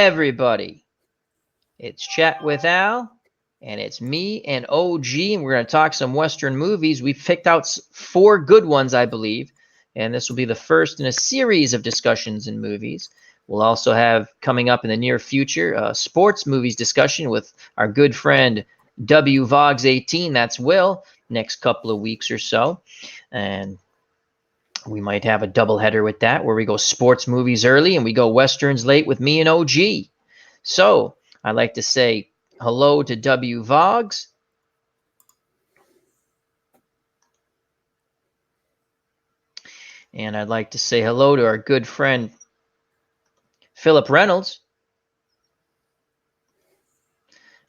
everybody. It's Chat with Al, and it's me and OG, and we're going to talk some Western movies. We've picked out 4 good ones, I believe, and this will be the first in a series of discussions in movies. We'll also have, coming up in the near future, a sports movies discussion with our good friend W Vogs 18, that's Will, next couple of weeks or so. And we might have a doubleheader with that, where we go sports movies early and we go Westerns late with me and OG. So I'd like to say hello to W Vogs. And I'd like to say hello to our good friend Philip Reynolds.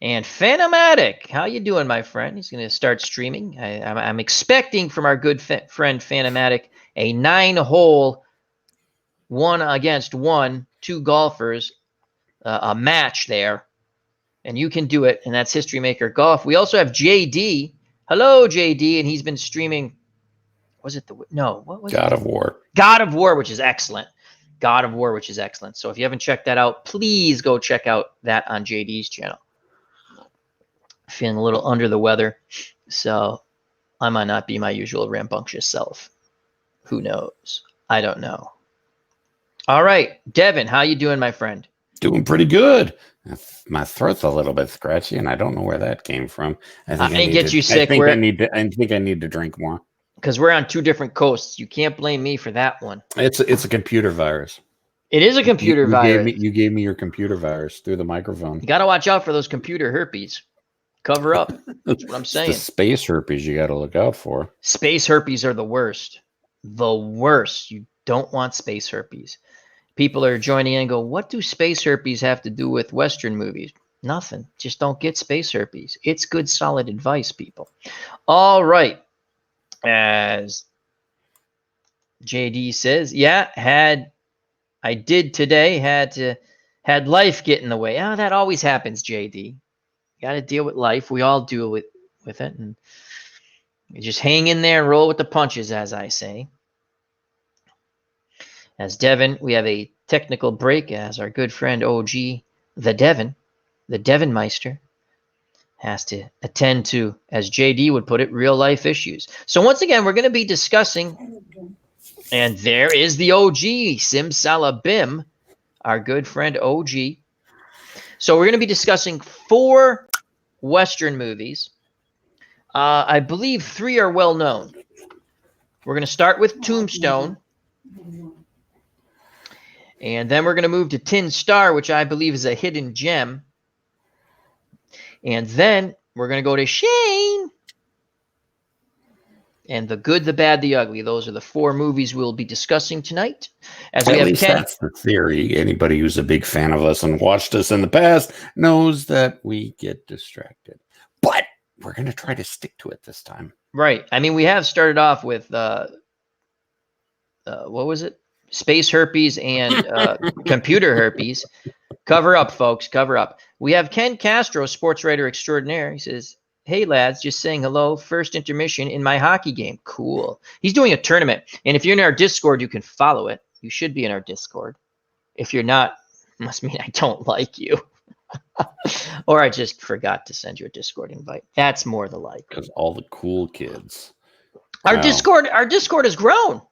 And Phanomatic, how you doing, my friend? He's going to start streaming. I'm expecting from our good friend Phanomatic a 9-hole 1-against-1, 2 golfers, a match there. And you can do it, and that's History Maker Golf. We also have JD. Hello, JD, and he's been streaming. Was it what was God of War? God of War, which is excellent. God of War, which is excellent. So if you haven't checked that out, please go check out that on JD's channel. Feeling a little under the weather, so I might not be my usual rambunctious self. Who knows? I don't know. All right, Devin, how you doing, my friend? Doing pretty good. My throat's a little bit scratchy, and I don't know where that came from. I think get you sick. I think I need to drink more. Because we're on 2 different coasts. You can't blame me for that one. It's a computer virus. It is a computer virus. You gave me your computer virus through the microphone. You got to watch out for those computer herpes. Cover up. That's what I'm saying. It's the space herpes you got to look out for. Space herpes are the worst. The worst. You don't want space herpes. People are joining in and go, what do space herpes have to do with Western movies? Nothing. Just don't get space herpes. It's good, solid advice, people. All right. As JD says, yeah, had life get in the way. Oh, that always happens, JD. You got to deal with life. We all deal with it. And you just hang in there and roll with the punches, as I say. As Devin, we have a technical break as our good friend OG, the Devin Meister, has to attend to, as JD would put it, real life issues. So once again, we're going to be discussing, and there is the OG, Simsalabim, our good friend OG. So we're going to be discussing 4 Western movies. I believe 3 are well known. We're going to start with Tombstone. And then we're going to move to Tin Star, which I believe is a hidden gem. And then we're going to go to Shane. And The Good, the Bad, the Ugly. Those are the 4 movies we'll be discussing tonight. As we At have least Ken. That's the theory. Anybody who's a big fan of us and watched us in the past knows that we get distracted. But we're going to try to stick to it this time. Right. I mean, we have started off with, what was it? Space herpes and computer herpes. Cover up, folks. Cover up. We have Ken Castro, sports writer extraordinaire. He says, hey, lads, just saying hello. First intermission in my hockey game. Cool. He's doing a tournament. And if you're in our Discord, you can follow it. You should be in our Discord. If you're not, must mean I don't like you. Or I just forgot to send you a Discord invite. That's more the like. Because all the cool kids. Our Discord has grown.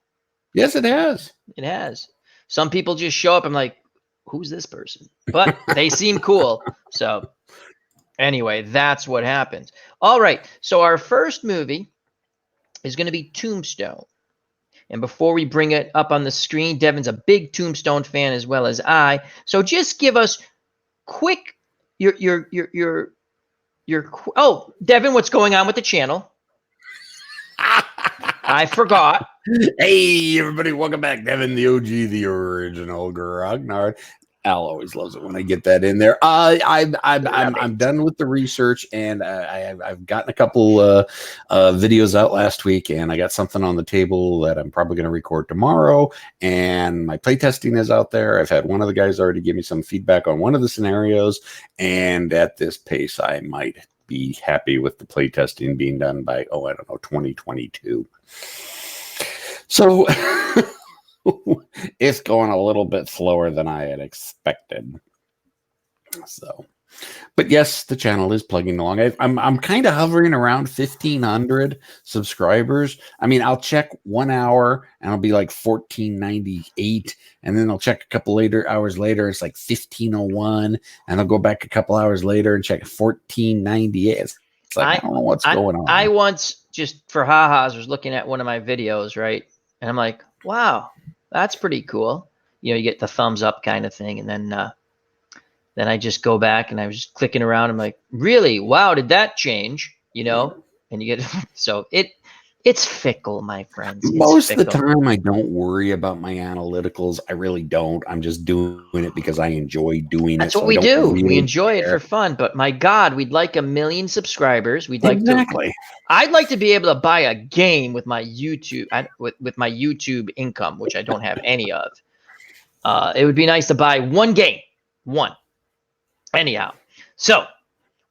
Yes, it has. It has. Some people just show up. I'm like, who's this person? But they seem cool. So anyway, that's what happens. All right. So our first movie is going to be Tombstone. And before we bring it up on the screen, Devin's a big Tombstone fan as well as I. So just give us quick oh, Devin, what's going on with the channel? I forgot. Hey, everybody, welcome back. Devin, the OG, the original Grognard. Al always loves it when I get that in there. I'm done with the research, and I've gotten a couple videos out last week, and I got something on the table that I'm probably going to record tomorrow. And my playtesting is out there. I've had one of the guys already give me some feedback on one of the scenarios, and at this pace, I might be happy with the playtesting being done by 2022. So it's going a little bit slower than I had expected. So, but yes, the channel is plugging along. I'm kind of hovering around 1,500 subscribers. I mean, I'll check 1 hour and I'll be like 1498, and then I'll check a couple hours later, it's like 1501, and I'll go back a couple hours later and check 1498. It's like I don't know what's going on. I once, just for ha-has, was looking at one of my videos, right? And I'm like, wow, that's pretty cool. You know, you get the thumbs up kind of thing, and then I just go back and I was just clicking around. I'm like, really? Wow, did that change? You know? And you get so it's fickle, my friends. It's Most fickle. of the time, I don't worry about my analyticals. I really don't. I'm just doing it because I enjoy doing That's it. what So we I don't do. We really enjoy it care. for fun. But my God, we'd like 1 million subscribers. We'd like to. Exactly. I'd like to be able to buy a game with my YouTube with my YouTube income, which I don't have any of. It would be nice to buy one game, one. Anyhow, so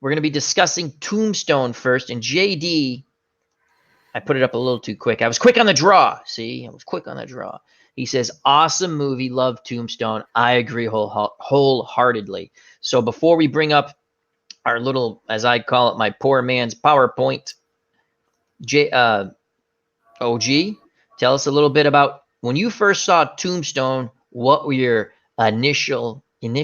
we're going to be discussing Tombstone first, and JD. I put it up a little too quick. I was quick on the draw. See, I was quick on the draw. He says, awesome movie. Love Tombstone. I agree wholeheartedly. So before we bring up our little, as I call it, my poor man's PowerPoint, OG, tell us a little bit about when you first saw Tombstone. What were your initial? What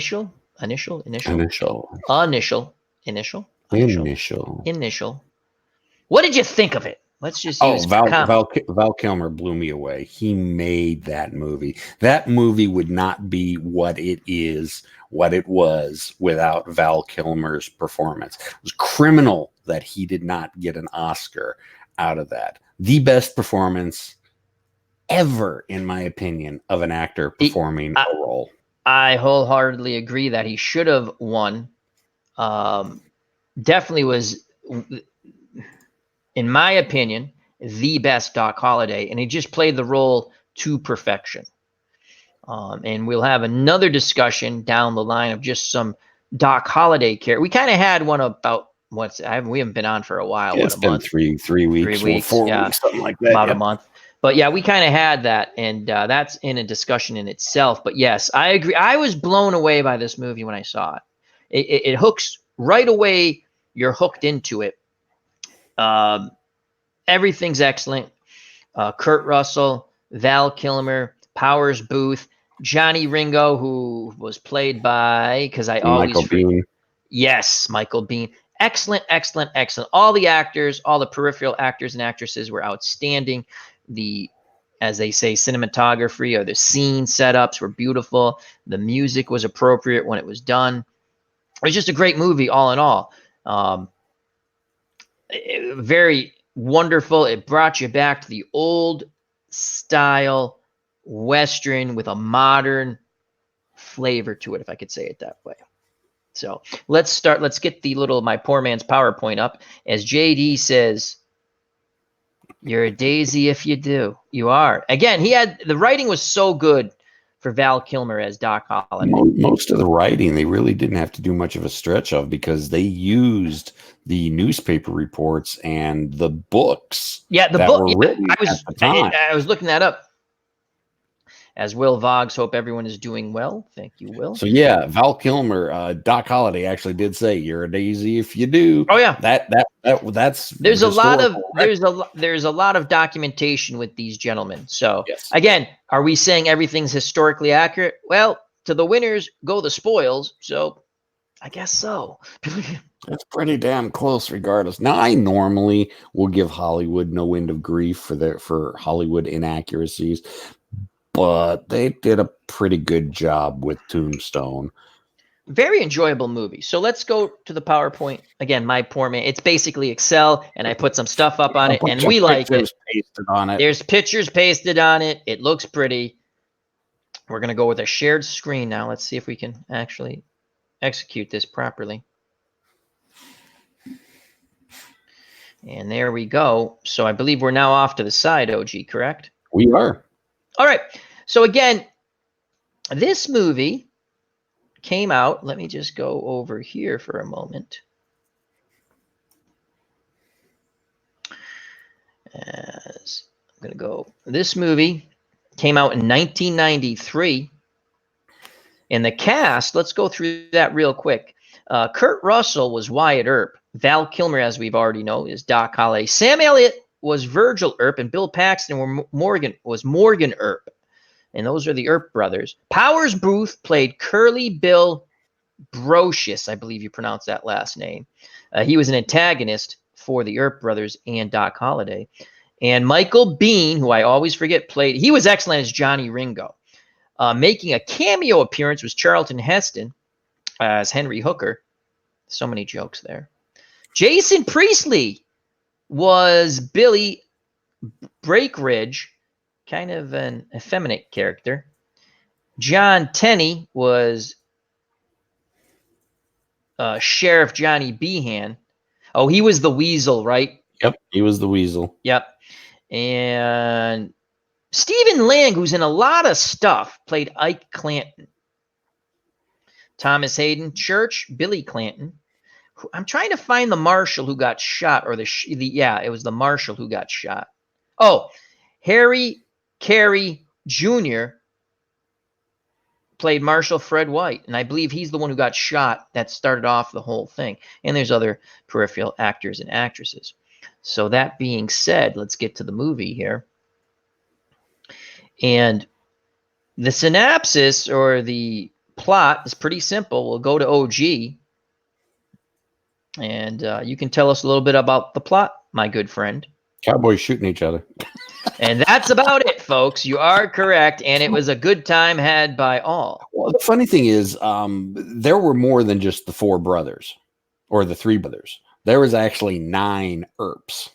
did you think of it? Let's just use Oh, comment. Val Kilmer blew me away. He made that movie. That movie would not be what it is, what it was, without Val Kilmer's performance. It was criminal that he did not get an Oscar out of that. The best performance ever, in my opinion, of an actor performing a role. I wholeheartedly agree that he should have won. Definitely was, in my opinion, the best Doc Holliday, and he just played the role to perfection. And we'll have another discussion down the line of just some Doc Holliday care. We kind of had one about we haven't been on for a while. It's been three weeks, 3 weeks, 4 weeks, something like that. About a month. But yeah, we kind of had that, and that's in a discussion in itself. But yes, I agree. I was blown away by this movie when I saw it. It hooks right away. You're hooked into it. Everything's excellent. Kurt Russell, Val Kilmer, Powers Booth, Johnny Ringo, who was played by, because I always Michael Biehn. Yes, Michael Biehn. Excellent, excellent, excellent. All the actors, all the peripheral actors and actresses were outstanding. The, as they say, cinematography or the scene setups were beautiful. The music was appropriate when it was done. It was just a great movie, all in all. Very wonderful. It brought you back to the old style Western with a modern flavor to it, if I could say it that way. So let's start. Let's get the little my poor man's PowerPoint up. As JD says, you're a daisy if you do. You are. Again, he had the writing was so good for Val Kilmer as Doc Holliday. Most of the writing they really didn't have to do much of a stretch of because they used the newspaper reports and the books. Yeah, the that book. were written I was at the time. I was looking that up. As Will Voggs, hope everyone is doing well. Thank you, Will. So yeah, Val Kilmer, Doc Holliday actually did say, "You're a daisy if you do." Oh yeah, that's there's a lot of documentation with these gentlemen. So yes. Again, are we saying everything's historically accurate? Well, to the winners go the spoils. So I guess so. It's pretty damn close, regardless. Now, I normally will give Hollywood no end of grief for Hollywood inaccuracies, but they did a pretty good job with Tombstone. Very enjoyable movie. So let's go to the PowerPoint again. My poor man. It's basically Excel, and I put some stuff up on it, and we like it. Pasted on it. There's pictures pasted on it. It looks pretty. We're gonna go with a shared screen now. Let's see if we can actually execute this properly. And there we go. So I believe we're now off to the side, OG, correct? We are. All right. So again, this movie came out. Let me just go over here for a moment. As I'm going to go. This movie came out in 1993. And the cast, let's go through that real quick. Kurt Russell was Wyatt Earp. Val Kilmer, as we've already know, is Doc Holliday. Sam Elliott was Virgil Earp, and Bill Paxton was Morgan Earp. And those are the Earp brothers. Powers Booth played Curly Bill Brocious, I believe you pronounce that last name. He was an antagonist for the Earp brothers and Doc Holliday. And Michael Biehn, who I always forget, he was excellent as Johnny Ringo. Making a cameo appearance was Charlton Heston as Henry Hooker. So many jokes there. Jason Priestley was Billy Breakridge, kind of an effeminate character. John Tenney was Sheriff Johnny Behan. Oh, he was the Weasel, right? Yep, he was the Weasel. Yep. And Stephen Lang, who's in a lot of stuff, played Ike Clanton. Thomas Hayden Church, Billy Clanton. I'm trying to find the marshal who got shot, or it was the marshal who got shot. Oh, Harry Carey Jr. played Marshal Fred White, and I believe he's the one who got shot that started off the whole thing. And there's other peripheral actors and actresses. So that being said, let's get to the movie here. And the synopsis or the plot is pretty simple. We'll go to OG, and you can tell us a little bit about the plot, my good friend. Cowboys shooting each other. And that's about it, folks. You are correct, and it was a good time had by all. Well, the funny thing is, there were more than just the four brothers or the three brothers. There was actually 9 Earps.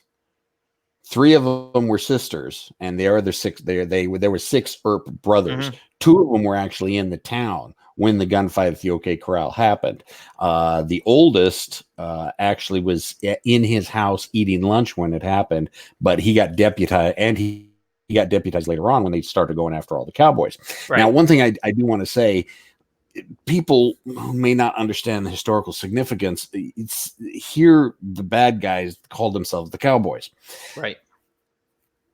3 of them were sisters, and the other 6 there were 6 Earp brothers. 2 of them were actually in the town when the gunfight at the OK Corral happened. The oldest actually was in his house eating lunch when it happened, but he got deputized, and he got deputized later on when they started going after all the cowboys. Right. Now, one thing I do want to say, people who may not understand the historical significance, here the bad guys called themselves the cowboys. Right.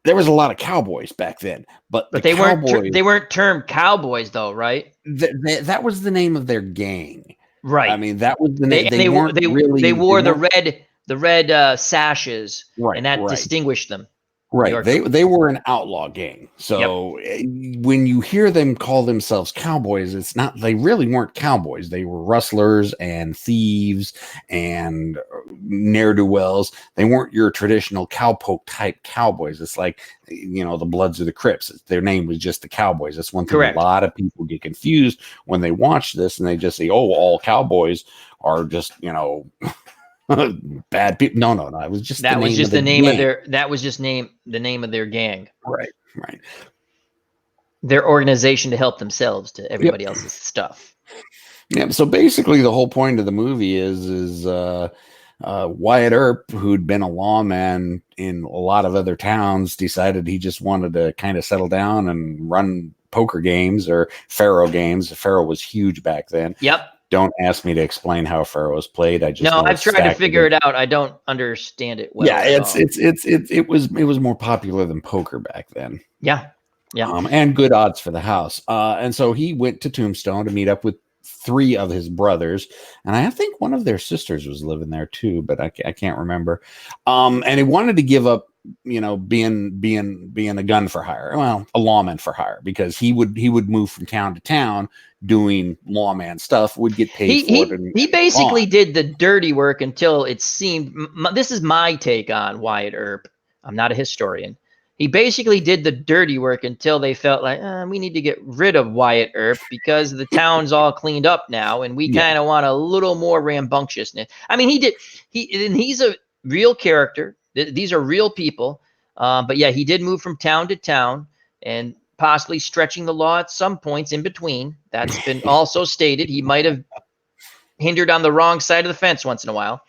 There was a lot of cowboys back then, but they weren't termed cowboys though, right? That was the name of their gang. Right. I mean, that was the name. They wore the red sashes, right, and that distinguished them. Right. They were an outlaw gang. So when you hear them call themselves cowboys, it's not, they really weren't cowboys. They were rustlers and thieves and ne'er-do-wells. They weren't your traditional cowpoke type cowboys. It's like, the Bloods or the Crips. Their name was just the Cowboys. That's one thing. Correct. A lot of people get confused when they watch this and they just say, oh, all cowboys are just, bad people. No. It was just the name of their gang. Right. Their organization to help themselves to everybody else's stuff. Yeah. So basically, the whole point of the movie is Wyatt Earp, who'd been a lawman in a lot of other towns, decided he just wanted to kind of settle down and run poker games or faro games. Faro was huge back then. Yep. Don't ask me to explain how faro is played. I've tried to figure it out. I don't understand it well. Yeah, it was more popular than poker back then. Yeah. And good odds for the house. And so he went to Tombstone to meet up with 3 of his brothers, and I think one of their sisters was living there too, but I can't remember. And he wanted to give up, being a gun for hire, a lawman for hire, because he would move from town to town doing lawman stuff, would get paid for it. He basically did the dirty work until it seemed. This is my take on Wyatt Earp. I'm not a historian. He basically did the dirty work until they felt like we need to get rid of Wyatt Earp because the town's all cleaned up now, and we kind of want a little more rambunctiousness. I mean, he's a real character. These are real people. But yeah, he did move from town to town and possibly stretching the law at some points in between. That's been also stated. He might have hindered on the wrong side of the fence once in a while.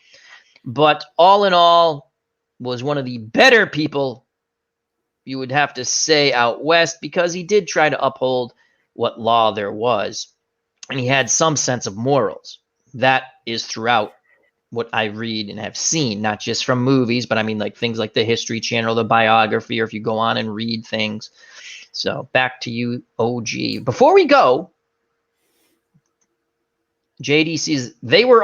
But all in all, was one of the better people, you would have to say, out west, because he did try to uphold what law there was. And he had some sense of morals. That is throughout what I read and have seen, not just from movies, but I mean like things like the History Channel, the biography, or if you go on and read things. So back to you, OG. Before we go, JDCs, they were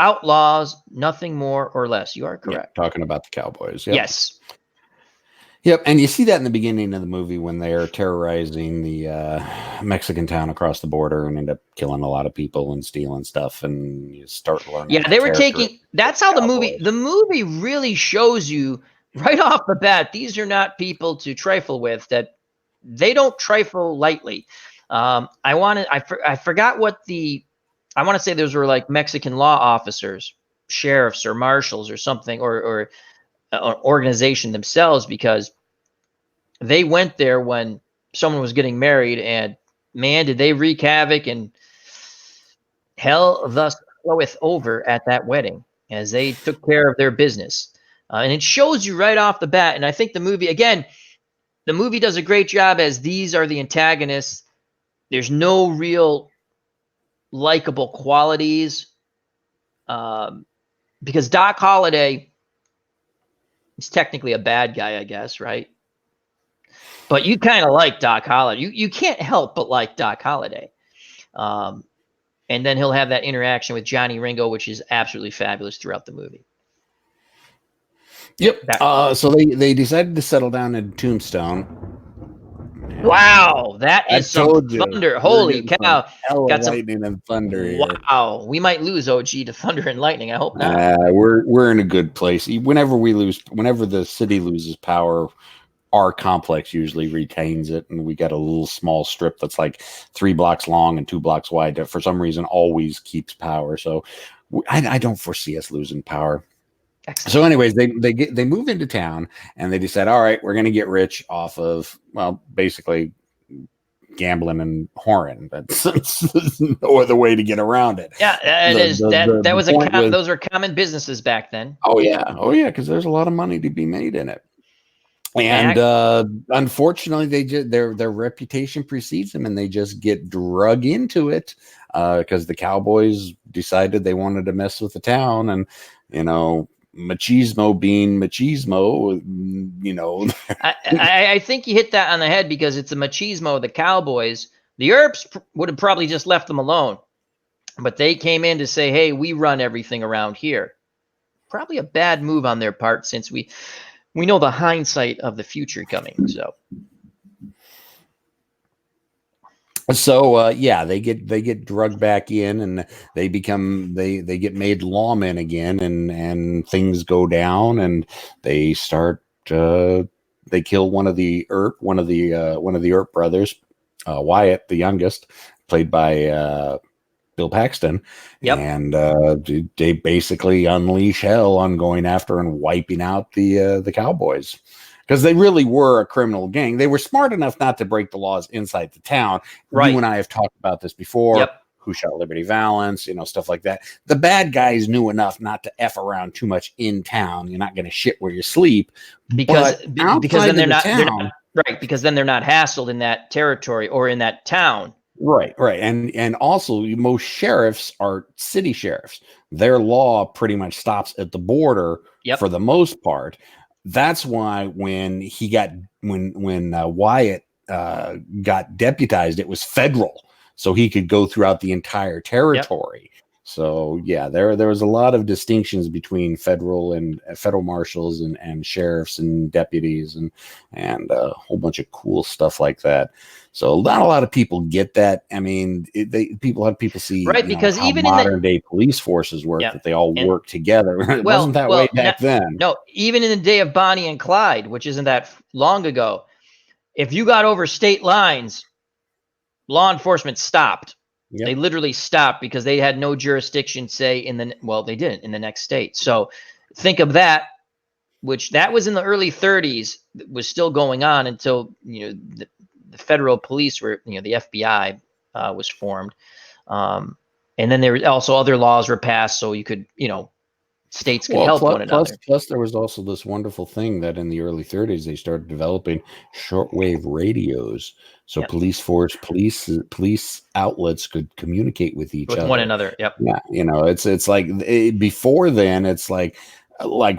outlaws, nothing more or less. You are correct. Talking about the cowboys. Yep. Yes. Yep, and you see that in the beginning of the movie when they're terrorizing the Mexican town across the border and end up killing a lot of people and stealing stuff, and you start learning. Yeah, they were taking. That's how the movie really shows you right off the bat. These are not people to trifle with. That they don't trifle lightly. I forgot what I want to say those were like Mexican law officers, sheriffs or marshals or something, or an organization themselves, because they went there when someone was getting married, and man, did they wreak havoc, and hell thus floweth over at that wedding as they took care of their business. And it shows you right off the bat. And I think the movie does a great job, as these are the antagonists. There's no real likable qualities, because Doc Holliday is technically a bad guy, I guess, right? But you kind of like Doc Holliday. You can't help but like Doc Holliday. And then he'll have that interaction with Johnny Ringo, which is absolutely fabulous throughout the movie. Yep. So they decided to settle down in Tombstone. Wow, that is some thunder. Holy cow. Got some lightning and thunder here. Wow. We might lose OG to thunder and lightning. I hope not. We're in a good place. Whenever the city loses power, our complex usually retains it, and we got a little small strip that's like 3 blocks long and 2 blocks wide that for some reason always keeps power. So I don't foresee us losing power. Excellent. So anyways, they move into town and they decide, all right, we're going to get rich off of, well, basically gambling and whoring. That's no other way to get around it. Yeah, those were common businesses back then. Oh yeah, because there's a lot of money to be made in it. And unfortunately, their reputation precedes them, and they just get drug into it because the cowboys decided they wanted to mess with the town, and machismo being machismo, I think you hit that on the head, because it's a machismo of the cowboys. The Earps would have probably just left them alone, but they came in to say, hey, we run everything around here. Probably a bad move on their part, since we know the hindsight of the future coming. So they get drugged back in, and they get made lawmen again, and things go down, and they start they kill one of the Earp brothers, Wyatt, the youngest, played by Bill Paxton. Yep. And they basically unleash hell on going after and wiping out the cowboys, because they really were a criminal gang. They were smart enough not to break the laws inside the town. Right. You and I have talked about this before. Yep. Who Shot Liberty Valance, stuff like that. The bad guys knew enough not to F around too much in town. You're not going to shit where you sleep. Because then they're not right, because then they're not hassled in that territory or in that town. Right. And also, most sheriffs are city sheriffs. Their law pretty much stops at the border. Yep. For the most part. That's why when Wyatt got deputized, it was federal, so he could go throughout the entire territory. Yep. So yeah, there was a lot of distinctions between federal marshals and sheriffs and deputies and a whole bunch of cool stuff like that. So not a lot of people get that. I mean, people see because even in modern day police forces work, that they all work together. It wasn't that way back then. No, even in the day of Bonnie and Clyde, which isn't that long ago, if you got over state lines, law enforcement stopped. Yep. They literally stopped because they had no jurisdiction, say they didn't in the next state. So think of that, that was in the early 30s, was still going on until, the federal police were, the FBI was formed. And then there were also other laws were passed. So you could, states could help one another. Plus there was also this wonderful thing that in the early 30s, they started developing shortwave radios. So yep. police outlets could communicate with one another. Yep. Yeah. It's like before then, it's like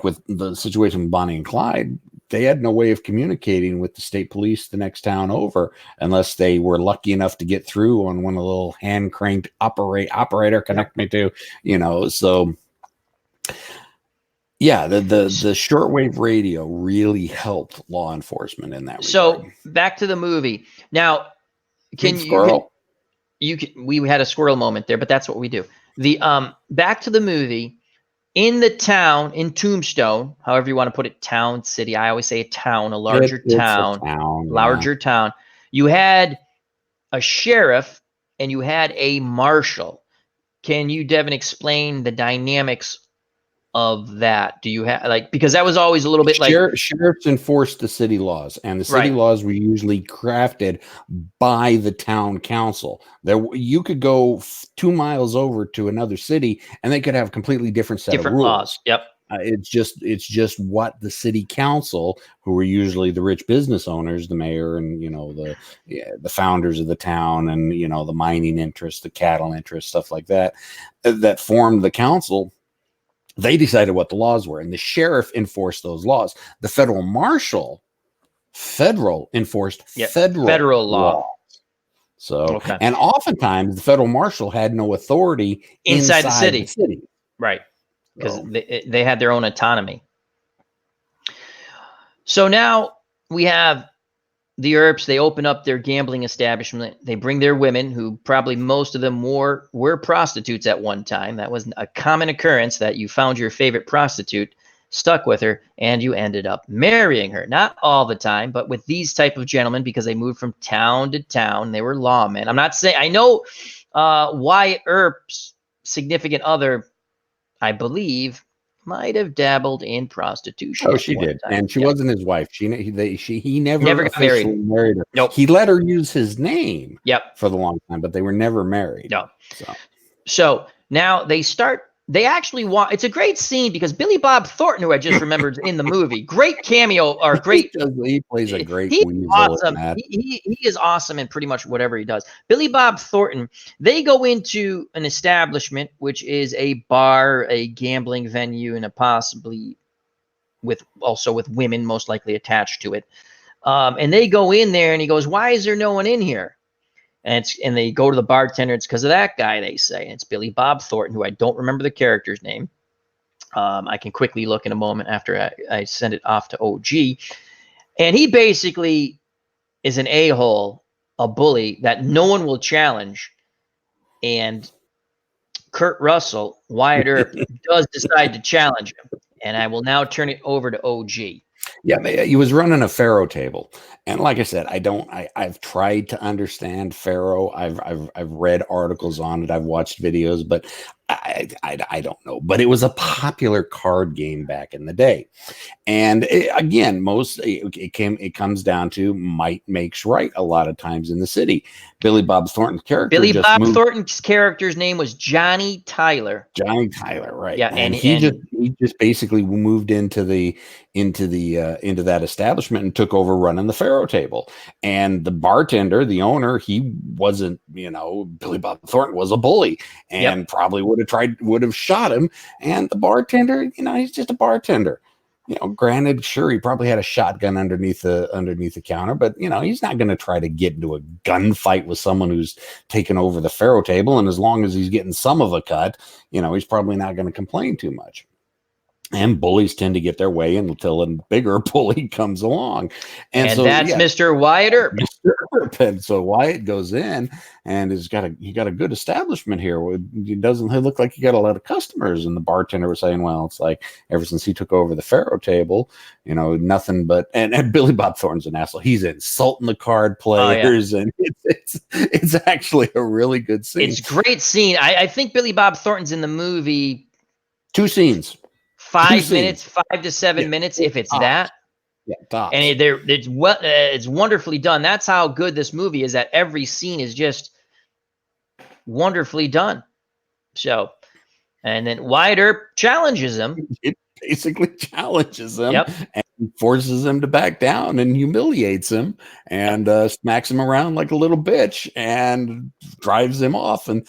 with the situation with Bonnie and Clyde, they had no way of communicating with the state police the next town over unless they were lucky enough to get through on one of the little hand cranked operator connect me to, so yeah, the shortwave radio really helped law enforcement in that regard. So back to the movie. Now, we had a squirrel moment there, but that's what we do. The back to the movie. In the town, in Tombstone, however you want to put it, town, city. I always say a town, a larger town, larger town. You had a sheriff and you had a marshal. Can you, Devin, explain the dynamics of that? Do you have because that was always a little bit sheriffs enforced the city laws, and the city laws were usually crafted by the town council. You could go 2 miles over to another city and they could have a completely different set of rules. Laws. Yep. It's just what the city council, who were usually the rich business owners, the mayor and the founders of the town and the mining interests, the cattle interests, stuff like that formed the council. They decided what the laws were, and the sheriff enforced those laws. The federal marshal, enforced federal law. So, and oftentimes the federal marshal had no authority inside the city. Right, because they had their own autonomy. So now we have the Earps. They open up their gambling establishment. They bring their women, who probably most of them were prostitutes at one time. That was a common occurrence, that you found your favorite prostitute, stuck with her, and you ended up marrying her. Not all the time, but with these type of gentlemen, because they moved from town to town. They were lawmen. I'm not saying, I know Wyatt Earp's significant other, I believe, might have dabbled in prostitution. Oh, she did, and she wasn't his wife. He never got married her. Nope. He let her use his name. For the long time, but they were never married. No. So now they actually want. It's a great scene because Billy Bob Thornton, who I just remembered in the movie, great cameo or great. He plays a great. He's awesome. He is awesome in pretty much whatever he does. Billy Bob Thornton. They go into an establishment, which is a bar, a gambling venue, and possibly with women most likely attached to it. And they go in there, and he goes, "Why is there no one in here?" And they go to the bartender. It's because of that guy, they say. And it's Billy Bob Thornton, who I don't remember the character's name. I can quickly look in a moment after I send it off to OG. And he basically is an a-hole, a bully that no one will challenge. And Kurt Russell, Wyatt Earp, does decide to challenge him. And I will now turn it over to OG. Yeah, he was running a faro table, and like I said, I've tried to understand faro. I've read articles on it. I've watched videos, but I don't know. But it was a popular card game back in the day, and again, it comes down to might makes right a lot of times in the city. Billy Bob Thornton's character. Thornton's character's name was Johnny Tyler. Johnny Tyler, right? Yeah, and he just basically moved into that establishment and took over running the faro table. And the bartender, the owner, he wasn't, Billy Bob Thornton was a bully and probably would have shot him. And the bartender, he's just a bartender. Granted, sure, he probably had a shotgun underneath the counter, but he's not going to try to get into a gunfight with someone who's taken over the faro table. And as long as he's getting some of a cut, he's probably not going to complain too much. And bullies tend to get their way until a bigger bully comes along. And so that's Mr. Wyatt Earp. Mr. Earp. And so Wyatt goes in and he got a good establishment here. It doesn't look like he got a lot of customers. And the bartender was saying, well, it's like ever since he took over the faro table, nothing but, and Billy Bob Thornton's an asshole. He's insulting the card players. And it's actually a really good scene. It's a great scene. I think Billy Bob Thornton's in the movie. 2 scenes. 5 minutes, 5 to 7 minutes, if it's that. Yeah, tops. And it's wonderfully done. That's how good this movie is. That every scene is just wonderfully done. So, and then Wyatt Earp challenges him. It basically challenges him. Yep. And forces him to back down and humiliates him and smacks him around like a little bitch and drives him off. And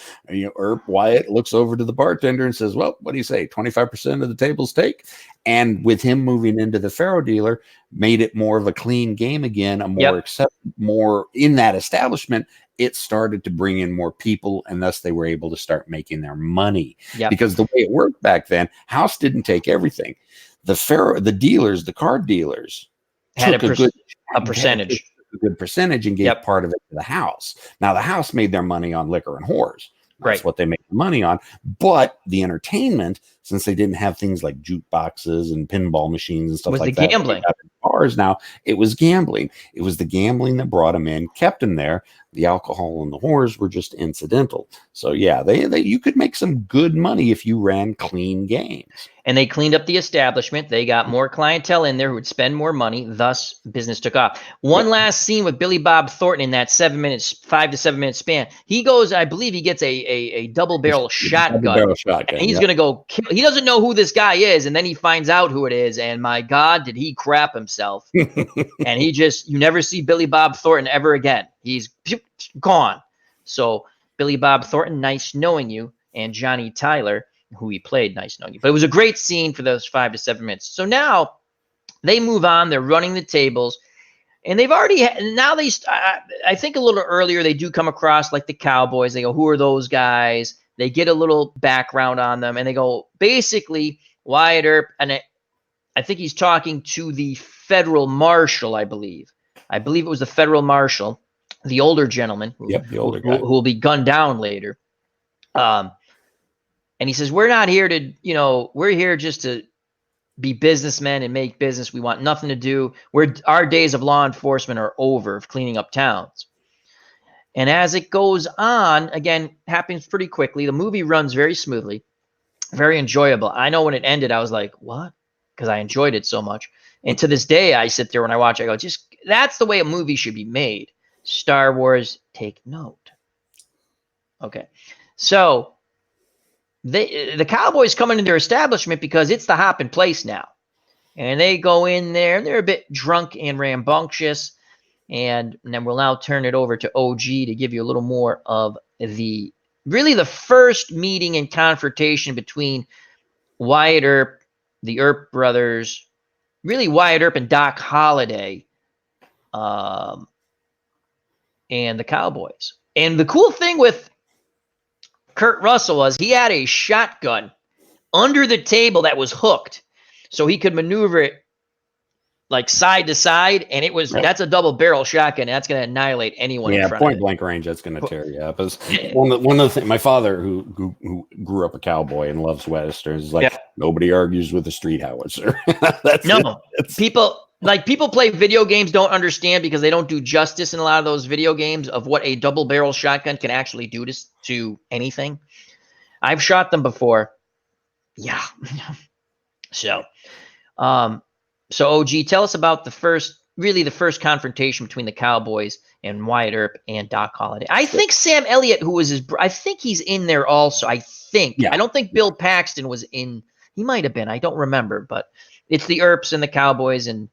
Earp Wyatt looks over to the bartender and says, well, what do you say? 25% of the tables take. And with him moving into the faro dealer, made it more of a clean game again, a more more in that establishment. It started to bring in more people, and thus they were able to start making their money. Because the way it worked back then, House didn't take everything. The dealers, the card dealers, had took a percentage. A good percentage and gave part of it to the house. Now the house made their money on liquor and whores. That's what they made the money on. But the entertainment, since they didn't have things like jukeboxes and pinball machines and stuff like that, gambling. Bars now, it was gambling. It was the gambling that brought them in, kept them there. The alcohol and the whores were just incidental. So yeah, you could make some good money if you ran clean games. And they cleaned up the establishment. They got more clientele in there who would spend more money. Thus, business took off. One last scene with Billy Bob Thornton in that 5 to 7 minute span. He goes, I believe he gets a double barrel shotgun. And he's going to go kill. He doesn't know who this guy is. And then he finds out who it is. And my God, did he crap himself. And you never see Billy Bob Thornton ever again. He's gone. So Billy Bob Thornton, nice knowing you. And Johnny Tyler, who he played, nice knowing you. But it was a great scene for those 5 to 7 minutes. So now they move on. They're running the tables. And they've already I think a little earlier, they do come across like the Cowboys. They go, who are those guys? They get a little background on them. And they go, basically, Wyatt Earp, and I think he's talking to the federal marshal, I believe. I believe it was the federal marshal, the older gentleman, the older guy, who will be gunned down later. And he says, we're not here to, we're here just to be businessmen and make business. We want nothing to do. Our days of law enforcement are over, of cleaning up towns. And as it goes on, again, happens pretty quickly. The movie runs very smoothly, very enjoyable. I know when it ended, I was like, what? Because I enjoyed it so much. And to this day, I sit there when I watch, I go, that's the way a movie should be made. Star Wars, take note. Okay. So the Cowboys come into their establishment because it's the hopping place now. And they go in there, and they're a bit drunk and rambunctious. And then we'll now turn it over to OG to give you a little more of the first meeting and confrontation between Wyatt Earp, the Earp brothers, really Wyatt Earp and Doc Holliday, and the Cowboys. And the cool thing with Kurt Russell was he had a shotgun under the table that was hooked, so he could maneuver it like side to side, and that's a double barrel shotgun. That's going to annihilate anyone in front point of it. Blank range. That's going to tear you up. One of the things, my father, who grew up a cowboy and loves westerns, is like, nobody argues with a street howitzer. People play video games, don't understand because they don't do justice in a lot of those video games of what a double barrel shotgun can actually do to anything. I've shot them before. Yeah. So OG, tell us about the first confrontation between the Cowboys and Wyatt Earp and Doc Holliday. I think Sam Elliott, who was I think he's in there also. I don't think Bill Paxton was in. He might have been. I don't remember, but it's the Earps and the Cowboys and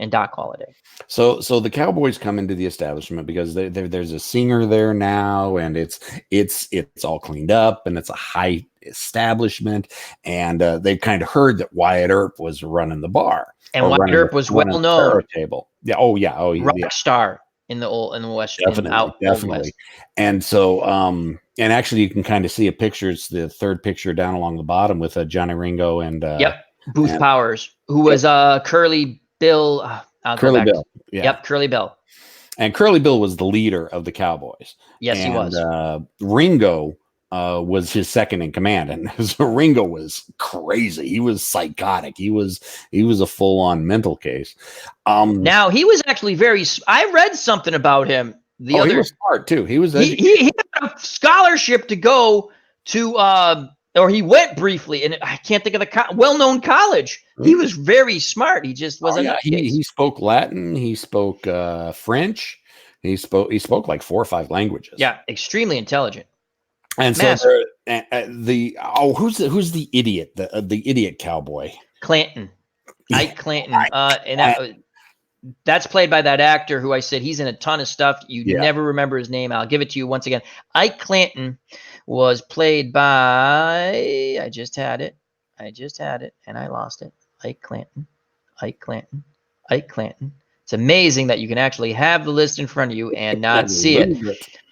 Doc Holliday. So the Cowboys come into the establishment because there's a singer there now, and it's all cleaned up, and it's a high establishment, and they've kind of heard that Wyatt Earp was running the bar, and Wyatt Earp was well known. Table, rock star in the West, definitely. And so, and actually, you can kind of see a picture. It's the third picture down along the bottom with Johnny Ringo and Booth Powers, who was Curly Bill. Curly Bill. Yeah. Yep, Curly Bill. And Curly Bill was the leader of the Cowboys. Yes, he was. Ringo was his second in command, and so Ringo was crazy. He was psychotic. He was a full-on mental case. Now he was actually I read something about him. He was smart too. He had a scholarship to go to or he went briefly, and I can't think of the well-known college. He was very smart. He just wasn't. He spoke Latin. He spoke French. He spoke like 4 or 5 languages. Yeah, extremely intelligent. And so who's the idiot? The idiot cowboy? Clanton. Ike Clanton. That's played by that actor who I said he's in a ton of stuff. You never remember his name. I'll give it to you once again. Ike Clanton was played by, I just had it, and I lost it. Ike Clanton. It's amazing that you can actually have the list in front of you and not see it.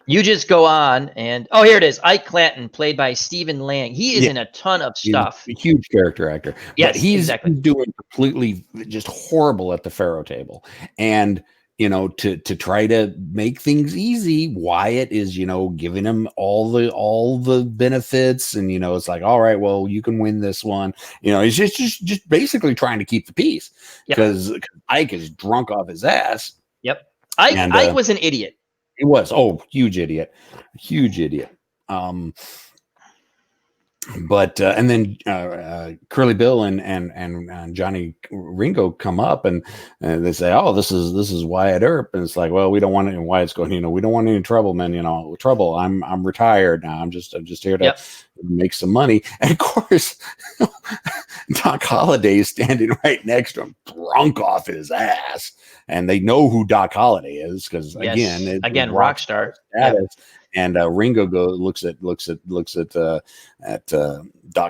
You just go on and, oh, here it is. Ike Clanton, played by Stephen Lang. He is in a ton of stuff. He's a huge character actor. Yes, but he's exactly. doing completely just horrible at the Faro table. And, to try to make things easy, Wyatt is, giving him all the benefits. And, it's like, all right, well, you can win this one. He's just basically trying to keep the peace because Ike is drunk off his ass. Yep. Ike was an idiot. He was. Oh, huge idiot. But and then Curly Bill and Johnny Ringo come up and they say, "Oh, this is Wyatt Earp," and it's like, "Well, we don't want any." Wyatt's going, we don't want any trouble, man. Trouble. I'm retired now. I'm just here to make some money. And of course, Doc Holliday is standing right next to him, drunk off his ass, and they know who Doc Holliday is because again, rock star status. And Ringo looks at Doc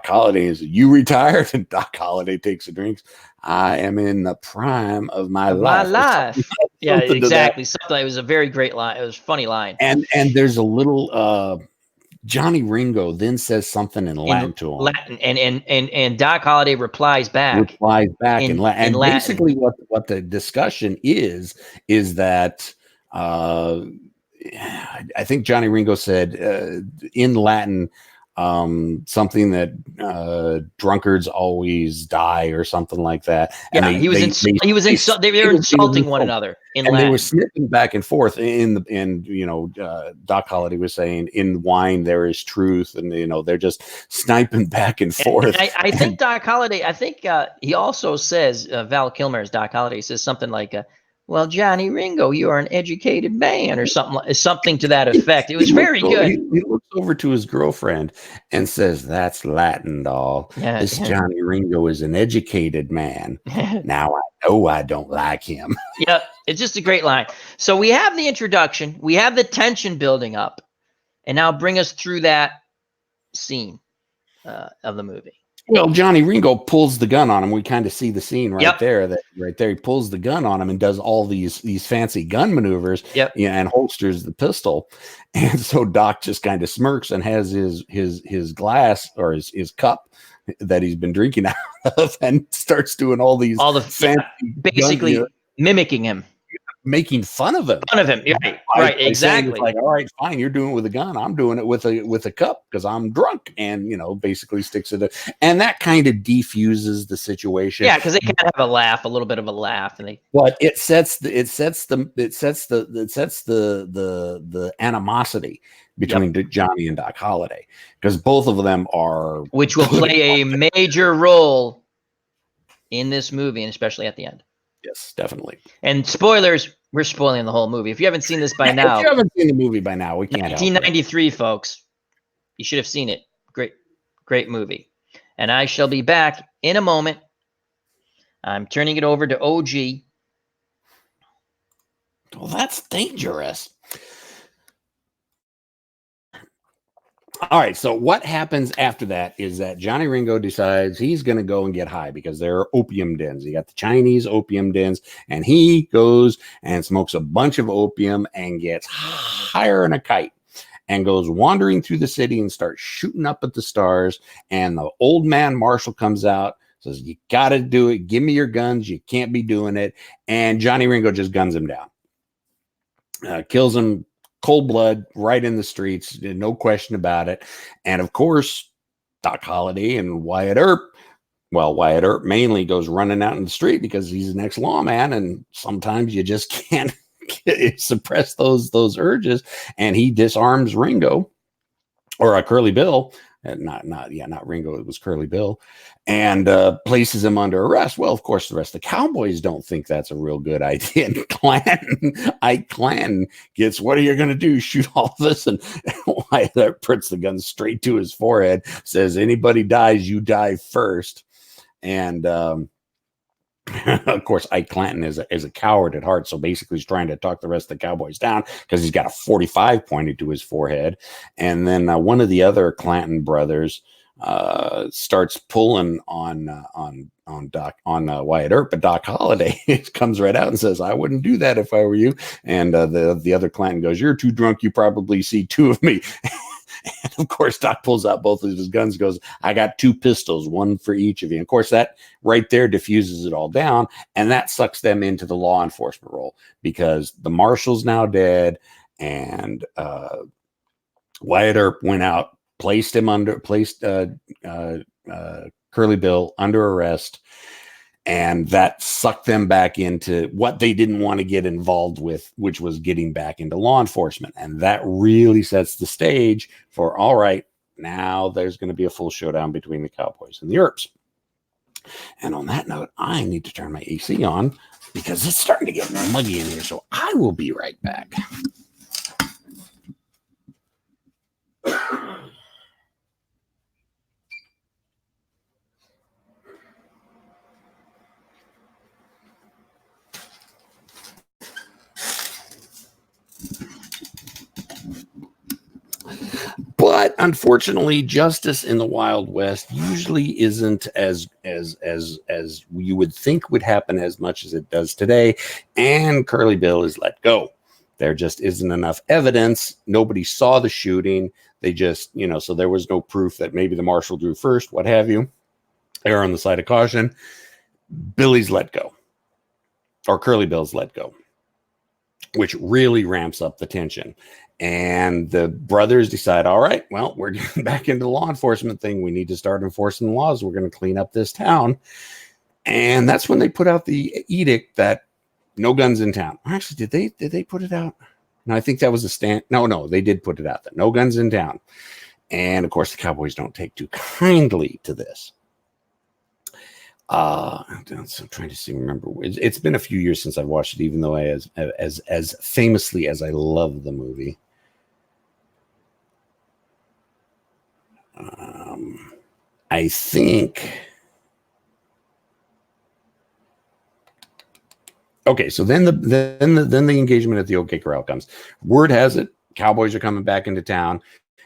Holliday and says, "You retired?" And Doc Holliday takes a drink. "I am in the prime of my life." Yeah, exactly. Something. It was a very great line. It was a funny line. And there's a little Johnny Ringo then says something in Latin to him. Latin, and Doc Holliday replies back in Latin. And basically, what the discussion is that. I think Johnny Ringo said in Latin something that drunkards always die or something like that. And they were insulting one another in Latin. They were snipping back and forth Doc Holliday was saying in wine there is truth, and they're just sniping back and forth. And I think Doc Holliday, he also says Val Kilmer's Doc Holliday says something like "Well, Johnny Ringo, you are an educated man," or something to that effect. It was very good. He looks over to his girlfriend and says, "That's Latin, doll. This Johnny Ringo is an educated man. Now I know I don't like him." Yeah, it's just a great line. So we have the introduction, we have the tension building up, and now bring us through that scene of the movie. Well, Johnny Ringo pulls the gun on him. We kind of see the scene right there. He pulls the gun on him and does all these fancy gun maneuvers. And holsters the pistol. And so Doc just kind of smirks and has his glass or his cup that he's been drinking out of, and starts doing all the fancy basically mimicking him. Making fun of him. Right, exactly. Like, all right, fine, you're doing it with a gun. I'm doing it with a cup because I'm drunk, and basically sticks it. And that kind of defuses the situation. Yeah, because they kind of have a little bit of a laugh, and but it sets the animosity between Johnny and Doc Holliday, because both of them are, which will play a major role in this movie, and especially at the end. Yes, definitely. And spoilers, we're spoiling the whole movie. If you haven't seen this by now. If you haven't seen the movie by now, we can't 1993, folks. You should have seen it. Great movie. And I shall be back in a moment. I'm turning it over to OG. Well, that's dangerous. All right, so what happens after that is that Johnny Ringo decides he's going to go and get high because there are opium dens. You got the Chinese opium dens, and he goes and smokes a bunch of opium and gets higher than a kite and goes wandering through the city and starts shooting up at the stars. And the old man Marshall comes out, says, "You got to do it. Give me your guns. You can't be doing it." And Johnny Ringo just guns him down, kills him. Cold blood, right in the streets, no question about it. And of course, Doc Holliday and Wyatt Earp, Wyatt Earp mainly goes running out in the street because he's an ex-lawman, and sometimes you just can't suppress those urges. And he disarms Ringo, or Curly Bill, not Ringo, it was Curly Bill, and places him under arrest. Well, of course, the rest of the cowboys don't think that's a real good idea. And Ike Clanton gets, "What are you going to do? Shoot all this?" And Wyatt puts the gun straight to his forehead, says, "Anybody dies, you die first." And Of course, Ike Clanton is a coward at heart, so basically he's trying to talk the rest of the Cowboys down because he's got a 45 pointed to his forehead. And then one of the other Clanton brothers starts pulling on Wyatt Earp, but Doc Holliday comes right out and says, "I wouldn't do that if I were you." And the other Clanton goes, "You're too drunk. You probably see two of me." And of course, Doc pulls out both of his guns, goes, "I got 2 pistols, one for each of you." And of course, that right there diffuses it all down. And that sucks them into the law enforcement role because the marshal's now dead. And Wyatt Earp went out, placed Curly Bill under arrest. And that sucked them back into what they didn't want to get involved with, which was getting back into law enforcement. And that really sets the stage for, all right, now there's going to be a full showdown between the Cowboys and the Earps. And on that note, I need to turn my AC on because it's starting to get muggy in here. So I will be right back. But unfortunately, justice in the Wild West usually isn't as you would think would happen as much as it does today. And Curly Bill is let go. There just isn't enough evidence. Nobody saw the shooting. They just, so there was no proof that maybe the marshal drew first, what have you. Err on the side of caution. Billy's let go, or Curly Bill's let go, which really ramps up the tension. And the brothers decide, all right, well, we're getting back into the law enforcement thing. We need to start enforcing the laws. We're going to clean up this town. And that's when they put out the edict that no guns in town. Actually, did they put it out? No, I think that was a stand. No, they did put it out that no guns in town. And of course, the Cowboys don't take too kindly to this. I'm trying to remember. It's been a few years since I've watched it, even though as famously as I love the movie. I think. Okay, so then the engagement at the OK Corral comes. Word has it, Cowboys are coming back into town,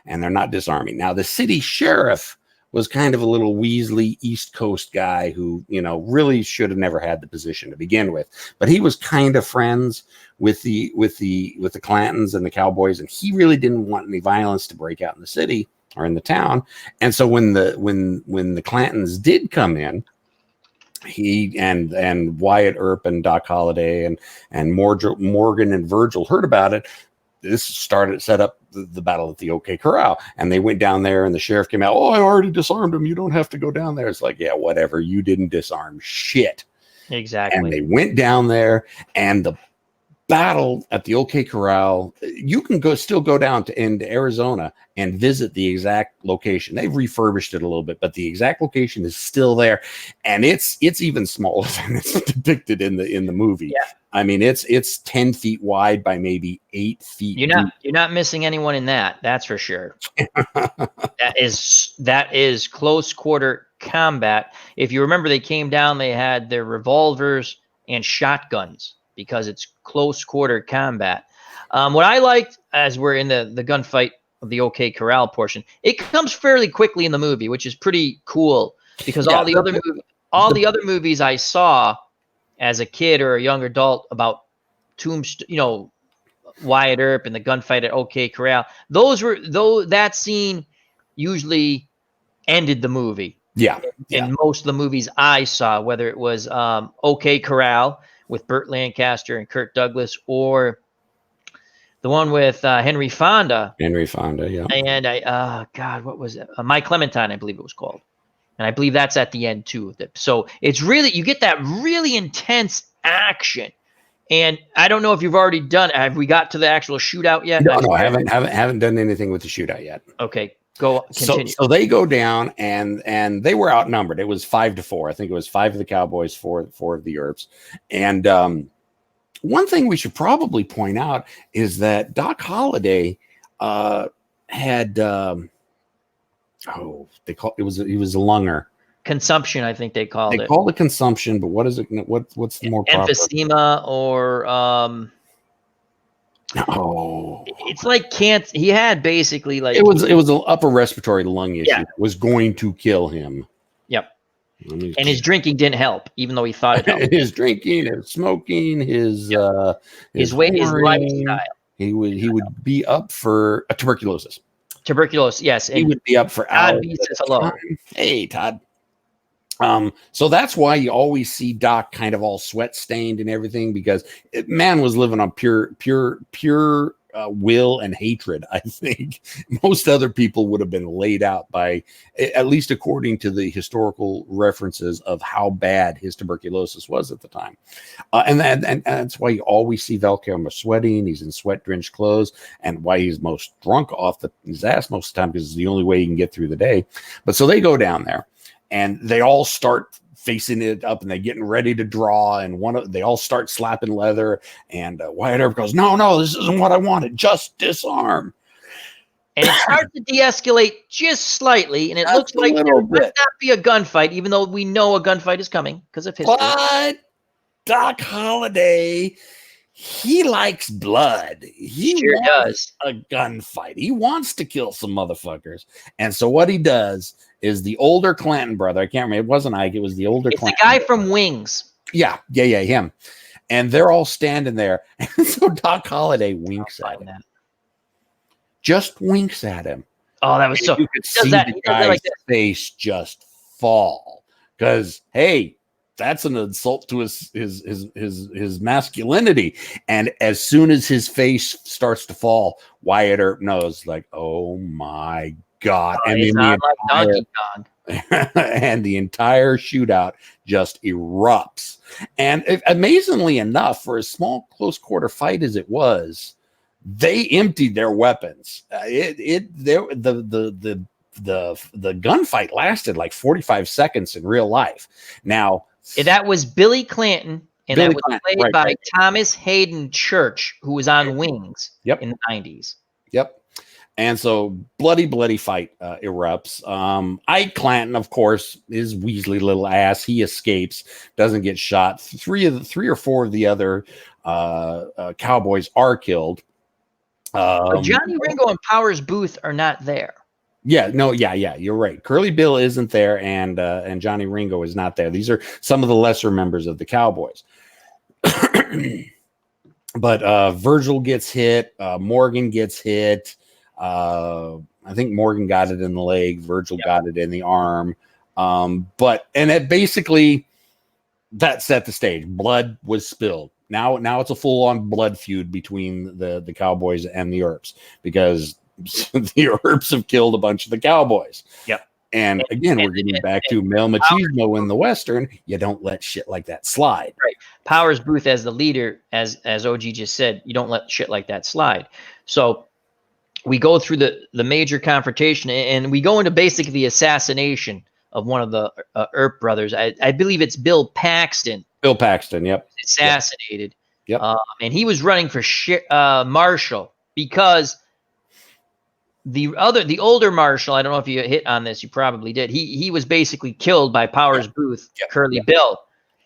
and they're not disarming. Now, the city sheriff was kind of a little Weasley East Coast guy who, really should have never had the position to begin with. But he was kind of friends with the Clantons and the Cowboys, and he really didn't want any violence to break out in the city or in the town. And so when the Clantons did come in, he and Wyatt Earp and Doc Holliday and Morgan and Virgil heard about it. This set up the battle at the OK Corral, and they went down there, and the sheriff came out. "Oh, I already disarmed him. You don't have to go down there." It's like, yeah, whatever. You didn't disarm shit. Exactly. And they went down there, and the battle at the OK Corral. You can still go down into Arizona and visit the exact location. They've refurbished it a little bit, but the exact location is still there, and it's even smaller than it's depicted in the movie. Yeah. I mean, it's 10 feet wide by maybe 8 feet. You're not missing anyone in that. That's for sure. that is close quarter combat. If you remember, they came down. They had their revolvers and shotguns because it's close quarter combat. What I liked, as we're in the gunfight of the OK Corral portion, it comes fairly quickly in the movie, which is pretty cool because all the other movies I saw as a kid or a young adult about Tombstone, Wyatt Earp and the gunfight at OK Corral, that scene usually ended the movie. Yeah. In most of the movies I saw, whether it was OK Corral with Burt Lancaster and Kirk Douglas, or the one with Henry Fonda. Yeah. And God, what was it? My Clementine, I believe it was called. And I believe that's at the end too. So it's really, you get that really intense action. And I don't know if you've already done. Have we got to the actual shootout yet? No, I haven't done anything with the shootout yet. Okay, continue. So they go down, and they were outnumbered. It was 5-4. I think it was 5 of the Cowboys, 4 of the Earps. And one thing we should probably point out is that Doc Holliday had he was a lunger. consumption, I think they called They it. call it consumption, but what is it? What's the more proper? Emphysema or Oh, it's like can't. He had basically like it was an upper respiratory lung issue. Yeah. Was going to kill him. Yep. And his drinking didn't help, even though he thought it helped. His drinking, his smoking, his way, his lifestyle. He would be up for tuberculosis. Tuberculosis, yes. He would be up for hours. Hello. Hey, Todd. So that's why you always see Doc kind of all sweat stained and everything, because man was living on pure will and hatred. I think most other people would have been laid out by, at least according to the historical references of how bad his tuberculosis was at the time. And that's why you always see Val Kilmer sweating. He's in sweat drenched clothes, and why he's most drunk off his ass most of the time, because it's the only way he can get through the day. But so they go down there. And they all start facing it up, and they're getting ready to draw. And they all start slapping leather. And Wyatt Earp goes, "No, this isn't what I wanted. Just disarm." And it starts to de-escalate just slightly, and it looks like there might not be a gunfight, even though we know a gunfight is coming because of history. But Doc Holliday, he likes blood. He sure wants a gunfight. He wants to kill some motherfuckers. And so what he does is the older Clanton brother, I can't remember, it wasn't Ike, it was the older Clanton. The guy from Wings. Yeah, him. And they're all standing there. And so Doc Holliday winks at him. Just winks at him. Oh, that was so. You could see the guy's face just fall. Because, hey, that's an insult to his masculinity. And as soon as his face starts to fall, Wyatt Earp knows, like, oh my God. And then and the entire shootout just erupts. And amazingly enough, for a small close quarter fight as it was, they emptied their weapons. The gunfight lasted like 45 seconds in real life. Now, that was Billy Clanton, and that was played by Thomas Hayden Church, who was on Wings in the 90s. Yep. And so bloody fight erupts. Ike Clanton, of course, his Weasley little ass, he escapes, doesn't get shot. Three or four of the other cowboys are killed. But Johnny Ringo and Powers Booth are not there. Yeah, you're right. Curly Bill isn't there, and Johnny Ringo is not there. These are some of the lesser members of the Cowboys. But Virgil gets hit. Morgan gets hit. I think Morgan got it in the leg. Virgil got it in the arm. But it basically, that set the stage. Blood was spilled. Now it's a full-on blood feud between the Cowboys and the Earps, because the Earps have killed a bunch of the Cowboys. Yep. And again, we're getting back to male machismo in the Western. You don't let shit like that slide. Right. Powers Booth as the leader, as OG just said, you don't let shit like that slide. So we go through the major confrontation, and we go into basically the assassination of one of the Earp brothers. I believe it's Bill Paxton. Bill Paxton, yep. Assassinated. Yep. And he was running for Marshal, because the older Marshal, I don't know if you hit on this, you probably did. He was basically killed by Powers Booth, Curly Bill.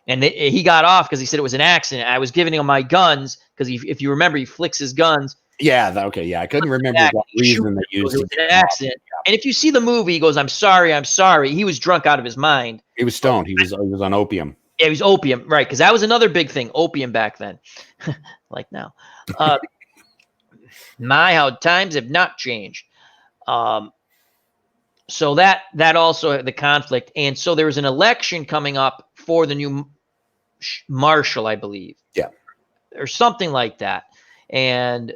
And he got off because he said it was an accident. I was giving him my guns because if you remember, he flicks his guns. Yeah, okay, yeah. I couldn't remember what reason they used. It was an accident. And if you see the movie, he goes, I'm sorry. He was drunk out of his mind. He was stoned. He was on opium. Yeah, he was opium, right, because that was another big thing, opium back then. Like now. How times have not changed. So that also the conflict. And so there was an election coming up for the new Marshal, I believe. Yeah. Or something like that. And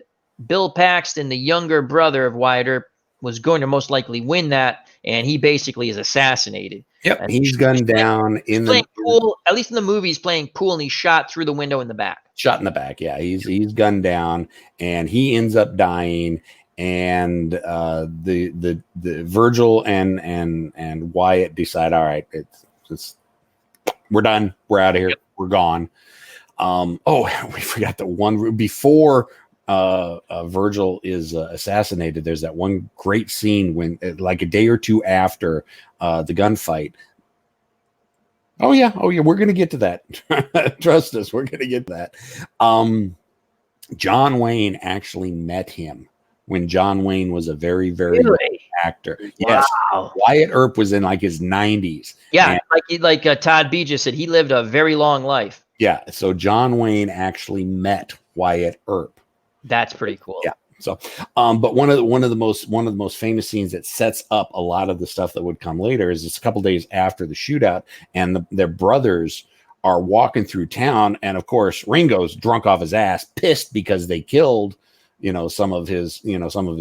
Bill Paxton, the younger brother of Wyatt Earp, was going to most likely win that, and he basically is assassinated. Yep, and he's gunned down in the pool. At least in the movie, he's playing pool, and he's shot through the window in the back. Shot in the back, yeah. He's gunned down, and he ends up dying. And the Virgil and Wyatt decide, all right, we're done. We're out of here. Yep. We're gone. We forgot the one before Virgil is assassinated. There's that one great scene when, like a day or two after the gunfight, Oh yeah, we're gonna get to that. Trust us, we're gonna get to that. John Wayne actually met him when John Wayne was a very, very young Really? actor. Yes, Wow. Wyatt Earp was in like his 90s. Yeah, And like Todd B just said, he lived a very long life. yeah, so John Wayne actually met Wyatt Earp. That's pretty cool. Yeah. So, but one of the most famous scenes that sets up a lot of the stuff that would come later is it's a couple days after the shootout, and their brothers are walking through town, and of course Ringo's drunk off his ass, pissed because they killed, some of his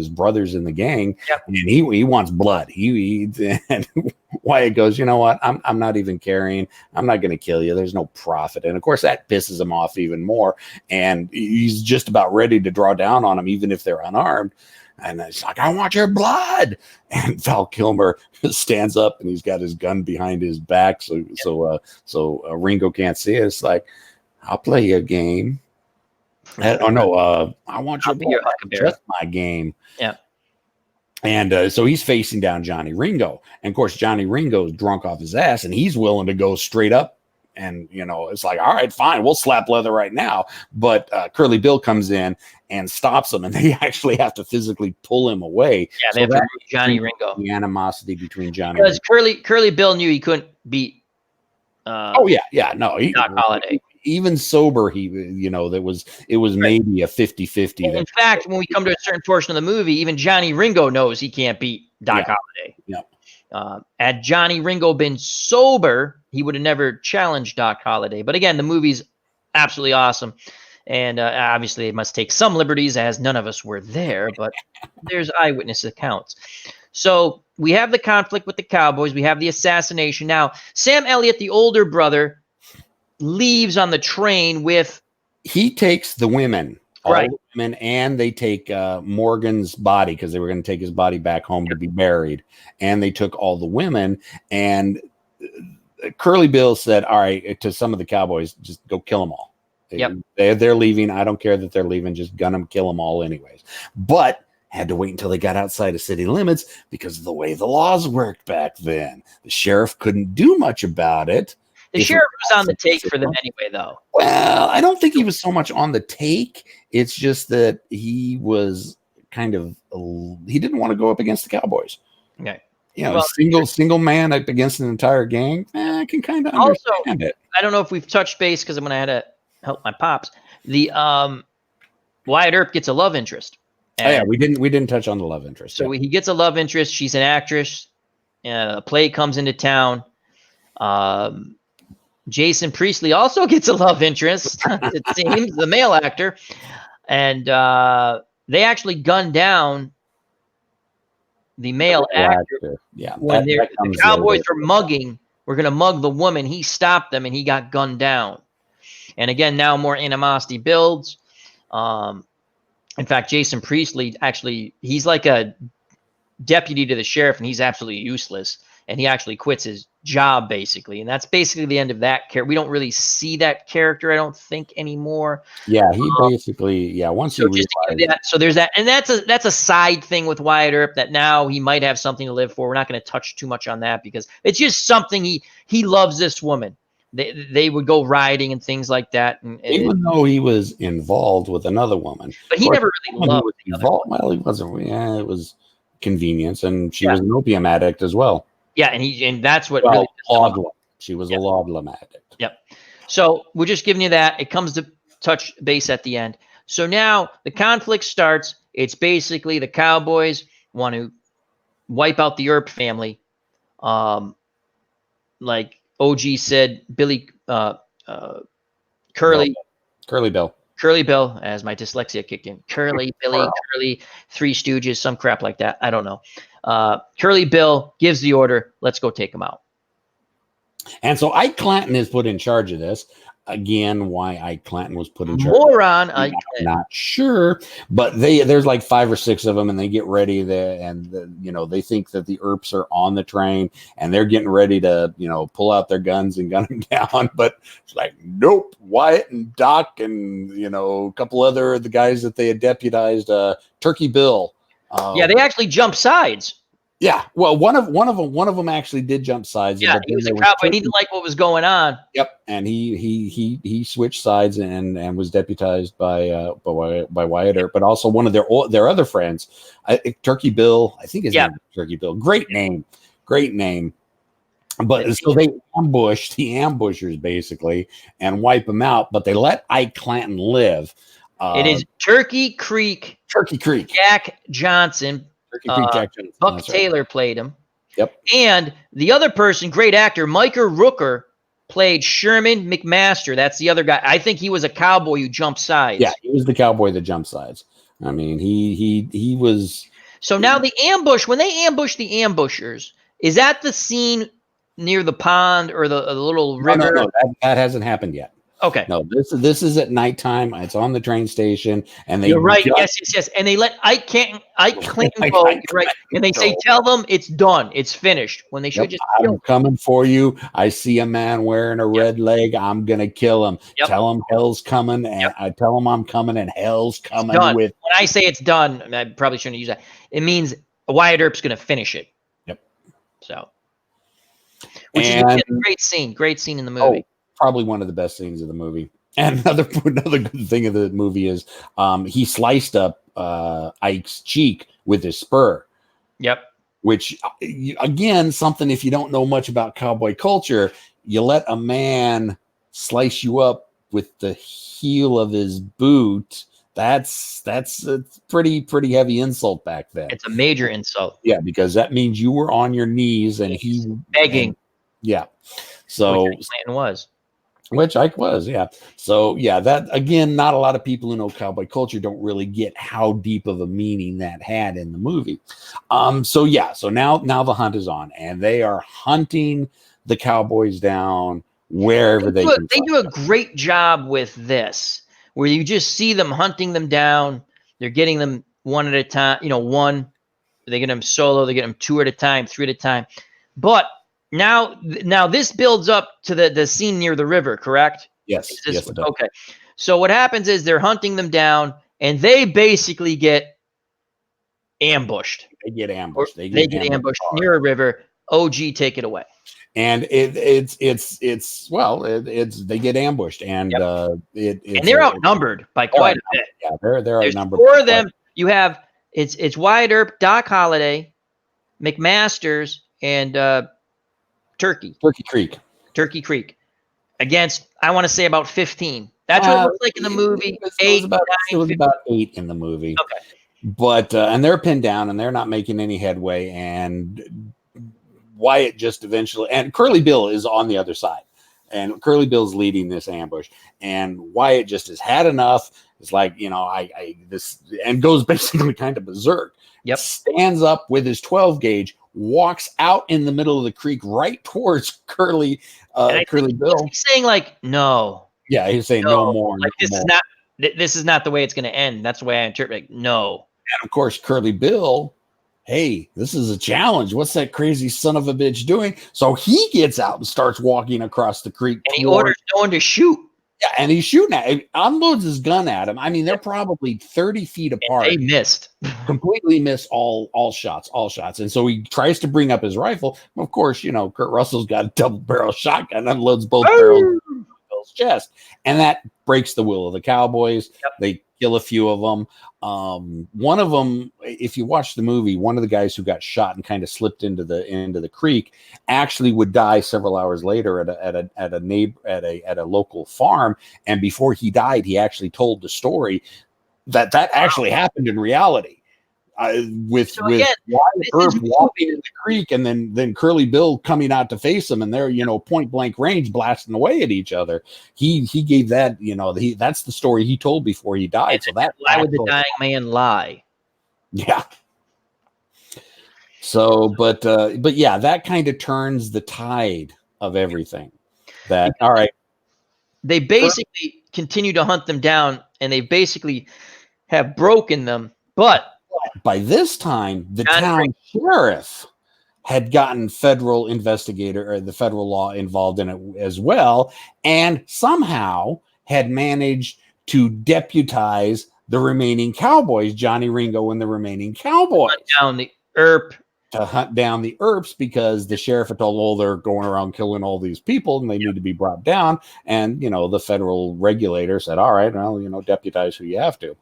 brothers in the gang, Yep. and he wants blood. And Wyatt goes, you know what? I'm not even carrying. I'm not going to kill you. There's no profit, and of course that pisses him off even more, and he's just about ready to draw down on them, even if they're unarmed. And it's like, I want your blood. And Val Kilmer stands up and he's got his gun behind his back, so Ringo can't see it. It's like, I'll play your game. Oh no, I want your blood. Just my game. Yeah. And so he's facing down Johnny Ringo, and of course Johnny Ringo's drunk off his ass, and he's willing to go straight up. And it's like, all right, fine, we'll slap leather right now. But Curly Bill comes in and stops him, and they actually have to physically pull him away. Yeah, they have to remove Johnny Ringo. The animosity between Johnny, because Curly Bill knew he couldn't beat. No, Doc Holliday. Even sober, it was maybe a 50-50. In fact, when we come to a certain portion of the movie, even Johnny Ringo knows he can't beat Doc Holliday. Yeah. Had Johnny Ringo been sober, he would have never challenged Doc Holliday. But again, the movie's absolutely awesome. And obviously, it must take some liberties, as none of us were there. But there's eyewitness accounts. So we have the conflict with the Cowboys. We have the assassination. Now, Sam Elliott, the older brother, leaves on the train with... He takes the women. Right. All the women, and they take Morgan's body because they were going to take his body back home to be buried. And they took all the women, and Curly Bill said, all right, to some of the Cowboys, just go kill them all. Yep. They're leaving. I don't care that they're leaving. Just gun them, kill them all anyways. But had to wait until they got outside of city limits because of the way the laws worked back then. The sheriff couldn't do much about it. The sheriff was on the take for them anyway, though. Well, I don't think he was so much on the take. It's just that he was kind of, he didn't want to go up against the Cowboys. Okay. Single man up against an entire gang. I can kind of understand it. I don't know if we've touched base because I'm going to have to help my pops. The Wyatt Earp gets a love interest. We didn't touch on the love interest. So he gets a love interest. She's an actress. A play comes into town. Jason Priestley also gets a love interest, it seems, the male actor. And they actually gun down the male actor. Yeah. When the Cowboys were going to mug the woman, he stopped them and he got gunned down. And again, now more animosity builds. In fact, Jason Priestley, actually, he's like a deputy to the sheriff, and he's absolutely useless. And he actually quits his job, basically. And that's basically the end of that character. We don't really see that character, I don't think, anymore. Yeah, he basically, once you realize that, so there's that. And that's a side thing with Wyatt Earp that now he might have something to live for. We're not going to touch too much on that because it's just something he loves this woman. They would go riding and things like that. And even though he was involved with another woman. But he never really loved the other one. Well, he wasn't. Yeah, it was convenience. And she was an opium addict as well. Yeah, and that's what really... She was a laudanum addict. Yep. So we're just giving you that. It comes to touch base at the end. So now the conflict starts. It's basically the Cowboys want to wipe out the Earp family. Like OG said, Curly Bill, as my dyslexia kicked in. Curly, Billy, Curly, Three Stooges, some crap like that. I don't know. Curly Bill gives the order. Let's go take them out. And so Ike Clanton is put in charge of this. Again, why Ike Clanton was put in charge. Moron. I'm not sure, but there's like 5 or 6 of them, and they get ready there, and they think that the Earps are on the train, and they're getting ready to pull out their guns and gun them down. But it's like, nope. Wyatt and Doc and a couple other the guys that they had deputized, Turkey Bill. They actually jump sides. Yeah, well, one of them actually did jump sides, Yeah, but he then was a there was cowboy. He Turkey. didn't like what was going on. Yep, and he switched sides and was deputized by Wyatt Earp, but also one of their other friends, Turkey Bill. I think his Yeah, name was Turkey Bill. Great name, great name. But and so they ambushed the ambushers basically and wipe them out, but they let Ike Clanton live. it is Turkey Creek. Turkey Creek, Jack Johnson. Turkey Creek, Jack Johnson. Buck That's right. Taylor played him. Yep. And the other person, great actor, Micah Rooker, played Sherman McMaster. That's the other guy. I think he was a cowboy who jumped sides. Yeah, he was the cowboy that jumped sides. I mean, he was. So now the ambush, when they ambush the ambushers, is that the scene near the pond or the little river? No, that hasn't happened yet. Okay. No, this is at nighttime. It's on the train station, and they. You're right. Yes. And they let Ike Clanton go. You're right. And they say, tell them it's done. It's finished. When they should just kill I'm coming for you. I see a man wearing a red leg. I'm going to kill him. Tell him hell's coming. And I tell him I'm coming and hell's coming with. When I say it's done, I probably shouldn't use that. It means Wyatt Earp's going to finish it. Yep. So, which is a great scene in the movie. Oh, probably one of the best scenes of the movie. And another good thing of the movie is he sliced up Ike's cheek with his spur. Yep. Which, again, something if you don't know much about cowboy culture, you let a man slice you up with the heel of his boot. That's a pretty heavy insult back then. It's a major insult. Yeah, because that means you were on your knees and he begging. Yeah. So which Ike was, yeah. So yeah, that again, not a lot of people who know cowboy culture don't really get how deep of a meaning that had in the movie. So now the hunt is on, and they are hunting the cowboys down wherever they can. They do a great job with this, where you just see them hunting them down. They're getting them one at a time. They get them solo. They get them two at a time, three at a time. But now this builds up to the scene near the river, correct? Yes. Yes, it does. Okay. So what happens is they're hunting them down, and they basically get ambushed. They get ambushed. They get ambushed near a river. OG, take it away. And they get ambushed, and and they're outnumbered by quite a bit. Yeah, they're outnumbered. Four of them. You have it's Wyatt Earp, Doc Holliday, McMasters, and Turkey Creek against, I want to say, about 15. That's what it looks like in the movie. It was about 8 in the movie. Okay. But and they're pinned down and they're not making any headway, and Wyatt just eventually, and Curly Bill is on the other side, and Curly Bill's leading this ambush, and Wyatt just has had enough. It's like, this, and goes basically kind of berserk. Yep. Stands up with his 12 gauge, walks out in the middle of the creek right towards Curly Bill. He's saying like, no. Yeah, he's saying no more. Like, this is not the way it's going to end. That's the way I interpret it. Like, no. And of course, Curly Bill, hey, this is a challenge. What's that crazy son of a bitch doing? So he gets out and starts walking across the creek. And he orders no one to shoot. Yeah, and he's shooting at him, unloads his gun at him. I mean, they're probably 30 feet apart. And they missed. Completely missed all shots. And so he tries to bring up his rifle. Of course, Kurt Russell's got a double barrel shotgun, unloads both barrels in Bill's chest. And that breaks the will of the Cowboys. Yep. They kill a few of them. One of them, if you watch the movie, one of the guys who got shot and kind of slipped into the creek actually would die several hours later at a local farm. And before he died, he actually told the story that actually happened in reality. With Wyatt Earp walking in the creek, and then Curly Bill coming out to face him, and they're point blank range blasting away at each other. He gave that that's the story he told before he died. So that why would the dying man lie? Yeah. So, but yeah, that kind of turns the tide of everything. That all right. They basically continue to hunt them down, and they basically have broken them, but by this time, the town sheriff had gotten federal investigator or the federal law involved in it as well, and somehow had managed to deputize the remaining cowboys, Johnny Ringo and the remaining cowboys. Down the Earp to hunt down the Earps because the sheriff had told, well, they're going around killing all these people and they need to be brought down. And, the federal regulator said, all right, well, deputize who you have to.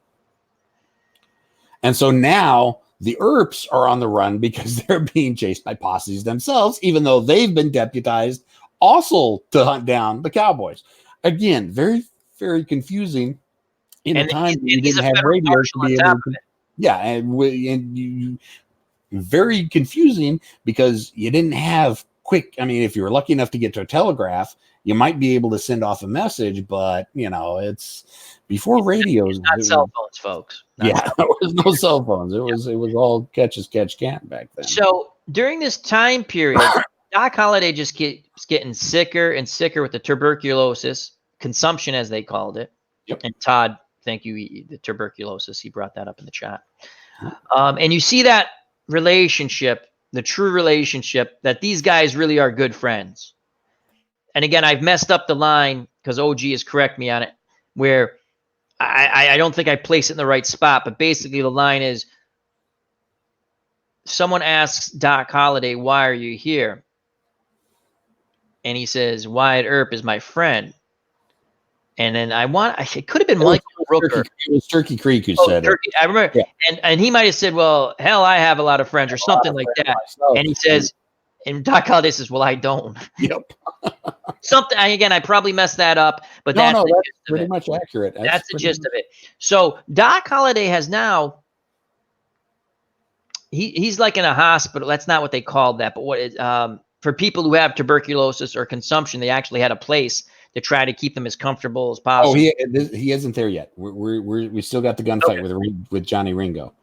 And so now the Earps are on the run because they're being chased by posses themselves, even though they've been deputized also to hunt down the cowboys. Again, very, very confusing in a time when you didn't have radio to be able to. Yeah, and you very confusing because you didn't have quick. I mean, if you were lucky enough to get to a telegraph, you might be able to send off a message, but it's before radios. Not cell phones, folks. There was no cell phones. It was all catch as catch can back then. So during this time period, Doc Holliday just keeps getting sicker and sicker with the tuberculosis consumption, as they called it. Yep. And Todd, thank you. The tuberculosis, he brought that up in the chat. And you see that relationship, the true relationship, that these guys really are good friends. And again, I've messed up the line because OG is correct me on it, where I don't think I place it in the right spot, but basically the line is, someone asks Doc Holliday, why are you here? And he says, Wyatt Earp is my friend. And then it could have been Michael Rooker. It was Turkey Creek who said Turkey. I remember. Yeah. And he might have said, well, hell, I have a lot of friends or something like that. And he says, and Doc Holliday says, well, I don't. Yep. Something, again, I probably messed that up, but that's pretty much accurate. That's the gist of it. So Doc Holliday has now, he's like in a hospital. That's not what they called that, but for people who have tuberculosis or consumption, they actually had a place to try to keep them as comfortable as possible. Oh, he isn't there yet. We still got the gunfight with Johnny Ringo.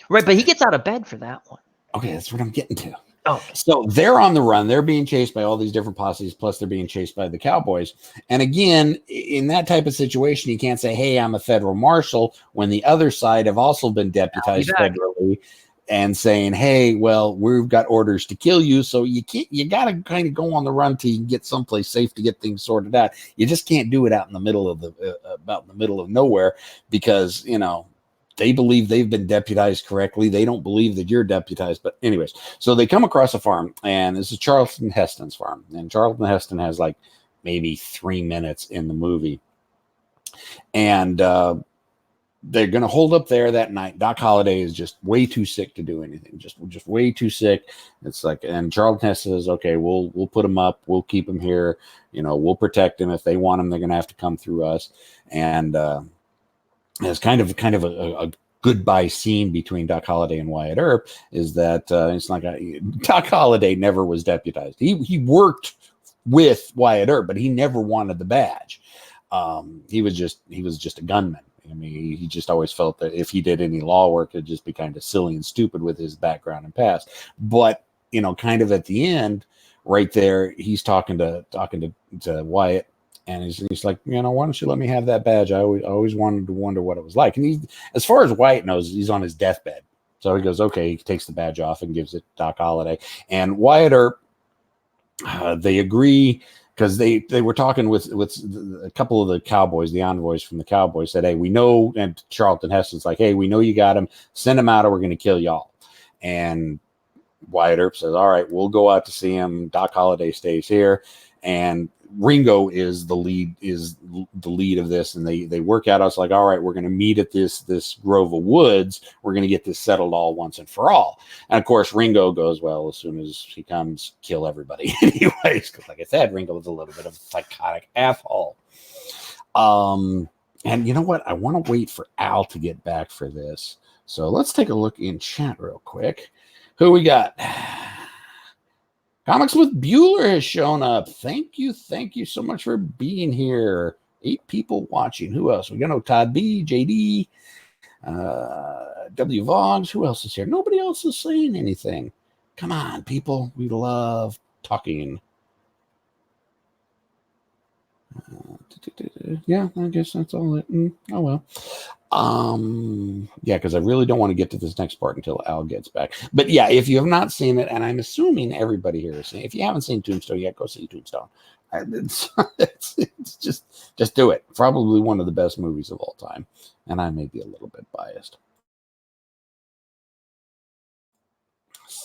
Right, but he gets out of bed for that one. Okay, that's what I'm getting to. Oh, so they're on the run. They're being chased by all these different posses, plus they're being chased by the cowboys. And again, in that type of situation, you can't say, hey, I'm a federal marshal, when the other side have also been deputized federally and saying, hey, well, we've got orders to kill you. So you got to kind of go on the run till you can get someplace safe to get things sorted out. You just can't do it out in the middle of nowhere because, they believe they've been deputized correctly. They don't believe that you're deputized. But anyways, so they come across a farm, and this is Charlton Heston's farm. And Charlton Heston has like maybe 3 minutes in the movie. And they're going to hold up there that night. Doc Holliday is just way too sick to do anything. Just way too sick. It's like, and Charlton Heston says, okay, we'll put him up. We'll keep him here. We'll protect him. If they want him, they're going to have to come through us. And, it's kind of a goodbye scene between Doc Holliday and Wyatt Earp is that it's like Doc Holliday never was deputized. He worked with Wyatt Earp, but he never wanted the badge. He was just a gunman. I mean, he just always felt that if he did any law work, it'd just be kind of silly and stupid with his background and past. But kind of at the end, right there, he's talking to Wyatt. And he's like, why don't you let me have that badge? I always wanted to wonder what it was like. And as far as Wyatt knows, he's on his deathbed. So he goes, okay, he takes the badge off and gives it to Doc Holliday. And Wyatt Earp, they agree because they were talking with a couple of the cowboys, the envoys from the cowboys said, hey, we know, and Charlton Heston's like, hey, we know you got him. Send him out or we're going to kill y'all. And Wyatt Earp says, all right, we'll go out to see him. Doc Holliday stays here. And Ringo is the lead of this, and they work out. I was like, all right, we're going to meet at this grove of woods. We're going to get this settled all once and for all. And of course, Ringo goes, well, as soon as he comes, kill everybody anyways. Because like I said, Ringo was a little bit of a psychotic asshole. And you know what? I want to wait for Al to get back for this. So let's take a look in chat real quick. Who we got? Comics with Bueller has shown up. Thank you so much for being here. 8 people watching. Who else? We got Todd B, JD, W Vlogs. Who else is here? Nobody else is saying anything. Come on, people. We love talking. Yeah, I guess that's all it. Oh well. Yeah, because I really don't want to get to this next part until Al gets back. But yeah, if you have not seen it, and I'm assuming everybody here is seeing, if you haven't seen Tombstone yet, go see Tombstone. It's just do it. Probably one of the best movies of all time, and I may be a little bit biased.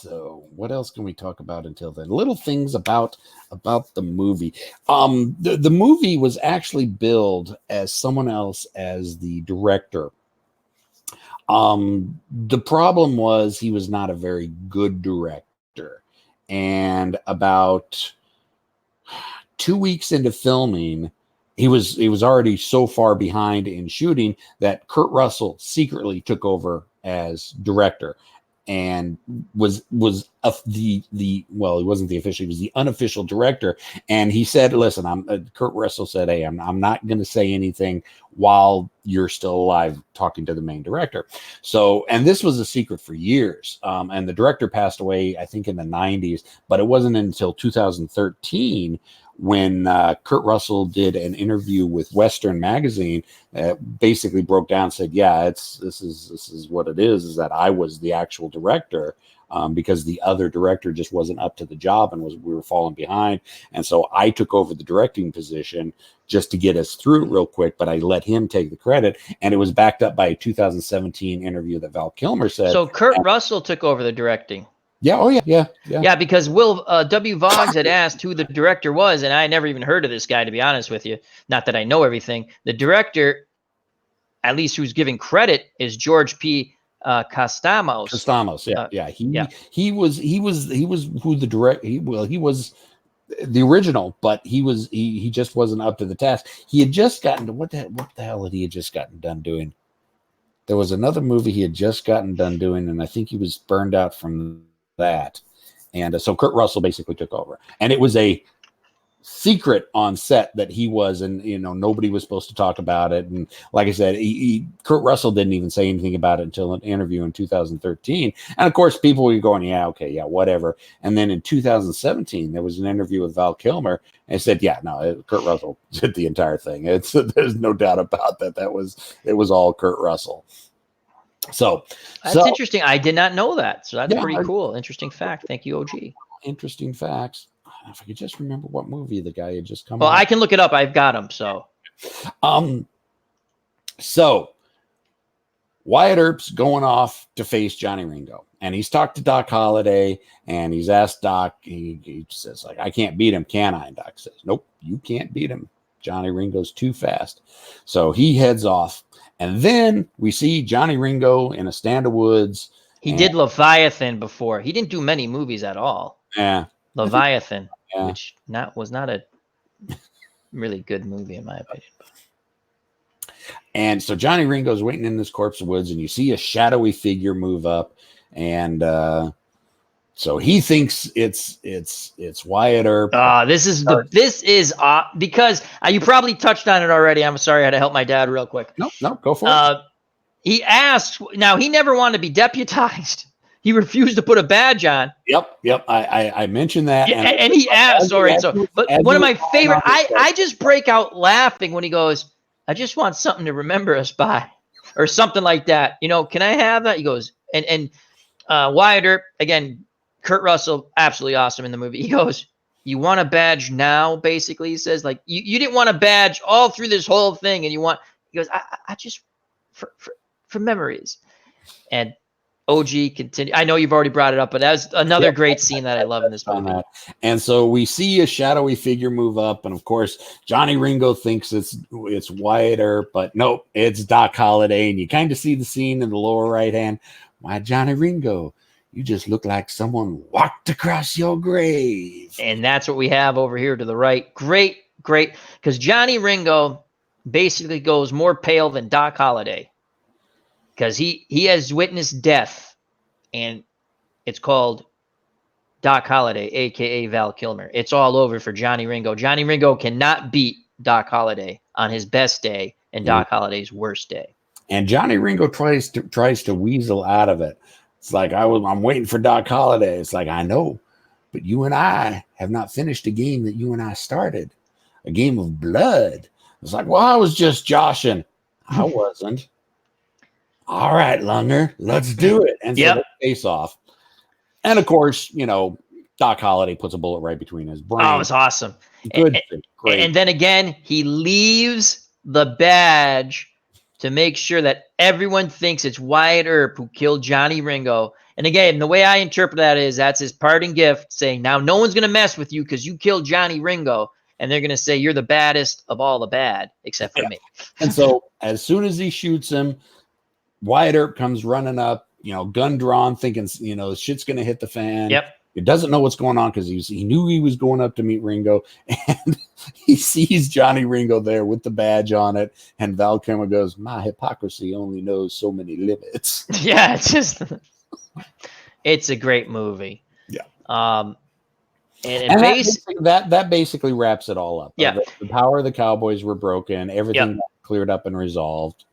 So what else can we talk about until then? Little things about the movie. The movie was actually billed as someone else as the director. The problem was he was not a very good director. And about 2 weeks into filming, he was already so far behind in shooting that Kurt Russell secretly took over as director and was the well, he wasn't the official, he was the unofficial director. And he said, listen, Kurt Russell said, hey, I'm not going to say anything while you're still alive, talking to the main director. So, and this was a secret for years. And the director passed away, I think, in the 90s, but it wasn't until 2013 when Kurt Russell did an interview with Western Magazine, basically broke down and said, yeah, this is what it is that I was the actual director, because the other director just wasn't up to the job and we were falling behind. And so I took over the directing position just to get us through it real quick, but I let him take the credit. And it was backed up by a 2017 interview that Val Kilmer said. So Kurt Russell took over the directing. Yeah. Oh, yeah. Yeah, because Will W. Voggs had asked who the director was, and I never even heard of this guy, to be honest with you. Not that I know everything. The director, at least who's giving credit, is George P. Costamos. He was who the direct. He was the original, but he just wasn't up to the task. He had just gotten to what the hell had he just gotten done doing? There was another movie he had just gotten done doing, and I think he was burned out from that. And so Kurt Russell basically took over, and it was a secret on set that he was, and nobody was supposed to talk about it. And like I said, Kurt Russell didn't even say anything about it until an interview in 2013. And of course, people were going, yeah, okay, yeah, whatever. And then in 2017, there was an interview with Val Kilmer, and said, yeah, no, Kurt Russell did the entire thing. There's no doubt about that. It was all Kurt Russell. So that's interesting. I did not know that. So that's pretty cool. Interesting fact. Thank you, OG. Interesting facts. If I could just remember what movie the guy had just come. Well, I can look it up. I've got him. So, so Wyatt Earp's going off to face Johnny Ringo, and he's talked to Doc Holliday, and he's asked Doc. He says, like, I can't beat him, can I? And Doc says, nope, you can't beat him. Johnny Ringo's too fast. So he heads off, and then we see Johnny Ringo in A Stand of Woods. He did Leviathan before. He didn't do many movies at all. Yeah. Leviathan, which was not a really good movie in my opinion. And so Johnny Ringo's waiting in this corpse of woods, and you see a shadowy figure move up, and so he thinks it's Wyatt Earp. This is because you probably touched on it already. I'm sorry, I had to help my dad real quick. No, go for it. He asked. Now he never wanted to be deputized. He refused to put a badge on. Yep. I mentioned that. Yeah, and he asked, but one of my favorite, I just break out laughing when he goes, I just want something to remember us by, or something like that. Can I have that? He goes, and Wyatt Earp, again, Kurt Russell, absolutely awesome in the movie. He goes, you want a badge now? Basically, he says, like, you didn't want a badge all through this whole thing. And he goes, I just, for memories. And OG continue. I know you've already brought it up, but that was another great scene that I love in this movie. And so we see a shadowy figure move up, and of course Johnny Ringo thinks it's Wyatt Earp, but nope, it's Doc Holliday. And you kind of see the scene in the lower right hand. Why, Johnny Ringo, you just look like someone walked across your grave. And that's what we have over here to the right. Great, because Johnny Ringo basically goes more pale than Doc Holliday. Because he has witnessed death, and it's called Doc Holliday, a.k.a. Val Kilmer. It's all over for Johnny Ringo. Johnny Ringo cannot beat Doc Holliday on his best day and Doc Holliday's worst day. And Johnny Ringo tries to weasel out of it. It's like, I'm waiting for Doc Holliday. It's like, I know, but you and I have not finished a game that you and I started, a game of blood. It's like, well, I was just joshing. I wasn't. All right, Lunger, let's do it. And so they face off. And of course, Doc Holliday puts a bullet right between his brain. Oh, it's awesome. Great. And then again, he leaves the badge to make sure that everyone thinks it's Wyatt Earp who killed Johnny Ringo. And again, the way I interpret that is that's his parting gift saying, now no one's going to mess with you because you killed Johnny Ringo. And they're going to say, you're the baddest of all the bad, except for me. And so as soon as he shoots him, Wyatt Earp comes running up, gun drawn, thinking, shit's going to hit the fan. Yep. He doesn't know what's going on because he knew he was going up to meet Ringo, and he sees Johnny Ringo there with the badge on it, and Val Kilmer goes, "My hypocrisy only knows so many limits." Yeah, it's a great movie. Yeah. And that basically wraps it all up. Yeah. The power of the Cowboys were broken. Everything got cleared up and resolved.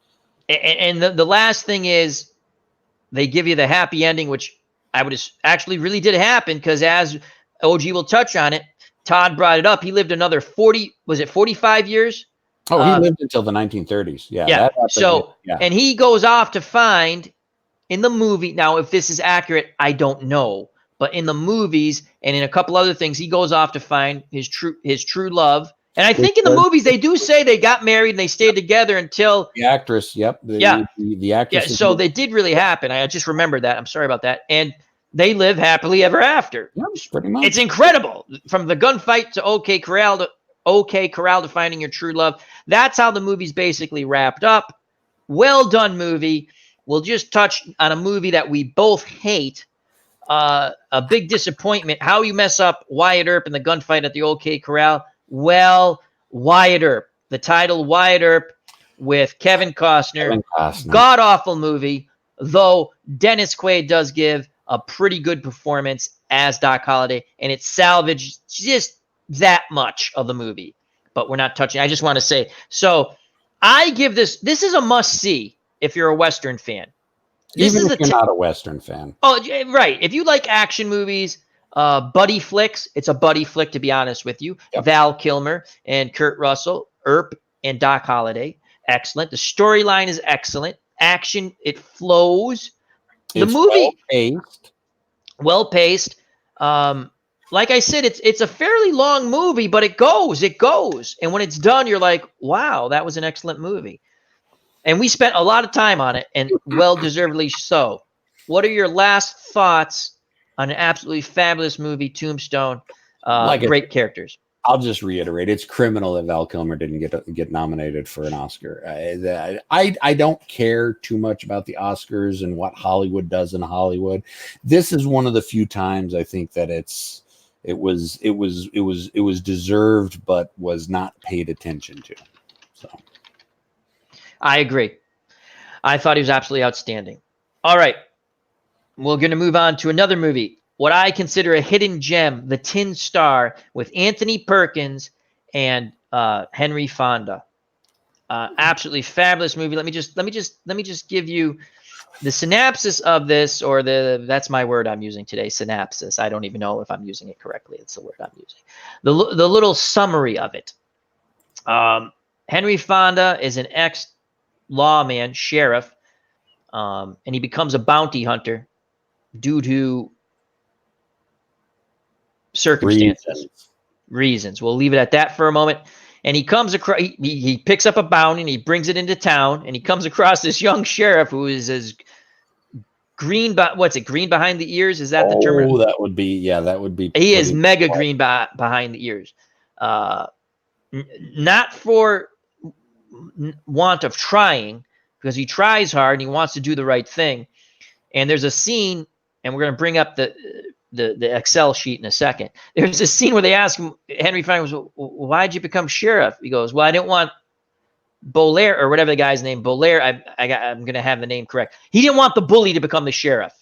And the last thing is they give you the happy ending, which I would actually really did happen because as OG will touch on it, Todd brought it up. He lived another 45 years? Oh, he lived until the 1930s. Yeah. Yeah. So, and he goes off to find in the movie. Now, if this is accurate, I don't know. But in the movies and in a couple other things, he goes off to find his true love. And I think in the movies, they do say they got married and they stayed together until the actress. Yep. The actress. Yeah. So they did really happen. I just remembered that. I'm sorry about that. And they live happily ever after. Yeah, pretty much. It's incredible. From the gunfight to OK Corral to finding your true love. That's how the movie's basically wrapped up. Well done movie. We'll just touch on a movie that we both hate. A big disappointment. How you mess up Wyatt Earp in the gunfight at the OK Corral. Well, Wyatt Earp. The title Wyatt Earp with Kevin Costner. God-awful movie, though Dennis Quaid does give a pretty good performance as Doc Holliday, and it salvaged just that much of the movie. But we're not touching. I just want to say, so I give this is a must-see if you're a Western fan. Even if you're not a Western fan. Oh, right. If you like action movies, buddy flicks, it's a buddy flick, to be honest with you. Yep. Val Kilmer and Kurt Russell, Earp and Doc Holliday. Excellent. The storyline is excellent. Action, it flows. The movie, well paced. Like I said, it's a fairly long movie, but it goes. And when it's done, you're like, wow, that was an excellent movie. And we spent a lot of time on it, and well-deservedly so. What are your last thoughts on an absolutely fabulous movie, Tombstone? Great characters. I'll just reiterate, it's criminal that Val Kilmer didn't get nominated for an Oscar. I don't care too much about the Oscars and what Hollywood does in Hollywood. This is one of the few times I think that it was deserved, but was not paid attention to. So, I agree. I thought he was absolutely outstanding. All right, we're going to move on to another movie. What I consider a hidden gem, The Tin Star, with Anthony Perkins and Henry Fonda. Absolutely fabulous movie. Let me just give you the synopsis of this, or that's my word I'm using today, synopsis. I don't even know if I'm using it correctly. It's the word I'm using. The little summary of it. Henry Fonda is an ex-lawman, sheriff, and he becomes a bounty hunter due to circumstances, reasons. We'll leave it at that for a moment. And he comes across, he picks up a bounty and he brings it into town, and he comes across this young sheriff who is as green, green behind the ears? Is that the term? Oh, that would be. He is mega green behind the ears. Not for want of trying, because he tries hard and he wants to do the right thing. And there's a scene, and we're going to bring up the Excel sheet in a second. There's a scene where they ask him, Henry Fonda goes, why'd you become sheriff? He goes, well, I didn't want Bolaire, or whatever the guy's name, Bolaire, I'm going to have the name correct. He didn't want the bully to become the sheriff.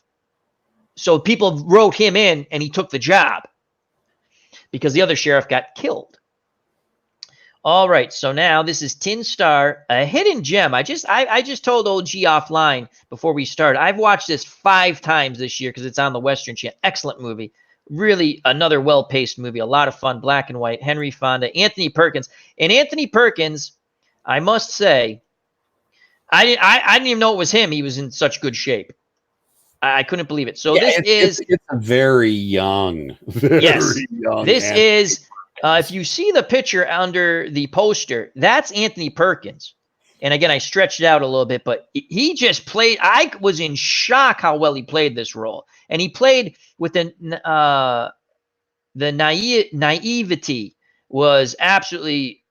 So people wrote him in, and he took the job because the other sheriff got killed. All right, so now this is Tin Star, a hidden gem. I just told OG offline before we started. I've watched this 5 times this year because it's on the Western Channel. Excellent movie. Really another well-paced movie. A lot of fun, black and white. Henry Fonda, Anthony Perkins. And Anthony Perkins, I must say, I didn't even know it was him. He was in such good shape. I couldn't believe it. So it's a very young, young. This is... if you see the picture under the poster, that's Anthony Perkins. And again, I stretched it out a little bit, but he just played. I was in shock how well he played this role. And he played with the naivety was absolutely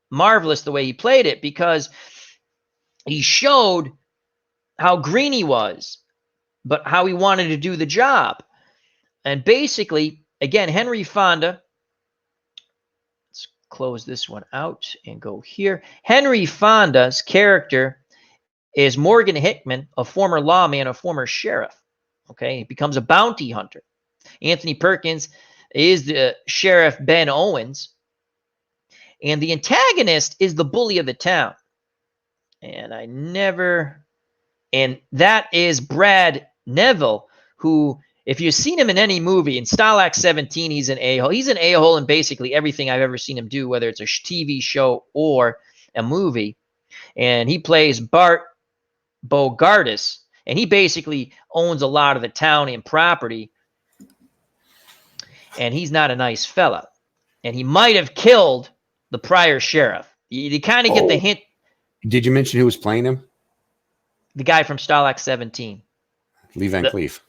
marvelous the way he played it, because he showed how green he was, but how he wanted to do the job. And basically, again, Henry Fonda, let's close this one out and go here. Henry Fonda's character is Morgan Hickman, a former lawman, a former sheriff. Okay, he becomes a bounty hunter. Anthony Perkins is the sheriff Ben Owens, and the antagonist is the bully of the town. And that is Brad Neville, who, if you've seen him in any movie, in Stalag 17, he's an a-hole. He's an a-hole in basically everything I've ever seen him do, whether it's a TV show or a movie. And he plays Bart Bogardus, and he basically owns a lot of the town and property. And he's not a nice fella. And he might have killed the prior sheriff. You kind of get the hint. Did you mention who was playing him? The guy from Stalag 17. Lee Van Cleef.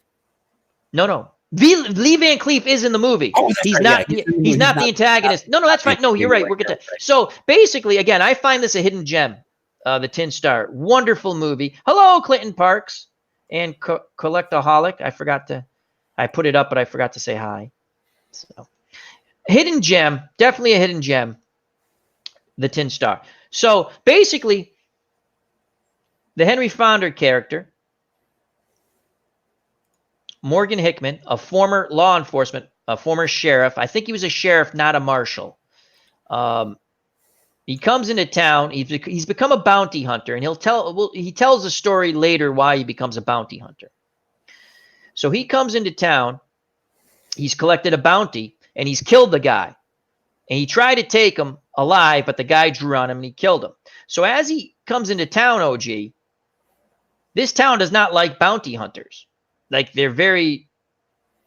No. Lee Van Cleef is in the movie. Oh, he's not. Yeah, he's not the antagonist. No, that's fine. No, you're right. We're gonna. So basically, again, I find this a hidden gem. The Tin Star, wonderful movie. Hello, Clinton Parks and Collectaholic. I put it up, but I forgot to say hi. So, hidden gem, definitely a hidden gem. The Tin Star. So basically, the Henry Fonda character, Morgan Hickman, a former law enforcement, a former sheriff. I think he was a sheriff, not a marshal. He comes into town. He's become a bounty hunter, and he tells the story later why he becomes a bounty hunter. So he comes into town. He's collected a bounty, and he's killed the guy. And he tried to take him alive, but the guy drew on him, and he killed him. So as he comes into town, OG, this town does not like bounty hunters. Like, they're very,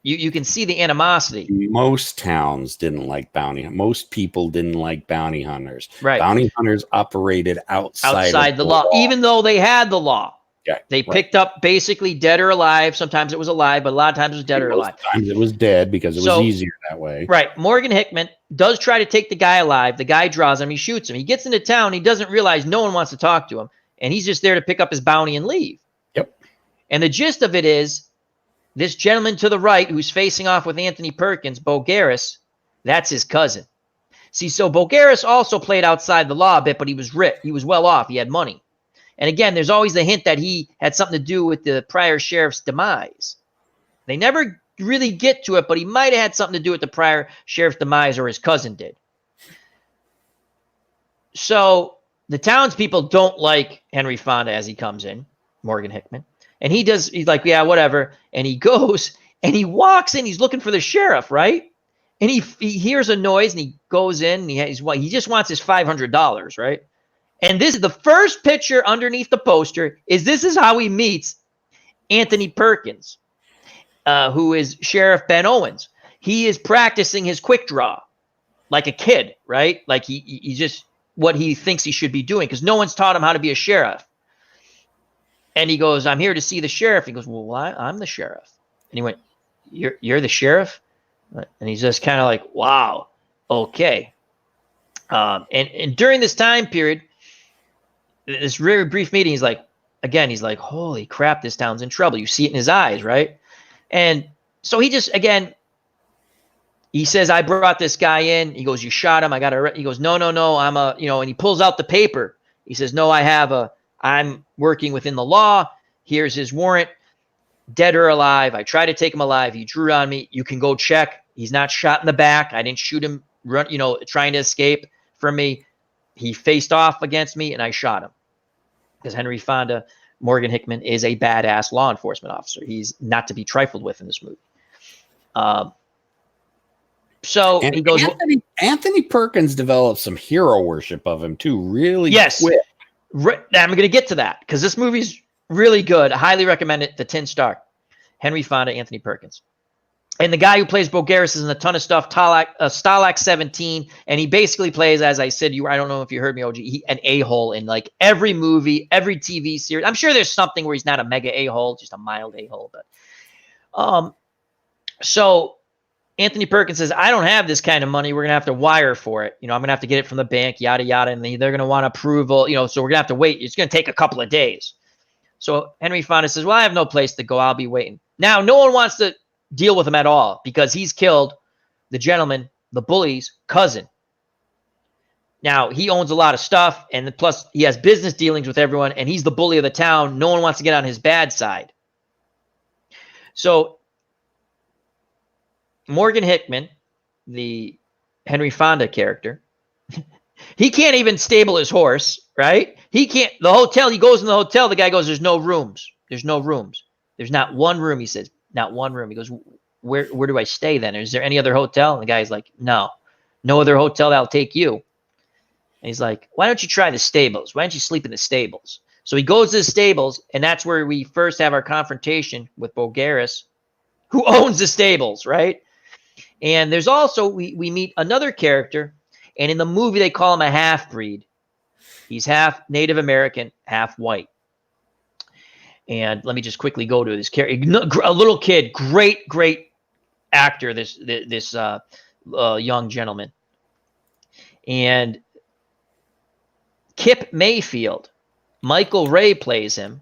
you can see the animosity. Most towns didn't like bounty. Most people didn't like bounty hunters. Right. Bounty hunters operated outside the law, even though they had the law. Yeah, they picked up basically dead or alive. Sometimes it was alive, but a lot of times it was dead or alive. Sometimes it was dead because it was easier that way. Right. Morgan Hickman does try to take the guy alive. The guy draws him. He shoots him. He gets into town. He doesn't realize no one wants to talk to him. And he's just there to pick up his bounty and leave. Yep. And the gist of it is, this gentleman to the right who's facing off with Anthony Perkins, Bogaris, that's his cousin. See, so Bogaris also played outside the law a bit, but he was rich. He was well off. He had money. And again, there's always the hint that he had something to do with the prior sheriff's demise. They never really get to it, but he might have had something to do with the prior sheriff's demise, or his cousin did. So the townspeople don't like Henry Fonda as he comes in, Morgan Hickman. And he's like, yeah, whatever. And he goes and he walks in. He's looking for the sheriff, right? And he hears a noise and he goes in. And he just wants his $500, right? And this is the first picture underneath the poster. This is how he meets Anthony Perkins, who is Sheriff Ben Owens. He is practicing his quick draw like a kid, right? Like he just what he thinks he should be doing, because no one's taught him how to be a sheriff. And he goes, I'm here to see the sheriff. He goes, well, I'm the sheriff. And he went, you're the sheriff? And he's just kind of like, wow, okay. And during this time period, this very brief meeting, he's like, holy crap, this town's in trouble. You see it in his eyes, right? And so he just, again, he says, I brought this guy in. He goes, you shot him. He goes, no, I'm and he pulls out the paper. He says, no, I'm working within the law. Here's his warrant. Dead or alive. I tried to take him alive. He drew on me. You can go check. He's not shot in the back. I didn't shoot him, trying to escape from me. He faced off against me, and I shot him. Because Henry Fonda, Morgan Hickman, is a badass law enforcement officer. He's not to be trifled with in this movie. He goes. Anthony Perkins developed some hero worship of him too. Really? Yes. Quick. I'm going to get to that because this movie's really good. I highly recommend it. The Tin Star, Henry Fonda, Anthony Perkins. And the guy who plays Bogaris is in a ton of stuff, Stalag 17, and he basically plays, as I said, I don't know if you heard me, OG, an a-hole in like every movie, every TV series. I'm sure there's something where he's not a mega a-hole, just a mild a-hole. But So Anthony Perkins says, I don't have this kind of money. We're going to have to wire for it. I'm going to have to get it from the bank, yada, yada. And they're going to want approval, so we're going to have to wait. It's going to take a couple of days. So Henry Fonda says, well, I have no place to go. I'll be waiting. Now, no one wants to deal with him at all because he's killed the gentleman, the bully's cousin. Now, he owns a lot of stuff, and plus he has business dealings with everyone, and he's the bully of the town. No one wants to get on his bad side. So Morgan Hickman, the Henry Fonda character, he can't even stable his horse, right? He can't. The hotel, he goes in the hotel. The guy goes, there's no rooms. There's no rooms. There's not one room, he says. Not one room. He goes, where do I stay then? Is there any other hotel? And the guy's like, no other hotel that'll take you. And he's like, why don't you try the stables? Why don't you sleep in the stables? So he goes to the stables, and that's where we first have our confrontation with Bogaris, who owns the stables, right? And there's also, we meet another character, and in the movie they call him a half-breed. He's half Native American, half white. And let me just quickly go to this character. A little kid, great actor, this young gentleman. And Kip Mayfield, Michael Ray plays him.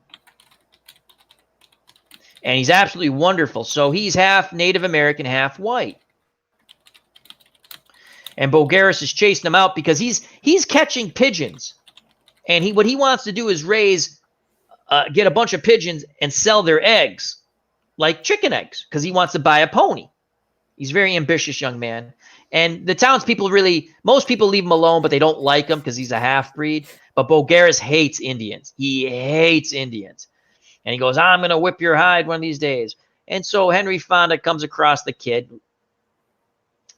And he's absolutely wonderful. So he's half Native American, half white. And Bogaris is chasing him out because he's catching pigeons. And what he wants to do is get a bunch of pigeons and sell their eggs like chicken eggs because he wants to buy a pony. He's a very ambitious young man. And the townspeople most people leave him alone, but they don't like him because he's a half-breed. But Bogaris hates Indians. He hates Indians. And he goes, I'm going to whip your hide one of these days. And so Henry Fonda comes across the kid.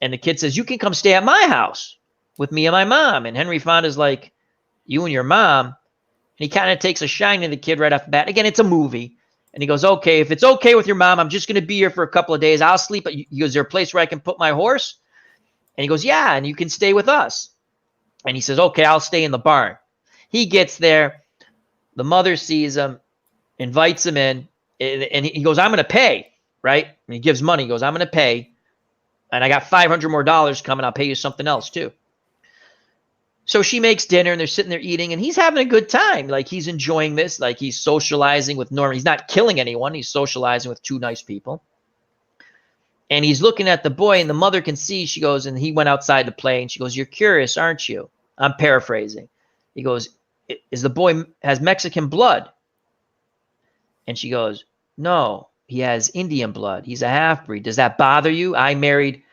And the kid says, you can come stay at my house with me and my mom. And Henry Fonda's like, you and your mom? And he kind of takes a shine to the kid right off the bat. Again, it's a movie. And he goes, okay, if it's okay with your mom, I'm just going to be here for a couple of days. I'll sleep. He goes, is there a place where I can put my horse? And he goes, yeah, and you can stay with us. And he says, okay, I'll stay in the barn. He gets there. The mother sees him, invites him in, and he goes, I'm going to pay, right? And he gives money. He goes, I'm going to pay. And I got $500 more coming. I'll pay you something else too. So she makes dinner and they're sitting there eating and he's having a good time. Like he's enjoying this. Like he's socializing with Norman. He's not killing anyone. He's socializing with two nice people. And he's looking at the boy and the mother can see, she goes, and he went outside to play. And she goes, you're curious, aren't you? I'm paraphrasing. He goes, is the boy has Mexican blood? And she goes, no, he has Indian blood. He's a half-breed. Does that bother you?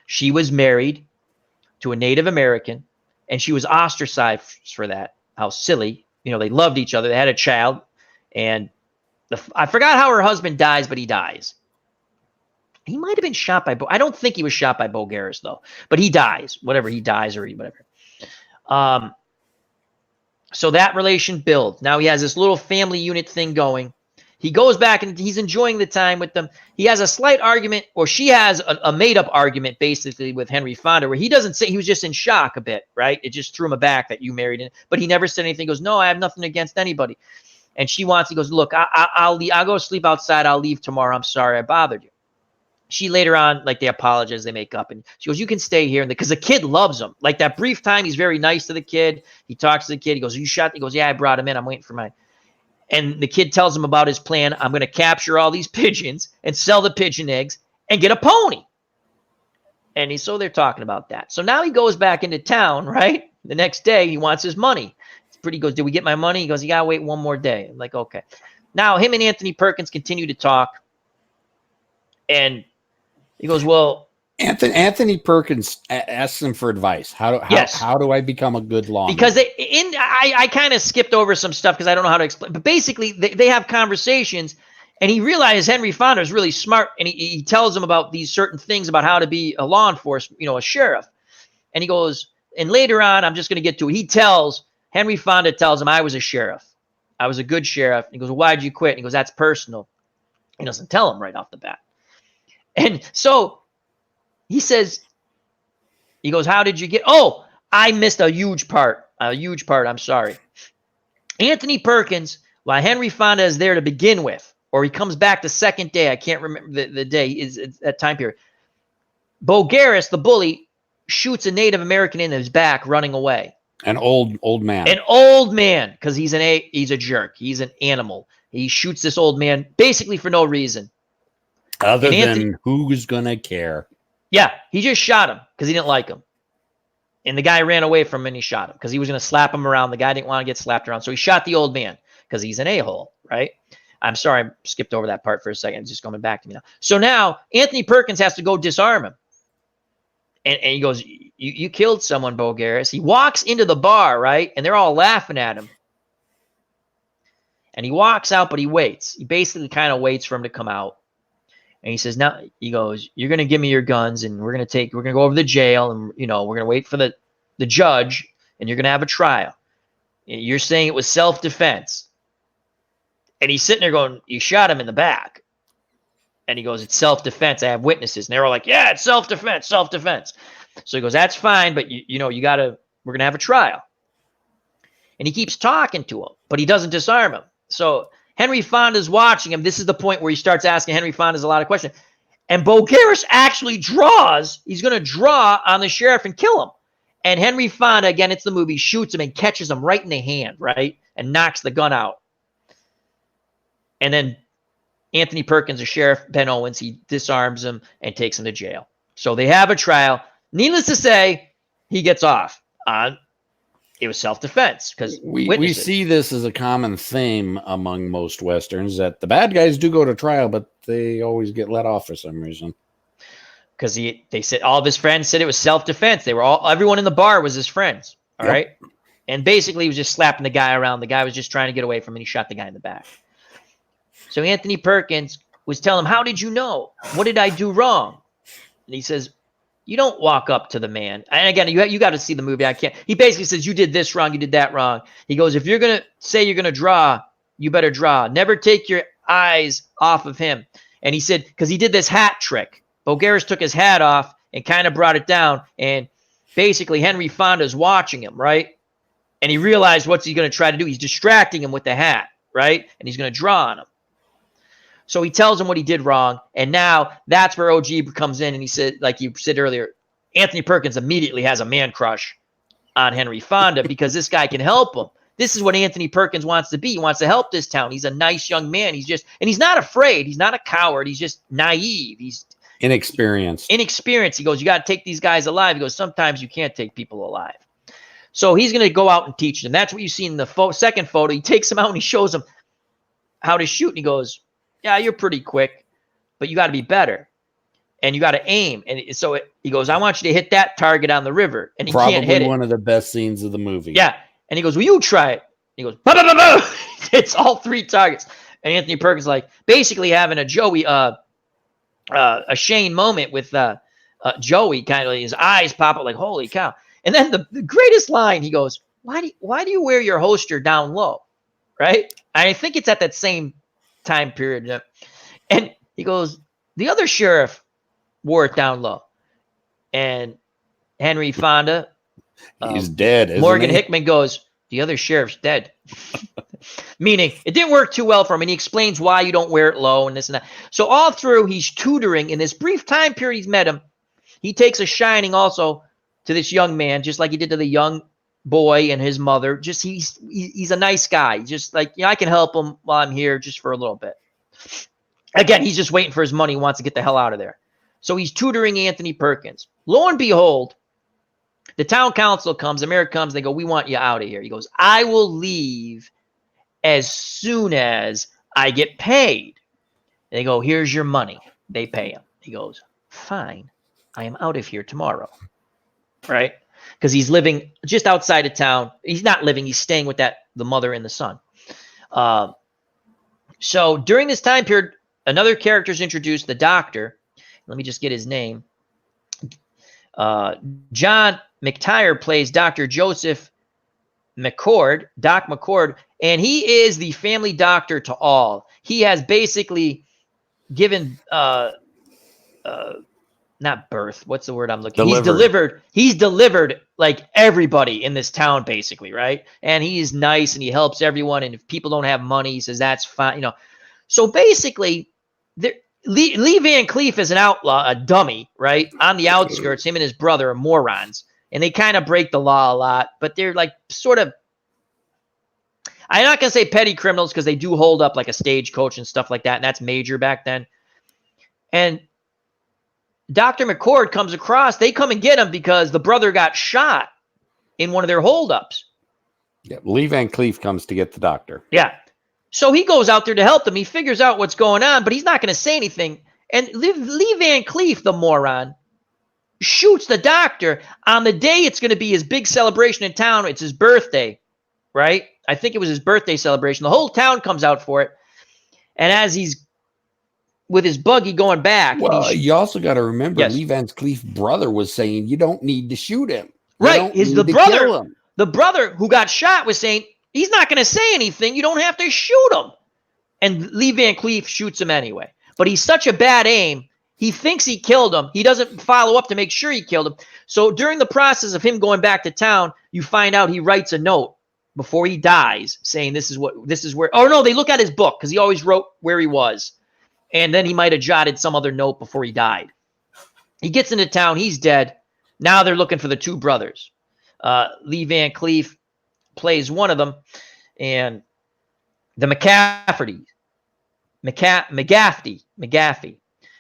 She was married to a Native American, and she was ostracized for that. How silly. They loved each other. They had a child, and I forgot how her husband dies, but he dies. He might have been shot by I don't think he was shot by Bogaris, though, but he dies. Whatever, he dies or whatever. So that relation builds. Now he has this little family unit thing going. He goes back and he's enjoying the time with them. He has a slight argument, or she has a made-up argument, basically, with Henry Fonda, where he doesn't say, he was just in shock a bit, right? It just threw him aback that you married him. But he never said anything. He goes, no, I have nothing against anybody. And he goes, look, I'll go sleep outside. I'll leave tomorrow. I'm sorry I bothered you. She later on, like, they apologize, they make up. And she goes, you can stay here. Because the kid loves him. Like, that brief time, he's very nice to the kid. He talks to the kid. He goes, you shot? He goes, yeah, I brought him in. I'm waiting for mine. And the kid tells him about his plan. I'm going to capture all these pigeons and sell the pigeon eggs and get a pony. And so they're talking about that. So now he goes back into town, right? The next day, he wants his money. He goes, did we get my money? He goes, you got to wait one more day. I'm like, okay. Now, him and Anthony Perkins continue to talk. And he goes, well, Anthony Perkins asks him for advice. How do I become a good lawman? Because I kind of skipped over some stuff because I don't know how to explain. But basically, they have conversations, and he realizes Henry Fonda is really smart, and he tells him about these certain things about how to be a law enforcement, a sheriff. And he goes, and later on, I'm just going to get to it. Henry Fonda tells him, I was a sheriff. I was a good sheriff. And he goes, well, why'd you quit? And he goes, that's personal. He doesn't tell him right off the bat. And so he goes, how did you get? Oh, I missed a huge part. I'm sorry. Anthony Perkins, while Henry Fonda is there to begin with, or he comes back the second day. I can't remember the day is that time period. Bo Garris, the bully, shoots a Native American in his back running away. An old man. An old man, because he's a jerk. He's an animal. He shoots this old man basically for no reason. Other than who's gonna care? Yeah, he just shot him because he didn't like him. And the guy ran away from him and he shot him because he was going to slap him around. The guy didn't want to get slapped around. So he shot the old man because he's an a-hole, right? I'm sorry, I skipped over that part for a second. It's just coming back to me now. So now Anthony Perkins has to go disarm him. And he goes, you killed someone, Bo Garris. He walks into the bar, right? And they're all laughing at him. And he walks out, but he waits. He basically kind of waits for him to come out. And he says, now, he goes, you're going to give me your guns and we're going to go over to the jail and, we're going to wait for the judge and you're going to have a trial. You're saying it was self-defense. And he's sitting there going, you shot him in the back. And he goes, it's self-defense. I have witnesses. And they're all like, yeah, it's self-defense, self-defense. So he goes, that's fine, but we're going to have a trial. And he keeps talking to him, but he doesn't disarm him. So Henry Fonda's watching him. This is the point where he starts asking Henry Fonda's a lot of questions. And Bo Garris actually draws. He's going to draw on the sheriff and kill him. And Henry Fonda, again, it's the movie, shoots him and catches him right in the hand, right? And knocks the gun out. And then Anthony Perkins, the sheriff, Ben Owens, he disarms him and takes him to jail. So they have a trial. Needless to say, he gets off on it was self-defense because we see this as a common theme among most Westerns that the bad guys do go to trial, but they always get let off for some reason. Because they said all of his friends said it was self-defense. Everyone in the bar was his friends. All right. And basically he was just slapping the guy around. The guy was just trying to get away from him and he shot the guy in the back. So Anthony Perkins was telling him, how did you know? What did I do wrong? And he says, you don't walk up to the man. And again, you got to see the movie. I can't. He basically says, you did this wrong. You did that wrong. He goes, if you're going to say you're going to draw, you better draw. Never take your eyes off of him. And he said, because he did this hat trick. Bo Garris took his hat off and kind of brought it down. And basically Henry Fonda is watching him, right? And he realized what's he going to try to do. He's distracting him with the hat, right? And he's going to draw on him. So he tells him what he did wrong. And now that's where OG comes in. And he said, like you said earlier, Anthony Perkins immediately has a man crush on Henry Fonda because this guy can help him. This is what Anthony Perkins wants to be. He wants to help this town. He's a nice young man. He's not afraid. He's not a coward. He's just naive. He's inexperienced. He goes, you got to take these guys alive. He goes, sometimes you can't take people alive. So he's going to go out and teach them. That's what you see in the second photo. He takes them out and he shows them how to shoot. And he goes, yeah, you're pretty quick, but you got to be better. And you got to aim. And so he goes, I want you to hit that target on the river. And he can't hit it. Probably one of the best scenes of the movie. Yeah. And he goes, will you try it? He goes, bah, bah, bah, bah. It's all three targets. And Anthony Perkins like basically having a Joey, a Shane moment with Joey, kind of his eyes pop up like, holy cow. And then the greatest line, he goes, why do you wear your holster down low? Right? I think it's at that same time period. And he goes, the other sheriff wore it down low. And Henry Fonda, he's dead, isn't Morgan he? Hickman goes, the other sheriff's dead. Meaning it didn't work too well for him. And he explains why you don't wear it low and this and that. So all through, he's tutoring in this brief time period he's met him. He takes a shining also to this young man, just like he did to the young boy and his mother. Just he's a nice guy. Just like, I can help him while I'm here just for a little bit. Again, he's just waiting for his money. He wants to get the hell out of there. So he's tutoring Anthony Perkins. Lo and behold, the town council comes, the mayor comes, they go, we want you out of here. He goes, I will leave as soon as I get paid. They go, here's your money. They pay him. He goes, fine. I am out of here tomorrow. Right? Because he's living just outside of town. He's not living. He's staying with the mother and the son. So during this time period, another character is introduced, the doctor. Let me just get his name. John McTire plays Dr. Joseph McCord, Doc McCord, and he is the family doctor to all. He has basically given not birth. What's the word I'm looking for? He's delivered like everybody in this town, basically, right? And he's nice and he helps everyone. And if people don't have money, he says, that's fine, So basically, Lee Van Cleef is an outlaw, a dummy, right? On the outskirts, him and his brother are morons. And they kind of break the law a lot, but they're like sort of, I'm not going to say petty criminals because they do hold up like a stagecoach and stuff like that. And that's major back then. And Dr. McCord comes across, they come and get him because the brother got shot in one of their holdups. Yeah, Lee Van Cleef comes to get the doctor. Yeah. So he goes out there to help them. He figures out what's going on, but he's not going to say anything. And Lee Van Cleef, the moron, shoots the doctor on the day it's going to be his big celebration in town. It's his birthday, right? I think it was his birthday celebration. The whole town comes out for it. And as he's with his buggy going back. Well, you also got to remember, yes. Lee Van Cleef's brother was saying you don't need to shoot him. Right. The brother who got shot was saying he's not going to say anything. You don't have to shoot him. And Lee Van Cleef shoots him anyway. But he's such a bad aim. He thinks he killed him. He doesn't follow up to make sure he killed him. So during the process of him going back to town, you find out he writes a note before he dies saying this is where. Oh, no, they look at his book because he always wrote where he was. And then he might have jotted some other note before he died. He gets into town. He's dead. Now they're looking for the two brothers. Lee Van Cleef plays one of them. And the McGaffey.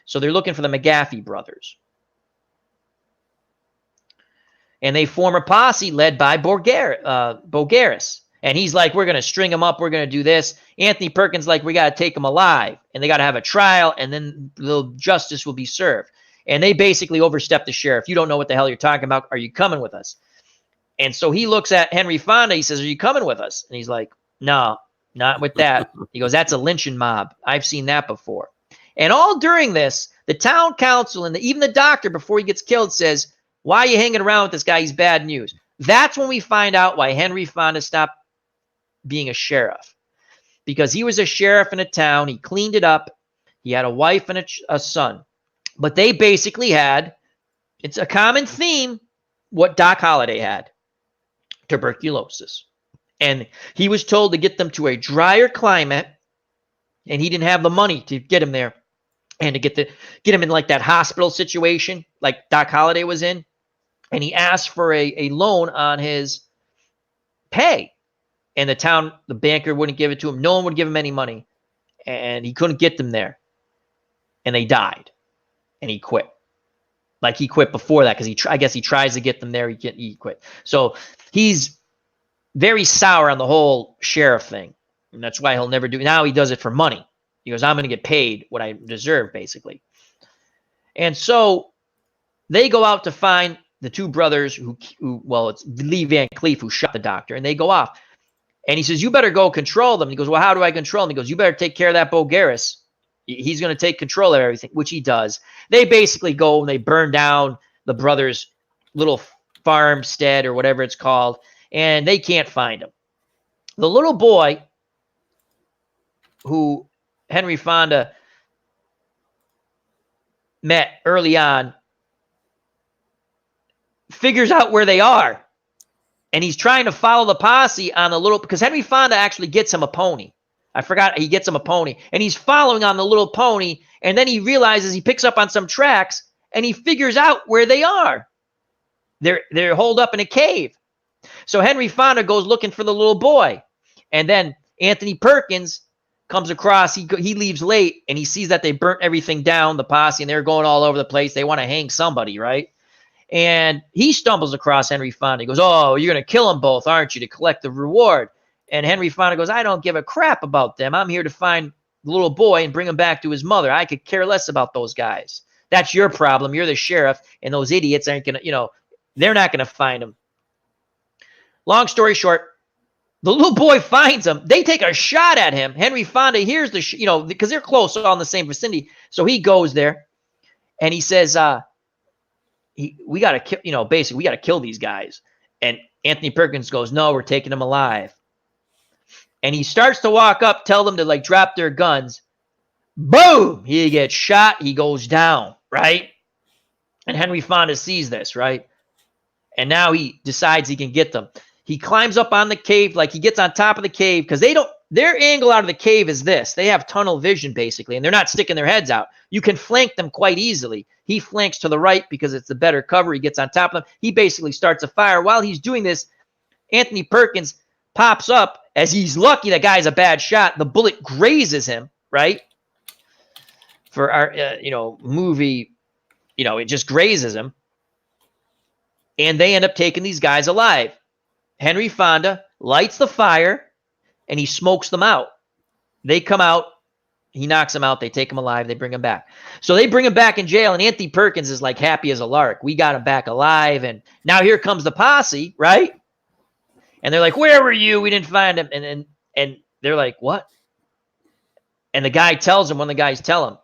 So they're looking for the McGaffey brothers. And they form a posse led by Bogaris. And he's like, we're going to string him up. We're going to do this. Anthony Perkins like, we got to take him alive. And they got to have a trial. And then the justice will be served. And they basically overstep the sheriff. You don't know what the hell you're talking about. Are you coming with us? And so he looks at Henry Fonda. He says, are you coming with us? And he's like, no, not with that. He goes, that's a lynching mob. I've seen that before. And all during this, the town council and even the doctor, before he gets killed, says, why are you hanging around with this guy? He's bad news. That's when we find out why Henry Fonda stopped being a sheriff. Because he was a sheriff in a town. He cleaned it up. He had a wife and a son. But they basically had, it's a common theme, what Doc Holliday had. Tuberculosis. And he was told to get them to a drier climate. And he didn't have the money to get him there. And to get him in like that hospital situation like Doc Holliday was in. And he asked for a loan on his pay. And the banker wouldn't give it to him. No one would give him any money. And he couldn't get them there. And they died. And he quit. Like he quit before that because I guess he tries to get them there. He quit. So he's very sour on the whole sheriff thing. And that's why he'll never do it. Now he does it for money. He goes, I'm going to get paid what I deserve, basically. And so they go out to find the two brothers who it's Lee Van Cleef who shot the doctor. And they go off. And he says, you better go control them. He goes, well, how do I control them? He goes, you better take care of that Bogaris. He's going to take control of everything, which he does. They basically go and they burn down the brothers' little farmstead or whatever it's called. And they can't find him. The little boy who Henry Fonda met early on figures out where they are. And he's trying to follow the posse on because Henry Fonda actually gets him a pony. I forgot, he gets him a pony. And he's following on the little pony. And then he realizes he picks up on some tracks and he figures out where they are. They're holed up in a cave. So Henry Fonda goes looking for the little boy. And then Anthony Perkins comes across, he leaves late and he sees that they burnt everything down, the posse, and they're going all over the place. They want to hang somebody, right? And he stumbles across Henry Fonda. He goes, oh, you're going to kill them both, aren't you, to collect the reward? And Henry Fonda goes, I don't give a crap about them. I'm here to find the little boy and bring him back to his mother. I could care less about those guys. That's your problem. You're the sheriff, and those idiots aren't going to, they're not going to find him. Long story short, the little boy finds him. They take a shot at him. Henry Fonda hears because they're close, all in the same vicinity. So he goes there, and he says, we got to kill, basically, we got to kill these guys. And Anthony Perkins goes, no, we're taking them alive. And he starts to walk up, tell them to drop their guns. Boom! He gets shot. He goes down, right? And Henry Fonda sees this, right? And now he decides he can get them. He climbs up on the cave, he gets on top of the cave because they don't, their angle out of the cave is this. They have tunnel vision, basically, and they're not sticking their heads out. You can flank them quite easily. He flanks to the right because it's the better cover. He gets on top of them. He basically starts a fire. While he's doing this, Anthony Perkins pops up. As he's lucky, that guy's a bad shot. The bullet grazes him, right? For our, movie, it just grazes him. And they end up taking these guys alive. Henry Fonda lights the fire, and he smokes them out. They come out. He knocks them out. They take him alive. They bring him back. So they bring him back in jail, and Anthony Perkins is like happy as a lark. We got him back alive, and now here comes the posse, right? And they're like, "Where were you? We didn't find him." And they're like, "What?" And the guy tells him. One of the guys tell him.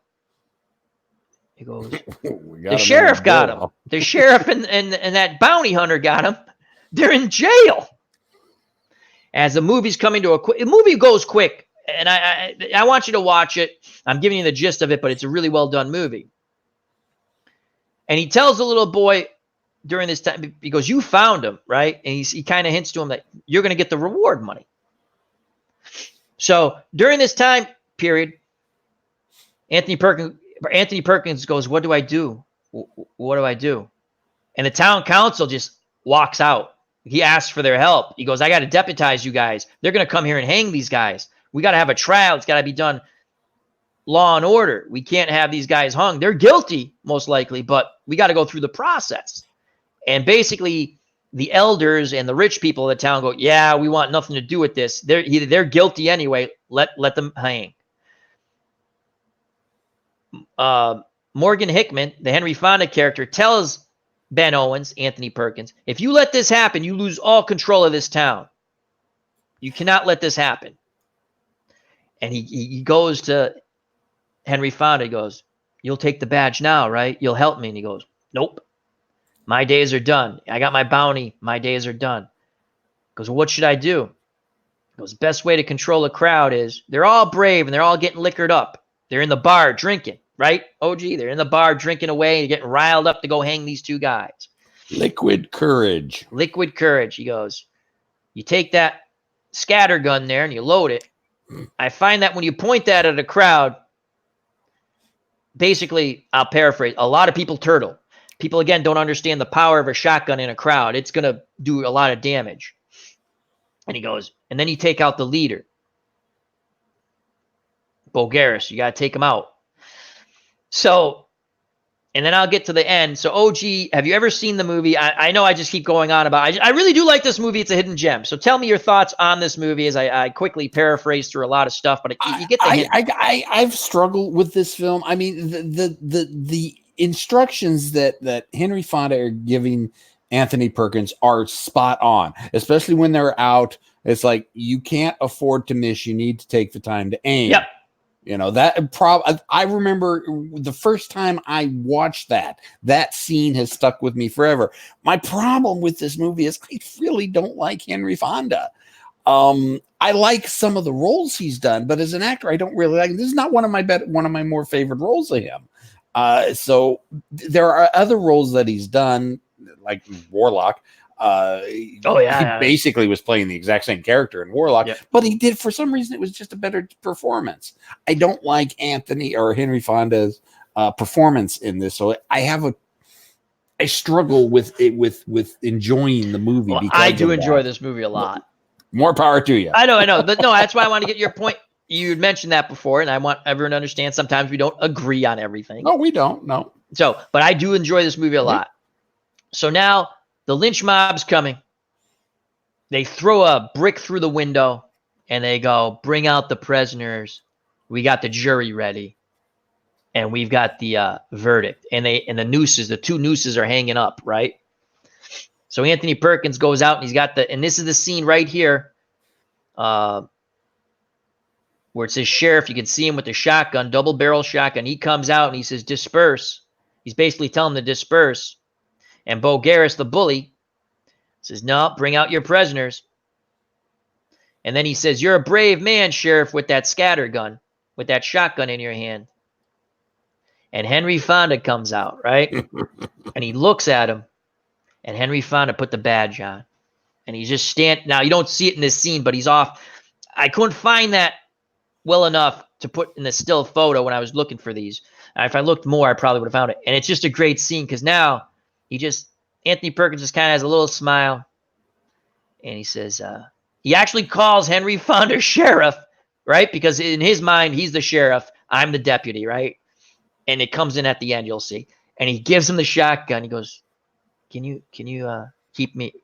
He goes, "The sheriff got him. The sheriff and that bounty hunter got him. They're in jail." As the movie's coming to the movie goes quick, and I want you to watch it. I'm giving you the gist of it, but it's a really well done movie. And he tells the little boy during this time, he goes, "You found him, right?" And he kind of hints to him that you're going to get the reward money. So during this time period, Anthony Perkins goes, "What do I do? What do I do?" And the town council just walks out. He asks for their help. He goes, "I got to deputize you guys. They're going to come here and hang these guys. We got to have a trial. It's got to be done law and order. We can't have these guys hung. They're guilty, most likely, but we got to go through the process." And basically, the elders and the rich people of the town go, "Yeah, we want nothing to do with this. They're guilty anyway. Let them hang." Morgan Hickman, the Henry Fonda character, tells Ben Owens, Anthony Perkins, "If you let this happen, you lose all control of this town. You cannot let this happen." And he goes to Henry Fonda. He goes, "You'll take the badge now, right? You'll help me." And he goes, "Nope. My days are done. I got my bounty. My days are done." He goes, "Well, what should I do?" He goes, "Best way to control a crowd is they're all brave and they're all getting liquored up. They're in the bar drinking, right? OG, they're in the bar drinking away and getting riled up to go hang these two guys." Liquid courage. Liquid courage. He goes, "You take that scatter gun there and you load it. I find that when you point that at a crowd," basically, I'll paraphrase, "a lot of people turtle. People, again, don't understand the power of a shotgun in a crowd. It's going to do a lot of damage." And he goes, "And then you take out the leader, Bulgaris. You got to take him out." So, and then I'll get to the end. So, OG, have you ever seen the movie? I know I just keep going on about I really do like this movie. It's a hidden gem. So tell me your thoughts on this movie as I quickly paraphrase through a lot of stuff, but you get the hint. I've struggled with this film. I mean, the instructions that Henry Fonda are giving Anthony Perkins are spot on, especially when they're out. It's like, you can't afford to miss. You need to take the time to aim. Yep. I remember the first time I watched that scene has stuck with me forever. My problem with this movie is I really don't like Henry Fonda. I like some of the roles he's done, but as an actor, I don't really like him. This is not one of my more favorite roles of him. So there are other roles that he's done, like Warlock. He basically was playing the exact same character in Warlock, but he did, for some reason, it was just a better performance. I don't like Anthony or Henry Fonda's performance in this, so I struggle with enjoying the movie. Well, I do enjoy this movie a lot. More power to you. I know, but no, that's why I want to get your point. You had mentioned that before, and I want everyone to understand sometimes we don't agree on everything. No, we don't. No. So, but I do enjoy this movie a lot. So now the lynch mob's coming. They throw a brick through the window, and they go, "Bring out the prisoners. We got the jury ready, and we've got the verdict." And the two nooses are hanging up, right? So Anthony Perkins goes out, and he's got and this is the scene right here, where it says sheriff. You can see him with the shotgun, double barrel shotgun. He comes out and he says, "Disperse." He's basically telling them to disperse. And Bo Garris, the bully, says, "No, bring out your prisoners." And then he says, "You're a brave man, Sheriff, with that scatter gun, with that shotgun in your hand." And Henry Fonda comes out, right? And he looks at him. And Henry Fonda put the badge on. And he's just now you don't see it in this scene, but he's off. I couldn't find that well enough to put in the still photo when I was looking for these. If I looked more, I probably would have found it. And it's just a great scene because now Anthony Perkins just kind of has a little smile. And he says, he actually calls Henry Fonda sheriff, right? Because in his mind, he's the sheriff. I'm the deputy, right? And it comes in at the end, you'll see. And he gives him the shotgun. He goes, can you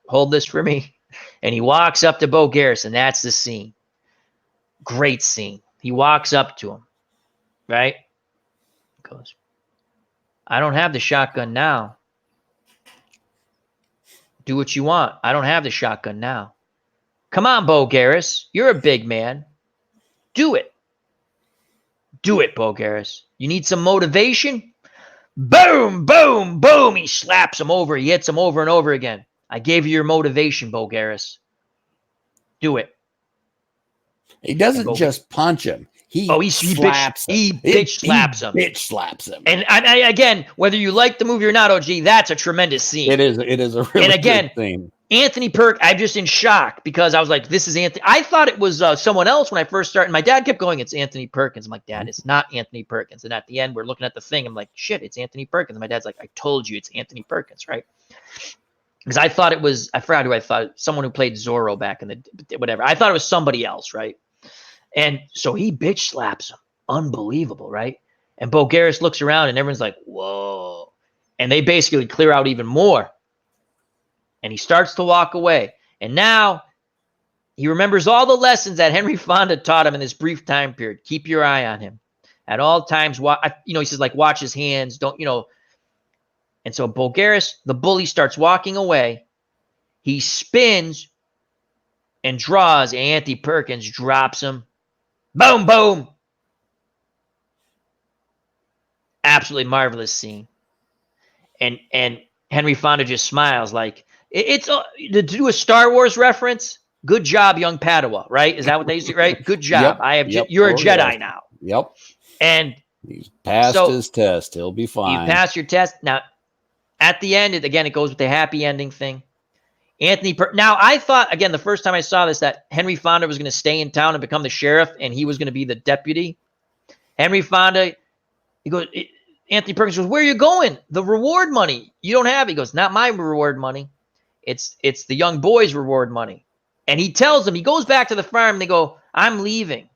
hold this for me? And he walks up to Bo Garrison. That's the scene. Great scene. He walks up to him, right? He goes, I don't have the shotgun now. Do what you want. I don't have the shotgun now. Come on, Bo Garris. You're a big man. Do it. Do it, Bo Garris. You need some motivation? Boom, boom, boom. He slaps him over. He hits him over and over again. I gave you your motivation, Bo Garris. Do it. He doesn't just punch him. He slaps him. He bitch slaps him. Bitch slaps him. And I, again, whether you like the movie or not, OG, that's a tremendous scene. It is a really good scene. Anthony Perkins, I'm just in shock because I was like, this is Anthony. I thought it was someone else when I first started. My dad kept going, it's Anthony Perkins. I'm like, Dad, it's not Anthony Perkins. And at the end, we're looking at the thing. I'm like, shit, it's Anthony Perkins. And my dad's like, I told you it's Anthony Perkins, right? Because I thought it was, I forgot who I thought, someone who played Zorro back in the, whatever. I thought it was somebody else, right? And so he bitch slaps him. Unbelievable, right? And Bo Garris looks around and everyone's like, whoa. And they basically clear out even more. And he starts to walk away. And now he remembers all the lessons that Henry Fonda taught him in this brief time period. Keep your eye on him. At all times, he says, like, watch his hands. Don't. And so Bo Garris, the bully, starts walking away. He spins and draws. And Anthony Perkins drops him. Boom, boom. Absolutely marvelous scene. And Henry Fonda just smiles like, it's to do a Star Wars reference. Good job, young Padawan, right? Is that what they used to, right? Good job. You're a Jedi now. Yep. And he's passed his test. He'll be fine. You passed your test. Now, at the end, again, it goes with the happy ending thing. Now, I thought, again, the first time I saw this, that Henry Fonda was going to stay in town and become the sheriff, and he was going to be the deputy. Henry Fonda, Anthony Perkins goes, where are you going? The reward money. You don't have it. He goes, not my reward money. It's the young boy's reward money. And he tells them, he goes back to the farm, and they go, I'm leaving.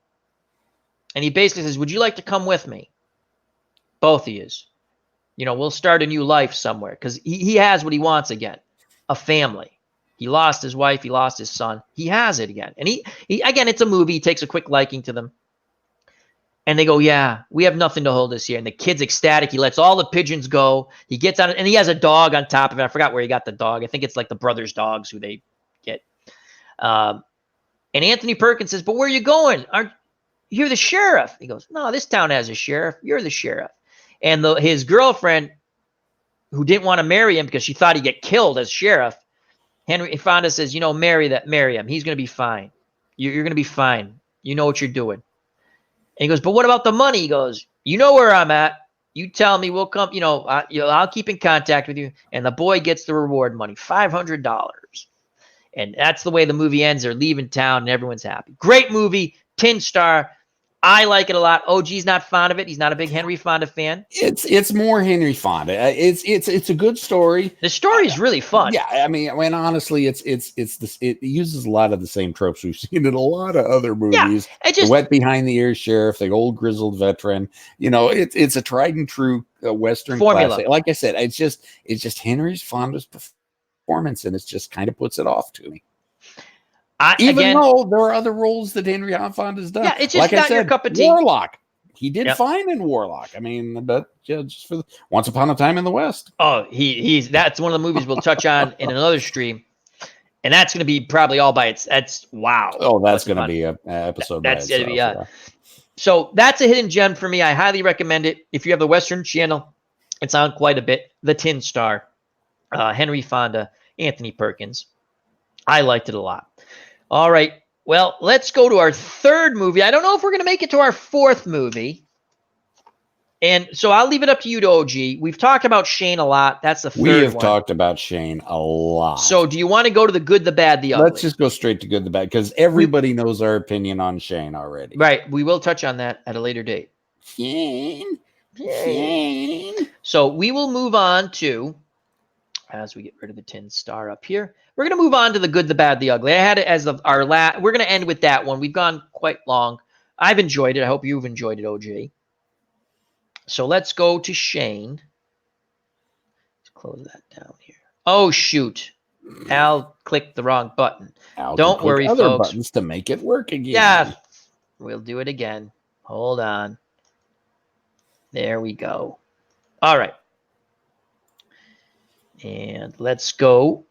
And he basically says, would you like to come with me? Both of yous. We'll start a new life somewhere. Because he has what he wants again. A family. He lost his wife. He lost his son. He has it again. And he again, it's a movie. He takes a quick liking to them. And they go, yeah, we have nothing to hold us here. And the kid's ecstatic. He lets all the pigeons go. He gets on it, and he has a dog on top of it. I forgot where he got the dog. I think it's like the brothers' dogs who they get. And Anthony Perkins says, but where are you going? You're the sheriff. He goes, no, this town has a sheriff. You're the sheriff. And his girlfriend, who didn't want to marry him because she thought he'd get killed as sheriff, Henry Fonda says, marry him. He's going to be fine. You're going to be fine. You know what you're doing. And he goes, but what about the money? He goes, you know where I'm at. You tell me, we'll come, I'll keep in contact with you. And the boy gets the reward money, $500. And that's the way the movie ends. They're leaving town and everyone's happy. Great movie, Tin Star. I like it a lot. OG's not fond of it. He's not a big Henry Fonda fan. It's more Henry Fonda. It's a good story. The story is really fun. Yeah, I mean, honestly, it uses a lot of the same tropes we've seen in a lot of other movies. Yeah, the wet behind the ears sheriff, the old grizzled veteran. It's a tried and true Western formula. Classic. Like I said, it's just Henry Fonda's performance, and it just kind of puts it off to me. Even though there are other roles that Henry Fonda's done. Yeah, it's just not your cup of tea. Warlock. He did fine in Warlock. I mean, but just for Once Upon a Time in the West. Oh, that's one of the movies we'll touch on in another stream. And that's going to be probably all by that's wow. Oh, that's going to be an episode. That's going to be So that's a hidden gem for me. I highly recommend it. If you have the Western Channel, it's on quite a bit. The Tin Star, Henry Fonda, Anthony Perkins. I liked it a lot. All right. Well, let's go to our third movie. I don't know if we're going to make it to our fourth movie. And so I'll leave it up to you to OG. We've talked about Shane a lot. That's the We third have one. talked about Shane a lot. So do you want to go to the good, the bad, the ugly? Let's just go straight to good, the bad, because everybody knows our opinion on Shane already. Right. We will touch on that at a later date. Shane. So we will move on to, as we get rid of the tin star up here, we're going to move on to the good, the bad, the ugly. I had it as our last. We're going to end with that one. We've gone quite long. I've enjoyed it. I hope you've enjoyed it, OG. So let's go to Shane. Let's close that down here. Oh, shoot. Al clicked the wrong button. Don't worry, other folks. buttons to make it work again. Yeah, we'll do it again. Hold on. There we go. All right. And let's go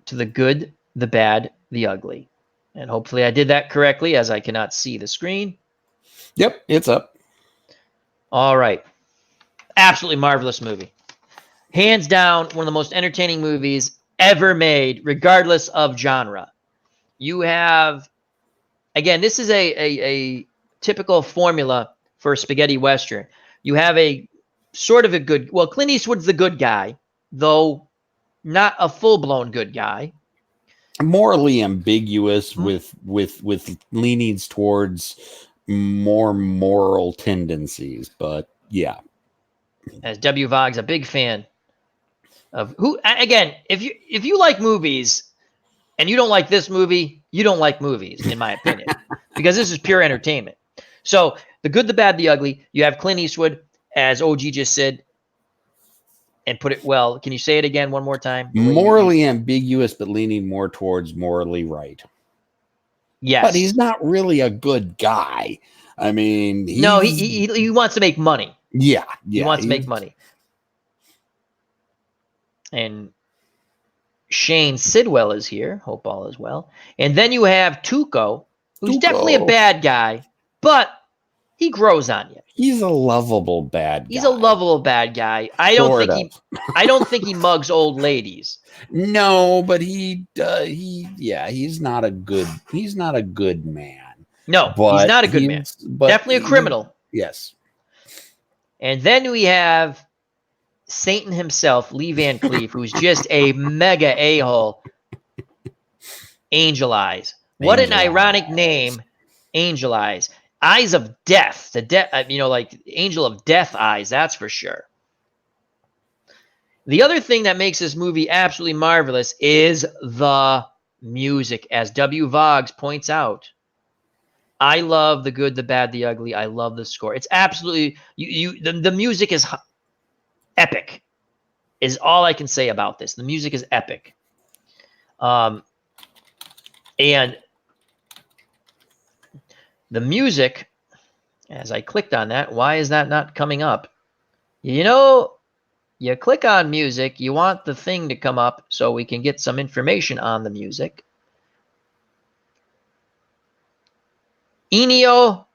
to the good, the bad, the ugly. And hopefully I did that correctly, as I cannot see the screen. Yep, it's up. All right. Absolutely marvelous movie. Hands down, one of the most entertaining movies ever made, regardless of genre. You have, again, this is a typical formula for a spaghetti western. You have a sort of a good, well, Clint Eastwood's the good guy, though not a full-blown good guy. Morally ambiguous with leanings towards more moral tendencies, but yeah. As W. Vogg's a big fan of who, again, if you like movies and you don't like this movie, you don't like movies, in my opinion, because this is pure entertainment. So the good, the bad, the ugly. You have Clint Eastwood, as OG just said, and put it well. Can you say it again one more time? Morally ambiguous, but leaning more towards morally right. Yes. But he's not really a good guy. I mean, no, he wants to make money. Yeah. He wants to make money. And Shane Sidwell is here. Hope all is well. And then you have Tuco, who's definitely a bad guy, but he grows on you. He's a lovable bad guy. He's a lovable bad guy. I don't think he mugs old ladies. No, but he's not a good man. No, he's not a good man. Definitely a criminal. Yes. And then we have Satan himself, Lee Van Cleef, who's just a mega a-hole. Angel Eyes. What an ironic name, Angel Eyes. Eyes of death. Like Angel of Death eyes, that's for sure. The other thing that makes this movie absolutely marvelous is the music, as W. Vogg's points out. I love the good, the bad, the ugly. I love the score. It's absolutely the music is epic. Is all I can say about this. The music is epic. And the music, as I clicked on that, why is that not coming up? You click on music, you want the thing to come up so we can get some information on the music. Ennio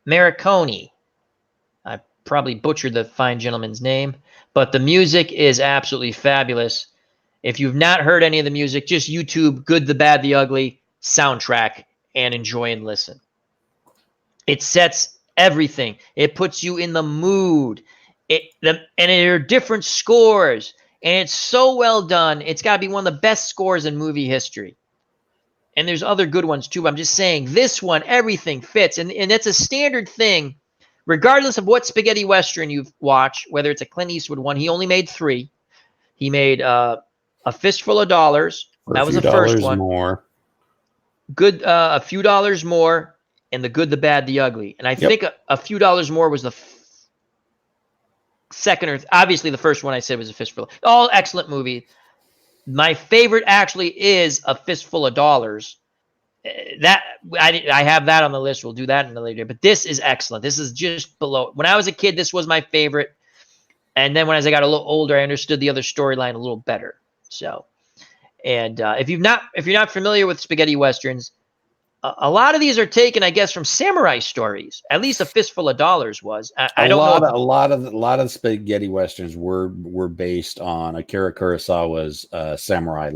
Morricone. I probably butchered the fine gentleman's name, but the music is absolutely fabulous. If you've not heard any of the music, just YouTube Good, the Bad, the Ugly soundtrack and enjoy and listen. It sets everything. It puts you in the mood. And there are different scores, and it's so well done. It's got to be one of the best scores in movie history. And there's other good ones too. But I'm just saying this one, everything fits. And it's a standard thing, regardless of what spaghetti western you've watched, whether it's a Clint Eastwood one. He only made 3. He made A Fistful of Dollars. That was the first one. More. Good, A Few Dollars More, and The Good, the Bad, the Ugly. And I think a Few Dollars More was the second, obviously the first one I said was A Fistful. All excellent movie. My favorite actually is A Fistful of Dollars. That I have that on the list. We'll do that in a later. But this is excellent. This is just below. When I was a kid, this was my favorite. And then as I got a little older, I understood the other storyline a little better. So, and if you're not familiar with spaghetti westerns, a lot of these are taken, I guess, from samurai stories. At least A Fistful of Dollars was. I don't know. A lot of spaghetti westerns were based on Akira Kurosawa's samurai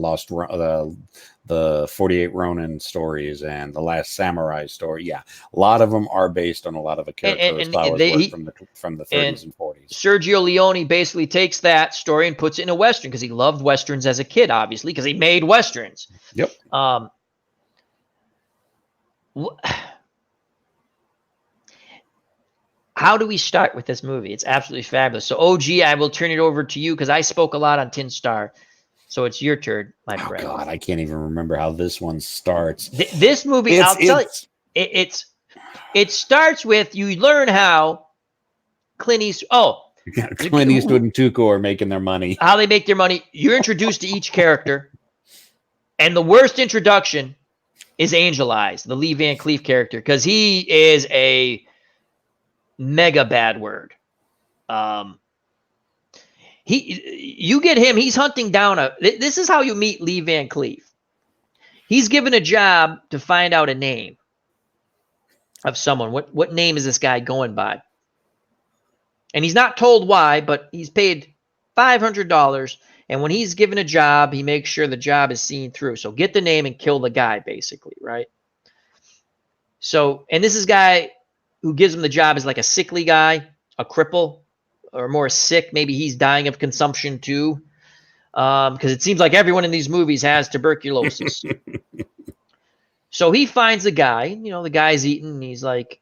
the 48 Ronin stories and the Last Samurai story. Yeah, a lot of them are based on a lot of Akira Kurosawa's work from the 30s and 40s. Sergio Leone basically takes that story and puts it in a western because he loved westerns as a kid, obviously, because he made westerns. Yep. How do we start with this movie? It's absolutely fabulous. So, OG, I will turn it over to you because I spoke a lot on Tin Star. So it's your turn, my friend. Oh God, I can't even remember how this one starts. This movie, I'll tell you, it starts with you learn how Clint Eastwood. Clint Eastwood and Tuco are making their money. How they make their money. You're introduced to each character, and the worst introduction is Angel Eyes, the Lee Van Cleef character, because he is a mega bad word. You get him. He's hunting down this is how you meet Lee Van Cleef. He's given a job to find out a name of someone. What name is this guy going by? And he's not told why, but he's paid $500. And when he's given a job, he makes sure the job is seen through. So get the name and kill the guy, basically, right? So, and this is a guy who gives him the job is like a sickly guy, a cripple, or more sick. Maybe he's dying of consumption too. Because it seems like everyone in these movies has tuberculosis. So he finds a guy, the guy's eating, and he's like,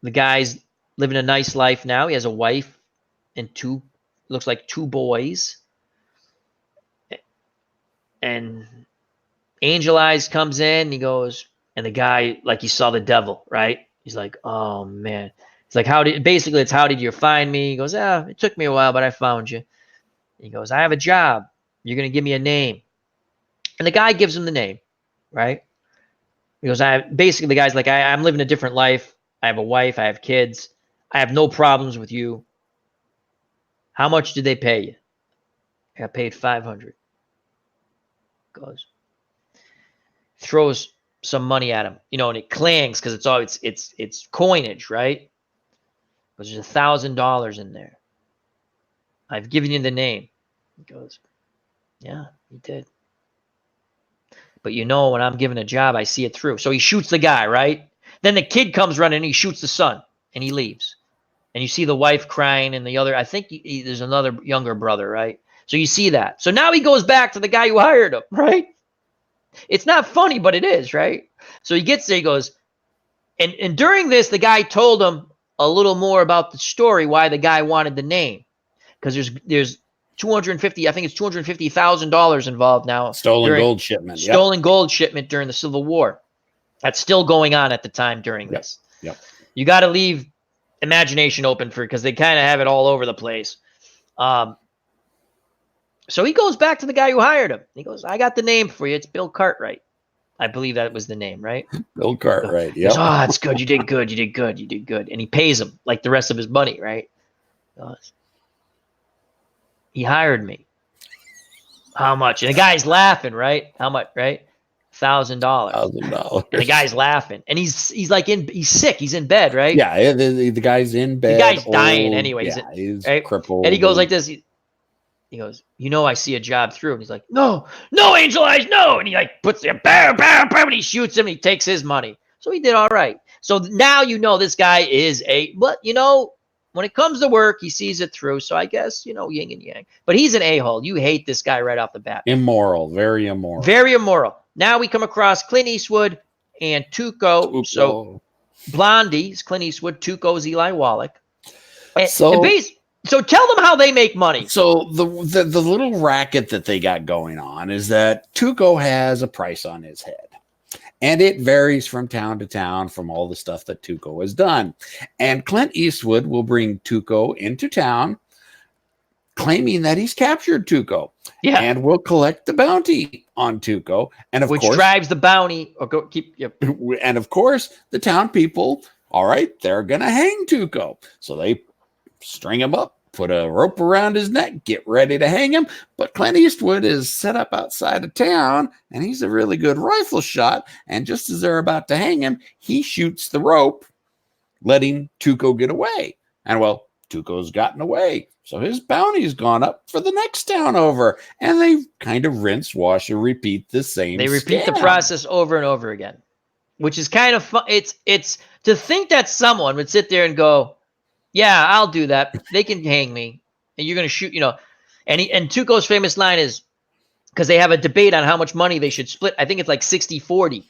the guy's living a nice life now. He has a wife and looks like two boys. And Angel Eyes comes in, and he goes, and the guy, like he saw the devil, right? He's like, oh man. It's like, how did you find me? He goes, it took me a while, but I found you. He goes, I have a job. You're going to give me a name. And the guy gives him the name, right? He goes, basically the guy's like, I'm living a different life. I have a wife. I have kids. I have no problems with you. How much did they pay you? I got paid $500. Goes, throws some money at him, and it clangs because it's coinage, right? Because there's $1,000 in there. I've given you the name. He goes, yeah, you did. But when I'm given a job, I see it through. So he shoots the guy, right? Then the kid comes running and he shoots the son and he leaves. And you see the wife crying and the other, I think there's another younger brother, right? So you see that. So now he goes back to the guy who hired him, right? It's not funny, but it is, right? So he gets there, he goes, and during this, the guy told him a little more about the story, why the guy wanted the name. Because there's $250,000 involved now. Stolen gold shipment. Stolen gold shipment during the Civil War. That's still going on at the time during this. Yep. You got to leave imagination open because they kind of have it all over the place. So he goes back to the guy who hired him. He goes, I got the name for you. It's Bill Cartwright. I believe that was the name, right? Bill Cartwright, yeah. That's good. You did good. You did good. You did good. And he pays him like the rest of his money, right? He hired me. How much? And the guy's laughing, right? How much, right? $1,000. $1,000. And the guy's laughing. And he's like he's sick. He's in bed, right? Yeah, the guy's in bed. The guy's dying anyway. Yeah, he's right? crippled. And he goes like this. He goes, I see a job through. And he's like, no, Angel Eyes, no. And he like puts the bam, bam, bam, and he shoots him and he takes his money. So he did all right. So now this guy is but when it comes to work, he sees it through. So I guess, yin and yang. But he's an a-hole. You hate this guy right off the bat. Immoral. Very immoral. Very immoral. Now we come across Clint Eastwood and Tuco. So Blondie is Clint Eastwood. Tuco is Eli Wallach. So tell them how they make money. So the little racket that they got going on is that Tuco has a price on his head. And it varies from town to town from all the stuff that Tuco has done. And Clint Eastwood will bring Tuco into town, claiming that he's captured Tuco. Yeah. And will collect the bounty on Tuco. And Which drives the bounty. And of course, the town people, all right, they're going to hang Tuco. So they string him up, put a rope around his neck, get ready to hang him. But Clint Eastwood is set up outside of town, and he's a really good rifle shot. And just as they're about to hang him, he shoots the rope, letting Tuco get away. And well, Tuco's gotten away, so his bounty's gone up for the next town over. And they kind of rinse, wash, and repeat the same. They repeat the process over and over again, which is kind of fun. It's to think that someone would sit there and go, "Yeah, I'll do that. They can hang me, and you're going to shoot." And Tuco's famous line is, because they have a debate on how much money they should split. I think it's like 60-40.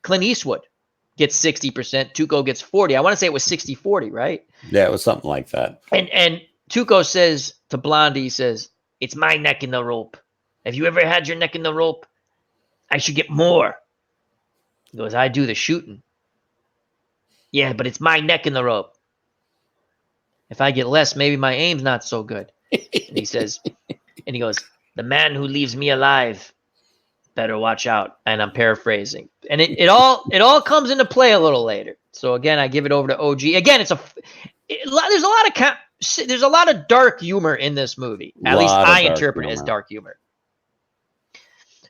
Clint Eastwood gets 60%. Tuco gets 40. I want to say it was 60-40, right? Yeah, it was something like that. And Tuco says to Blondie, he says, "It's my neck in the rope. Have you ever had your neck in the rope? I should get more." He goes, "I do the shooting." "Yeah, but it's my neck in the rope. If I get less, maybe my aim's not so good." And he says, and he goes, "The man who leaves me alive better watch out." And I'm paraphrasing. And it all comes into play a little later. So again, I give it over to OG. Again, there's a lot of dark humor in this movie. At least I interpret it as dark humor.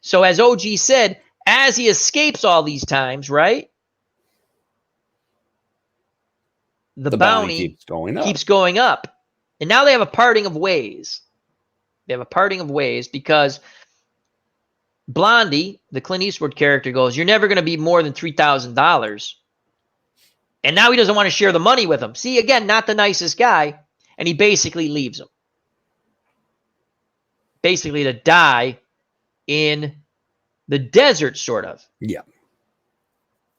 So as OG said, as he escapes all these times, right? The bounty keeps going up. And now they have a parting of ways. Because Blondie, the Clint Eastwood character, goes, "You're never going to be more than $3,000. And now he doesn't want to share the money with him. See, again, not the nicest guy. And he basically leaves him. Basically to die in the desert, sort of. Yeah.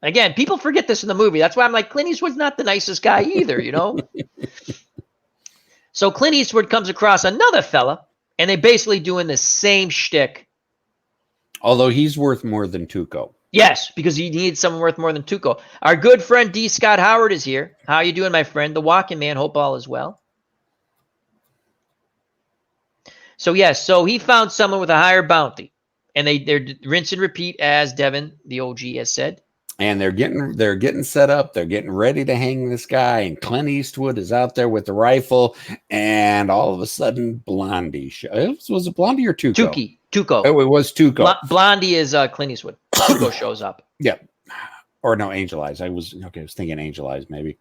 Again, people forget this in the movie. That's why I'm like, Clint Eastwood's not the nicest guy either, So Clint Eastwood comes across another fella, and they basically doing the same shtick. Although he's worth more than Tuco. Yes, because he needs someone worth more than Tuco. Our good friend D. Scott Howard is here. How you doing, my friend? The Walking Man. Hope all is well. So yes, so he found someone with a higher bounty, and they're rinse and repeat, as Devin, the OG, has said. And they're getting set up. They're getting ready to hang this guy. And Clint Eastwood is out there with the rifle. And all of a sudden, Blondie. Was it Blondie or Tuco? Tuco. Oh, it was Tuco. Blondie is Clint Eastwood. Tuco shows up. Yeah. Or no, Angel Eyes. I was thinking Angel Eyes, maybe.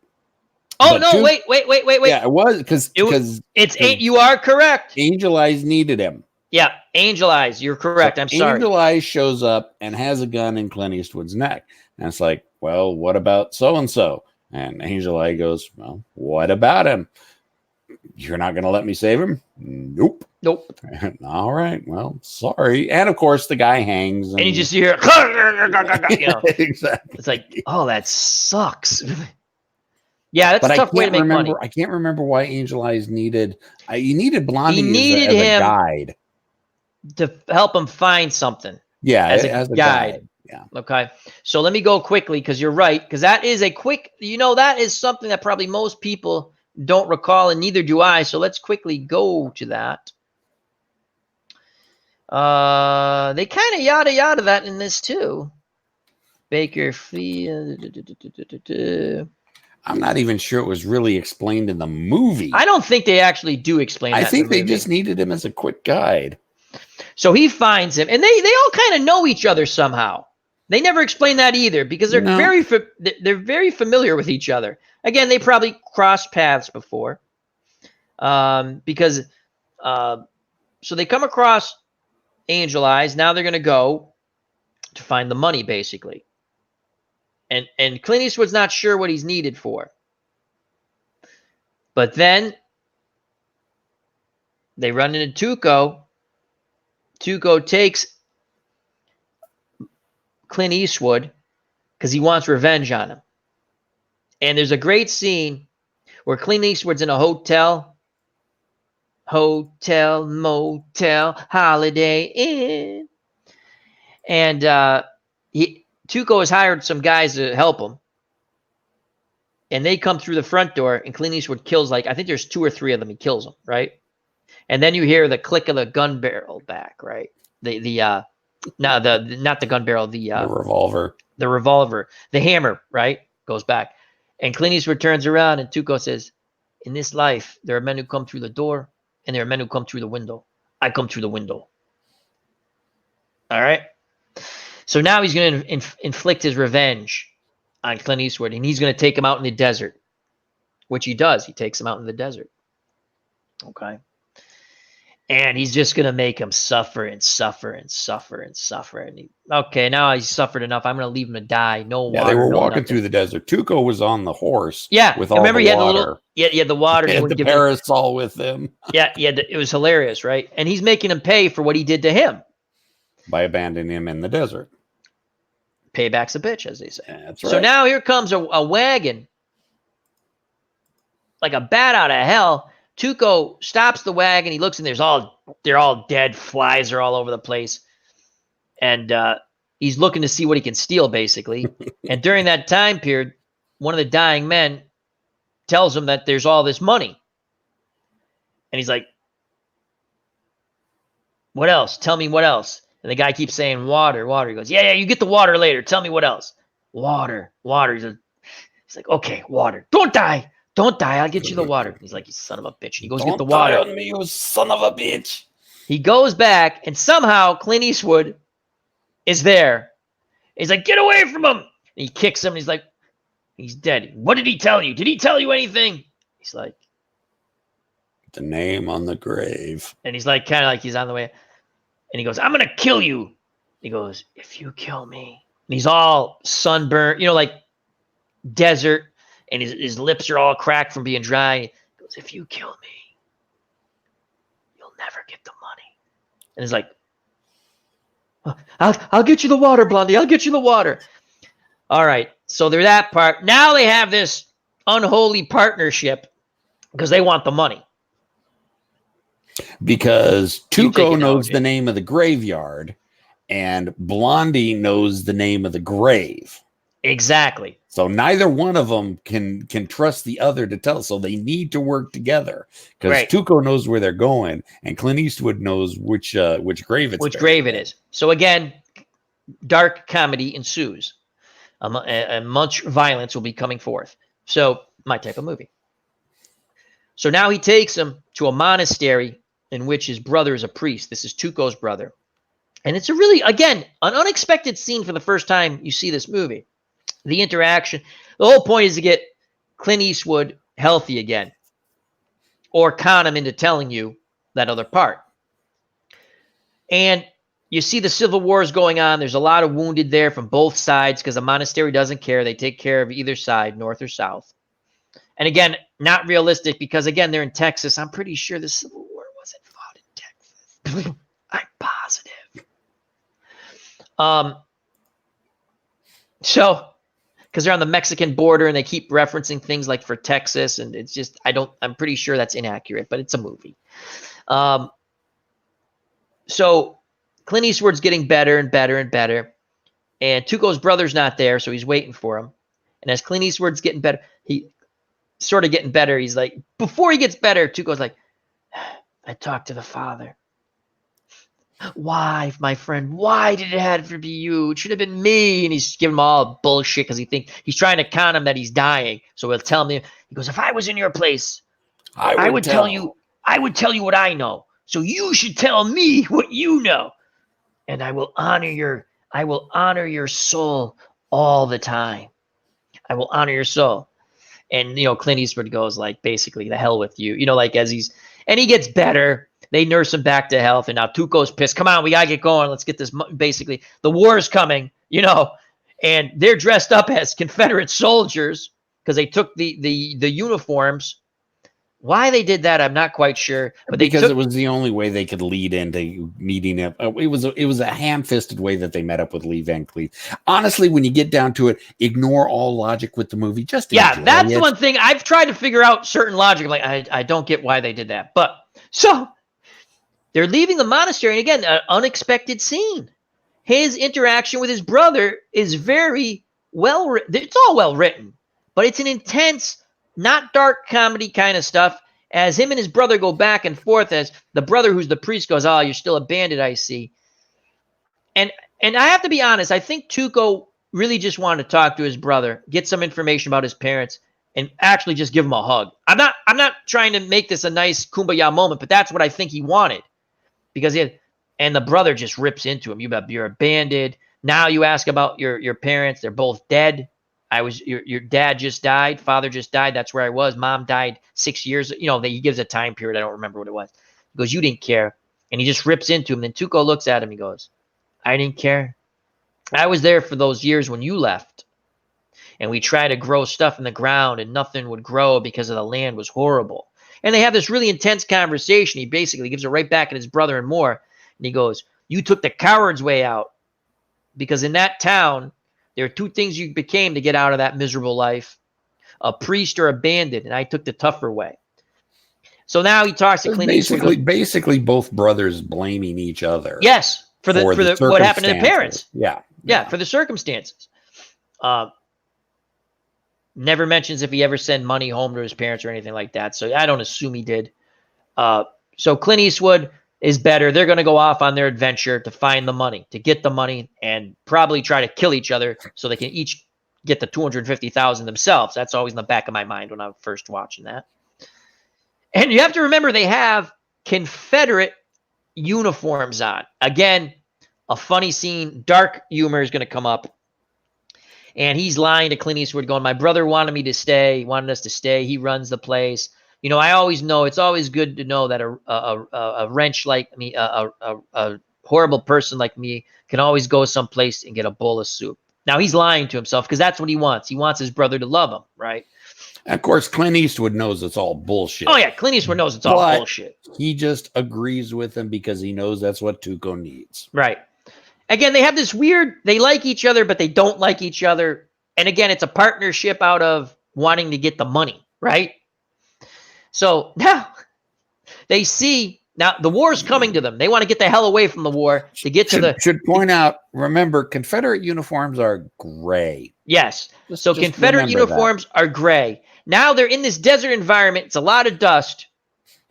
Oh, but no, wait. Yeah, it was because you are correct. Angel Eyes needed him. Yeah, Angel Eyes. You're correct. So I'm sorry. Angel Eyes shows up and has a gun in Clint Eastwood's neck. And it's like, well, what about so-and-so? And Angel Eye goes, well, what about him? You're not going to let me save him? Nope. All right. Well, sorry. And of course, the guy hangs. And you just hear, Exactly. It's like, oh, that sucks. Yeah, that's a tough way to make money. I can't remember why Angel Eyes needed Blondie as a guide to help him find something. Yeah, as a guide. Yeah. Okay. So let me go quickly because you're right. Because that is a quick, that is something that probably most people don't recall, and neither do I. So let's quickly go to that. They kind of yada that in this too. Baker Field. I'm not even sure it was really explained in the movie. I don't think they actually do explain that. I think they just needed him as a quick guide. So he finds him, and they all kind of know each other somehow. They never explain that either because they're very familiar with each other. Again, they probably crossed paths before. So they come across Angel Eyes. Now they're going to go to find the money, basically. And Clint Eastwood's not sure what he's needed for. But then they run into Tuco. Tuco takes Clint Eastwood because he wants revenge on him. And there's a great scene where Clint Eastwood's in a hotel, motel, Holiday Inn. And Tuco has hired some guys to help him. And they come through the front door, and Clint Eastwood kills, I think there's 2 or 3 of them. He kills them, right? And then you hear the click of the gun barrel back, right? Not the gun barrel, the revolver. The revolver. The hammer, right? Goes back. And Clint Eastwood turns around, and Tuco says, In this life, there are men who come through the door, and there are men who come through the window. I come through the window. All right? So now he's going to inflict his revenge on Clint Eastwood, and he's going to take him out in the desert, which he does. He takes him out in the desert. Okay? And he's just going to make him suffer and suffer and suffer and suffer. And okay, now he's suffered enough. I'm going to leave him to die. No water. Yeah, they were no walking nothing. through the desert. Tuco was on the horse. Yeah, with all remember the he had water. the little. Yeah, he had the water. He had the parasol with him. Yeah, it was hilarious, right? And he's making him pay for what he did to him by abandoning him in the desert. Payback's a bitch, as they say. That's right. So now here comes a wagon, like a bat out of hell. Tuco stops the wagon. He looks, and they're all dead. Flies are all over the place, and he's looking to see what he can steal, basically. And during that time period, one of the dying men tells him that there's all this money, and he's like, "What else? Tell me what else." And the guy keeps saying, "Water, water." He goes, "Yeah, you get the water later. Tell me what else." Water, water. He's like, "Okay, water. Don't die. Don't die. I'll get you the water." He's like, "You son of a bitch." He goes, "Get the water." Don't die on me, you son of a bitch. He goes back, and somehow Clint Eastwood is there. He's like, "Get away from him." And he kicks him, and he's like, he's dead. "What did he tell you? Did he tell you anything?" He's like, "The name on the grave." And he's like, kind of like he's on the way. And he goes, "I'm going to kill you." He goes, "If you kill me." And he's all sunburned, like desert. And his lips are all cracked from being dry. He goes, "If you kill me, you'll never get the money." And he's like, I'll get you the water, Blondie. I'll get you the water. All right. So they're that part. Now they have this unholy partnership because they want the money. Because Tuco knows the name of the graveyard and Blondie knows the name of the grave. Exactly. So neither one of them can trust the other to tell. So they need to work together because Tuco knows where they're going and Clint Eastwood knows which grave it's grave it is. So again, dark comedy ensues. And much violence will be coming forth. So my type of movie. So now he takes him to a monastery in which his brother is a priest. This is Tuco's brother. And it's a really, again, an unexpected scene for the first time you see this movie. The interaction. The whole point is to get Clint Eastwood healthy again. Or con him into telling you that other part. And you see the civil wars going on. There's a lot of wounded there from both sides because the monastery doesn't care. They take care of either side, north or south. And again, not realistic because, again, they're in Texas. I'm pretty sure the Civil War wasn't fought in Texas. I'm positive. So, because they're on the Mexican border and they keep referencing things like for Texas, and it's just, I'm pretty sure that's inaccurate, but it's a movie. So Clint Eastwood's getting better and better and better, and Tuco's brother's not there, so he's waiting for him. And as Clint Eastwood's getting better, he's like, before he gets better, Tuco's like, "I talked to the father. Why, my friend? Why did it have to be you? It should have been me." And he's giving him all bullshit because he's trying to con him that he's dying. So he'll tell me, he goes, "If I was in your place, I would tell you what I know. So you should tell me what you know. And I will honor your soul all the time. I will honor your soul." And, Clint Eastwood goes like, basically, "The hell with you." Like and he gets better. They nurse him back to health. And now Tuco's pissed. "Come on, we got to get going. Let's get this." Basically, the war is coming, and they're dressed up as Confederate soldiers because they took the uniforms. Why they did that, I'm not quite sure. But because it was the only way they could lead into meeting up. It was a ham-fisted way that they met up with Lee Van Cleef. Honestly, when you get down to it, ignore all logic with the movie. Just that's the one thing I've tried to figure out certain logic. Like I don't get why they did that. But so they're leaving the monastery, and again, an unexpected scene. His interaction with his brother is very well written. It's all well written, but it's an intense, not dark comedy kind of stuff. As him and his brother go back and forth, as the brother who's the priest goes, "Oh, you're still a bandit, I see." And I have to be honest, I think Tuco really just wanted to talk to his brother, get some information about his parents, and actually just give him a hug. I'm not trying to make this a nice kumbaya moment, but that's what I think he wanted, because and the brother just rips into him. You're abandoned. Now you ask about your parents. They're both dead. Your dad just died. Father just died. That's where I was. Mom died 6 years. He gives a time period. I don't remember what it was. He goes, you didn't care. And he just rips into him. Then Tuco looks at him. He goes, I didn't care. I was there for those years when you left. And we tried to grow stuff in the ground and nothing would grow because of the land was horrible. And they have this really intense conversation. He basically gives it right back at his brother and more. And he goes, you took the coward's way out, because in that town, there are two things you became to get out of that miserable life: a priest or a bandit. And I took the tougher way. So now he talks to Clint Eastwood. Basically, both brothers blaming each other. Yes, for the what happened to their parents. Yeah, for the circumstances. Never mentions if he ever sent money home to his parents or anything like that. So I don't assume he did. So Clint Eastwood is better. They're going to go off on their adventure to find the money, to get the money, and probably try to kill each other so they can each get the $250,000 themselves. That's always in the back of my mind when I'm first watching that. And you have to remember, they have Confederate uniforms on. Again, a funny scene. Dark humor is going to come up. And he's lying to Clint Eastwood, going, my brother wanted us to stay. He runs the place. I always know, it's always good to know that a wrench like me, a horrible person like me can always go someplace and get a bowl of soup. Now, he's lying to himself because that's what he wants. He wants his brother to love him, right? And of course, Clint Eastwood knows it's all bullshit. Oh, yeah, Clint Eastwood knows it's all bullshit. He just agrees with him because he knows that's what Tuco needs. Right. Again, they have this weird, they like each other, but they don't like each other. And again, it's a partnership out of wanting to get the money, right? So now they see, now the war's coming to them. They want to get the hell away from the war to get to Should point out, remember, Confederate uniforms are gray. Yes. So Confederate uniforms are gray. Now they're in this desert environment. It's a lot of dust,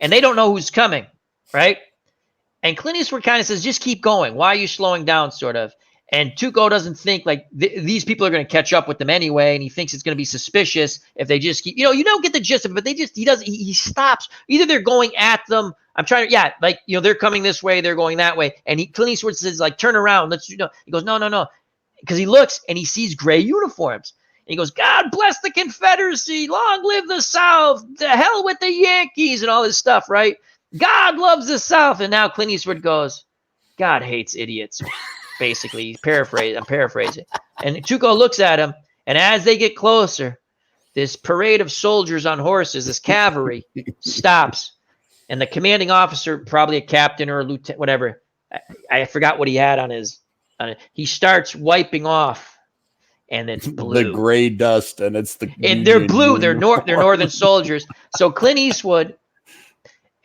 and they don't know who's coming, right? And Clint Eastwood kind of says, just keep going. Why are you slowing down, sort of? And Tuco doesn't think like these people are going to catch up with them anyway, and he thinks it's going to be suspicious if they just keep, you don't get the gist of it, but he stops. Either they're going at them. I'm trying to, they're coming this way, they're going that way. And Clint Eastwood says, like, turn around. He goes, no. Because he looks and he sees gray uniforms. And he goes, God bless the Confederacy. Long live the South. The hell with the Yankees and all this stuff, right? God loves the South. And now Clint Eastwood goes, God hates idiots. Basically, I'm paraphrasing. And Tuco looks at him, and as they get closer, this parade of soldiers on horses, this cavalry, stops. And the commanding officer, probably a captain or a lieutenant, whatever, I forgot what he had on his. He starts wiping off, and it's blue. The gray dust, and they're blue. They're northern soldiers. So Clint Eastwood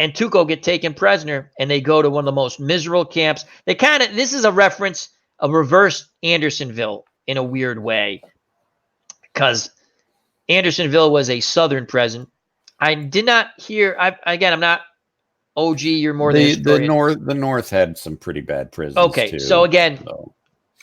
and Tuco get taken prisoner, and they go to one of the most miserable camps. This is a reference, a reverse Andersonville in a weird way, because Andersonville was a southern prison. I did not hear. I'm not OG. You're more than the North had some pretty bad prisons. Okay, too, so again,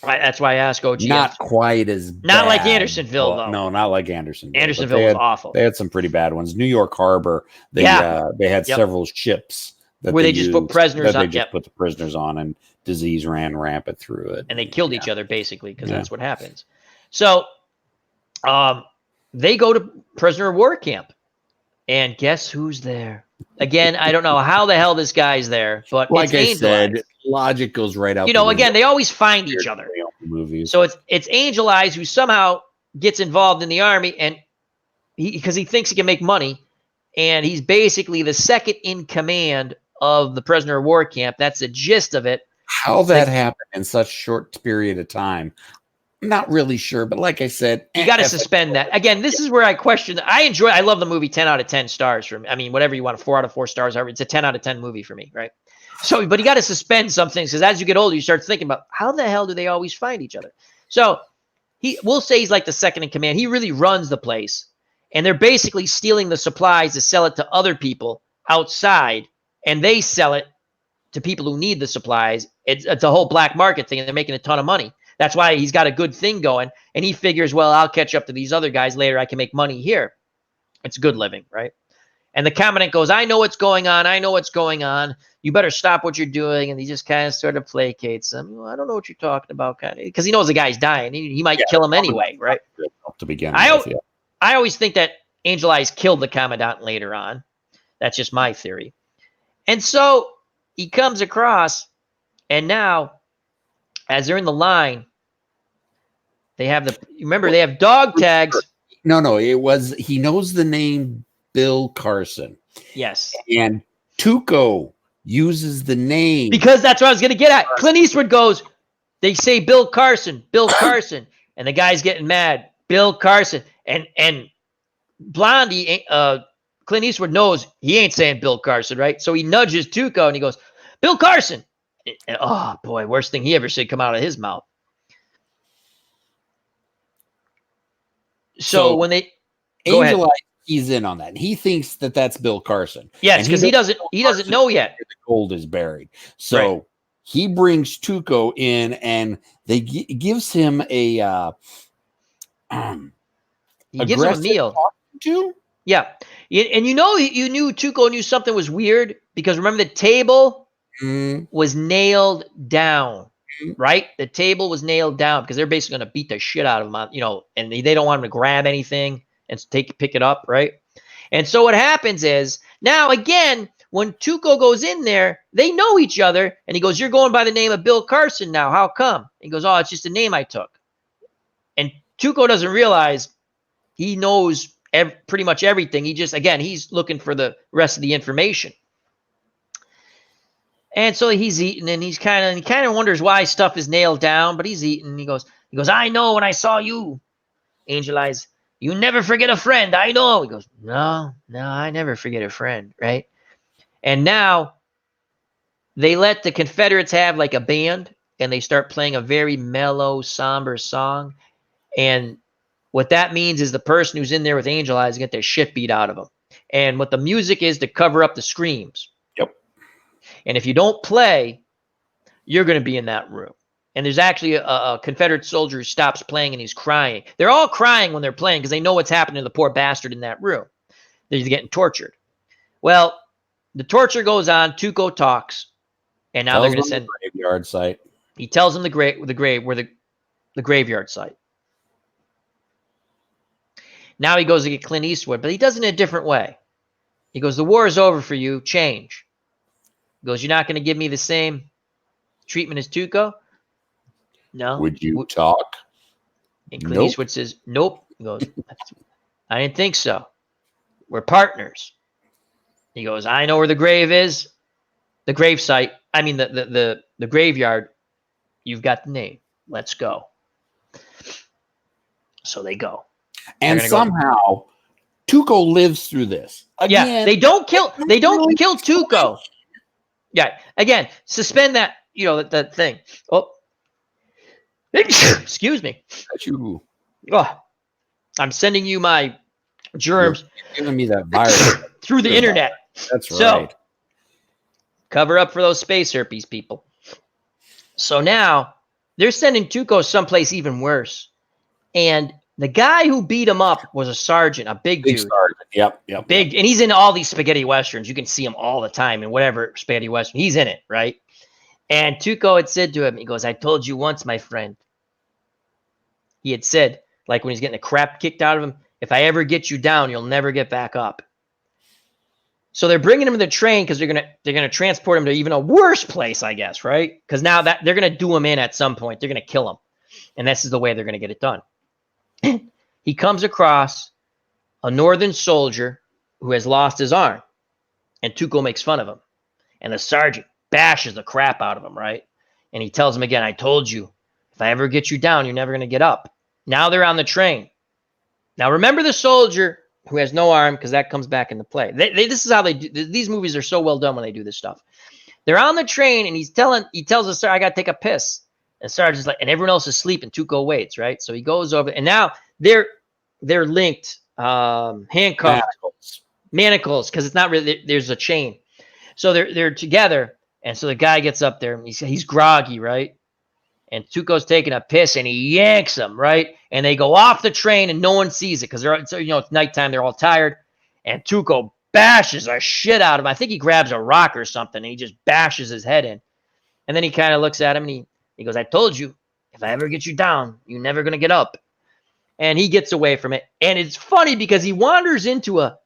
that's why I asked OG. Not quite as bad. Not like Andersonville, though. No, not like Andersonville. Andersonville was awful. They had some pretty bad ones. New York Harbor, they had several ships where they just put prisoners on. They just put the prisoners on, and disease ran rampant through it. And they killed each other, basically, because that's what happens. So they go to prisoner of war camp. And guess who's there? Again, I don't know how the hell this guy's there, but like I said, logic goes right out. Again, they always find each other. So it's Angel Eyes who somehow gets involved in the army, and because he thinks he can make money, and he's basically the second in command of the prisoner of war camp. That's the gist of it. How that happened in such a short period of time, I'm not really sure, but like I said, you got to suspend that. Again, this is where I question. I love the movie. 10 out of 10 stars for me. I mean, whatever you want, 4 out of 4 stars. It's a 10 out of 10 movie for me, right? So, but you got to suspend some things, because as you get older, you start thinking about how the hell do they always find each other? So we'll say he's like the second in command. He really runs the place, and they're basically stealing the supplies to sell it to other people outside, and they sell it to people who need the supplies. It's a whole black market thing, and they're making a ton of money. That's why he's got a good thing going. And he figures, well, I'll catch up to these other guys later. I can make money here. It's good living, right? And the commandant goes, I know what's going on. I know what's going on. You better stop what you're doing. And he just kind of sort of placates him. Well, I don't know what you're talking about, kind of, because he knows the guy's dying. He might kill him anyway, right? To begin I, with, yeah. I always think that Angel Eyes killed the commandant later on. That's just my theory. And so he comes across, and now, as they're in the line, they have they have dog tags. No, it was, he knows the name Bill Carson. Yes. And Tuco uses the name. Because that's what I was going to get at. Clint Eastwood goes, they say Bill Carson, and the guy's getting mad. Bill Carson. And Blondie, Clint Eastwood knows he ain't saying Bill Carson, right? So he nudges Tuco and he goes, Bill Carson. And, oh, boy, worst thing he ever said come out of his mouth. So when they go Angel Eyes, he's in on that. He thinks that that's Bill Carson. Yes, because he doesn't know yet. The gold is buried. So he brings Tuco in, and they gives him a he gives him a meal. Yeah, and you knew Tuco knew something was weird because remember the table was nailed down. Right? The table was nailed down because they're basically going to beat the shit out of him, and they don't want him to grab anything and pick it up, right? And so what happens is, now again, when Tuco goes in there, they know each other, and he goes, you're going by the name of Bill Carson now. How come? He goes, oh, it's just a name I took. And Tuco doesn't realize he knows pretty much everything. He's looking for the rest of the information. And so he's eating, and he kind of wonders why stuff is nailed down, but he's eating. He goes, I know when I saw you, Angel Eyes, you never forget a friend. I know. He goes, no, I never forget a friend, right? And now they let the Confederates have like a band, and they start playing a very mellow, somber song. And what that means is the person who's in there with Angel Eyes get their shit beat out of them. And what the music is to cover up the screams. And if you don't play, you're going to be in that room. And there's actually a Confederate soldier who stops playing and he's crying. They're all crying when they're playing because they know what's happening to the poor bastard in that room. They're getting tortured. Well, the torture goes on. Tuco talks. And now they're going to send the graveyard site. He tells them the graveyard site. Now he goes to get Clint Eastwood, but he does it in a different way. He goes, the war is over for you. Change. He goes, you're not going to give me the same treatment as Tuco? No. Would you talk? And Clint Eastwood says, nope. He goes, I didn't think so. We're partners. He goes, I know where the grave is. The grave site. I mean, the graveyard. You've got the name. Let's go. So they go. And somehow Tuco lives through this. Again, yeah, they don't kill Tuco. Yeah, again, suspend that, that thing. Oh, excuse me. Oh, I'm sending you my germs. You're giving me that virus through the internet. That's right. So, cover up for those space herpes people. So now they're sending Tuco someplace even worse. And the guy who beat him up was a sergeant, a big dude. Sergeant. Yep. Big, and he's in all these spaghetti westerns. You can see him all the time in whatever spaghetti western. He's in it, right? And Tuco had said to him, he goes, I told you once, my friend. He had said, like when he's getting the crap kicked out of him, if I ever get you down, you'll never get back up. So they're bringing him to the train because they're gonna transport him to even a worse place, I guess, right? Because now that they're gonna do him in at some point, they're gonna kill him, and this is the way they're gonna get it done. He comes across a northern soldier who has lost his arm, and Tuco makes fun of him, and the sergeant bashes the crap out of him, right? And he tells him again, I told you, if I ever get you down, you're never gonna get up. Now they're on the train. Now remember the soldier who has no arm, because that comes back into play. This is how they do. These movies are so well done when they do this stuff. They're on the train, and he tells the sergeant, I got to take a piss. And the sergeant's like, and everyone else is sleeping. Tuco waits, right? So he goes over, and now they're linked, handcuffed, manacles, because it's not really, there's a chain. So they're together, and so the guy gets up there, and he's groggy, right? And Tuco's taking a piss, and he yanks him, right? And they go off the train, and no one sees it because it's nighttime. They're all tired, And Tuco bashes a shit out of him. I think he grabs a rock or something, and he just bashes his head in. And then he kind of looks at him, and he goes, I told you, if I ever get you down, you're never going to get up. And he gets away from it. And it's funny because he wanders into a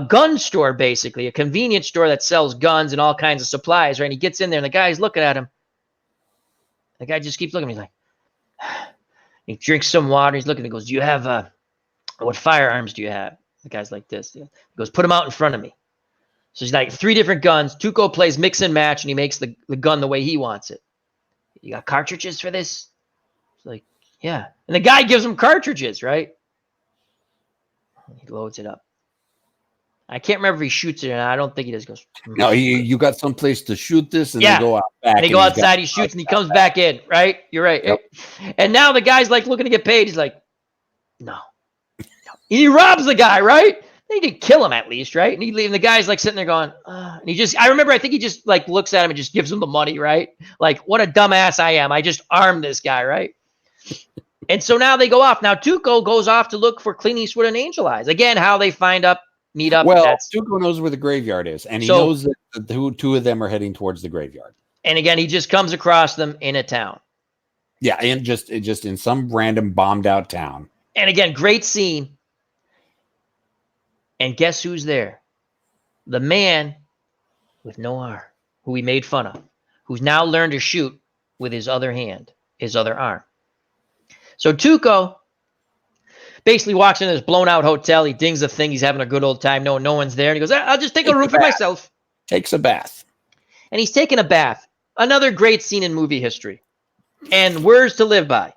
gun store, basically, a convenience store that sells guns and all kinds of supplies, right? And he gets in there, and the guy's looking at him. The guy just keeps looking at him. He's like, he drinks some water. He's looking. He goes, do you have, what firearms do you have? The guy's like this. He goes, put them out in front of me. So he's like 3 different guns. Tuco plays mix and match, and he makes the gun the way he wants it. You got cartridges for this? It's like, yeah. And the guy gives him cartridges, right? He loads it up. I can't remember if he shoots it or not. I don't think he does. He goes, No, you got some place to shoot this, and yeah. they go out back. And they go outside, he shoots, and he comes back in, right? You're right. Yep. And now the guy's like looking to get paid. He's like, no. He robs the guy, right? He didn't kill him at least, right? And the guy's like sitting there going, and I think he just like looks at him and just gives him the money, right? Like, what a dumbass I am. I just armed this guy, right? And so now they go off. Now Tuco goes off to look for Clint Eastwood and Angel Eyes. Again, how they meet up. Well, Tuco knows where the graveyard is, and he knows that the 2 of them are heading towards the graveyard. And again, he just comes across them in a town. Yeah, and just in some random bombed out town. And again, great scene. And guess who's there? The man with no arm, who we made fun of, who's now learned to shoot with his other hand, his other arm. So Tuco basically walks into this blown out hotel. He dings the thing. He's having a good old time. No one's there. And he goes, I'll just take a room for myself. Takes a bath. And he's taking a bath. Another great scene in movie history. And words to live by.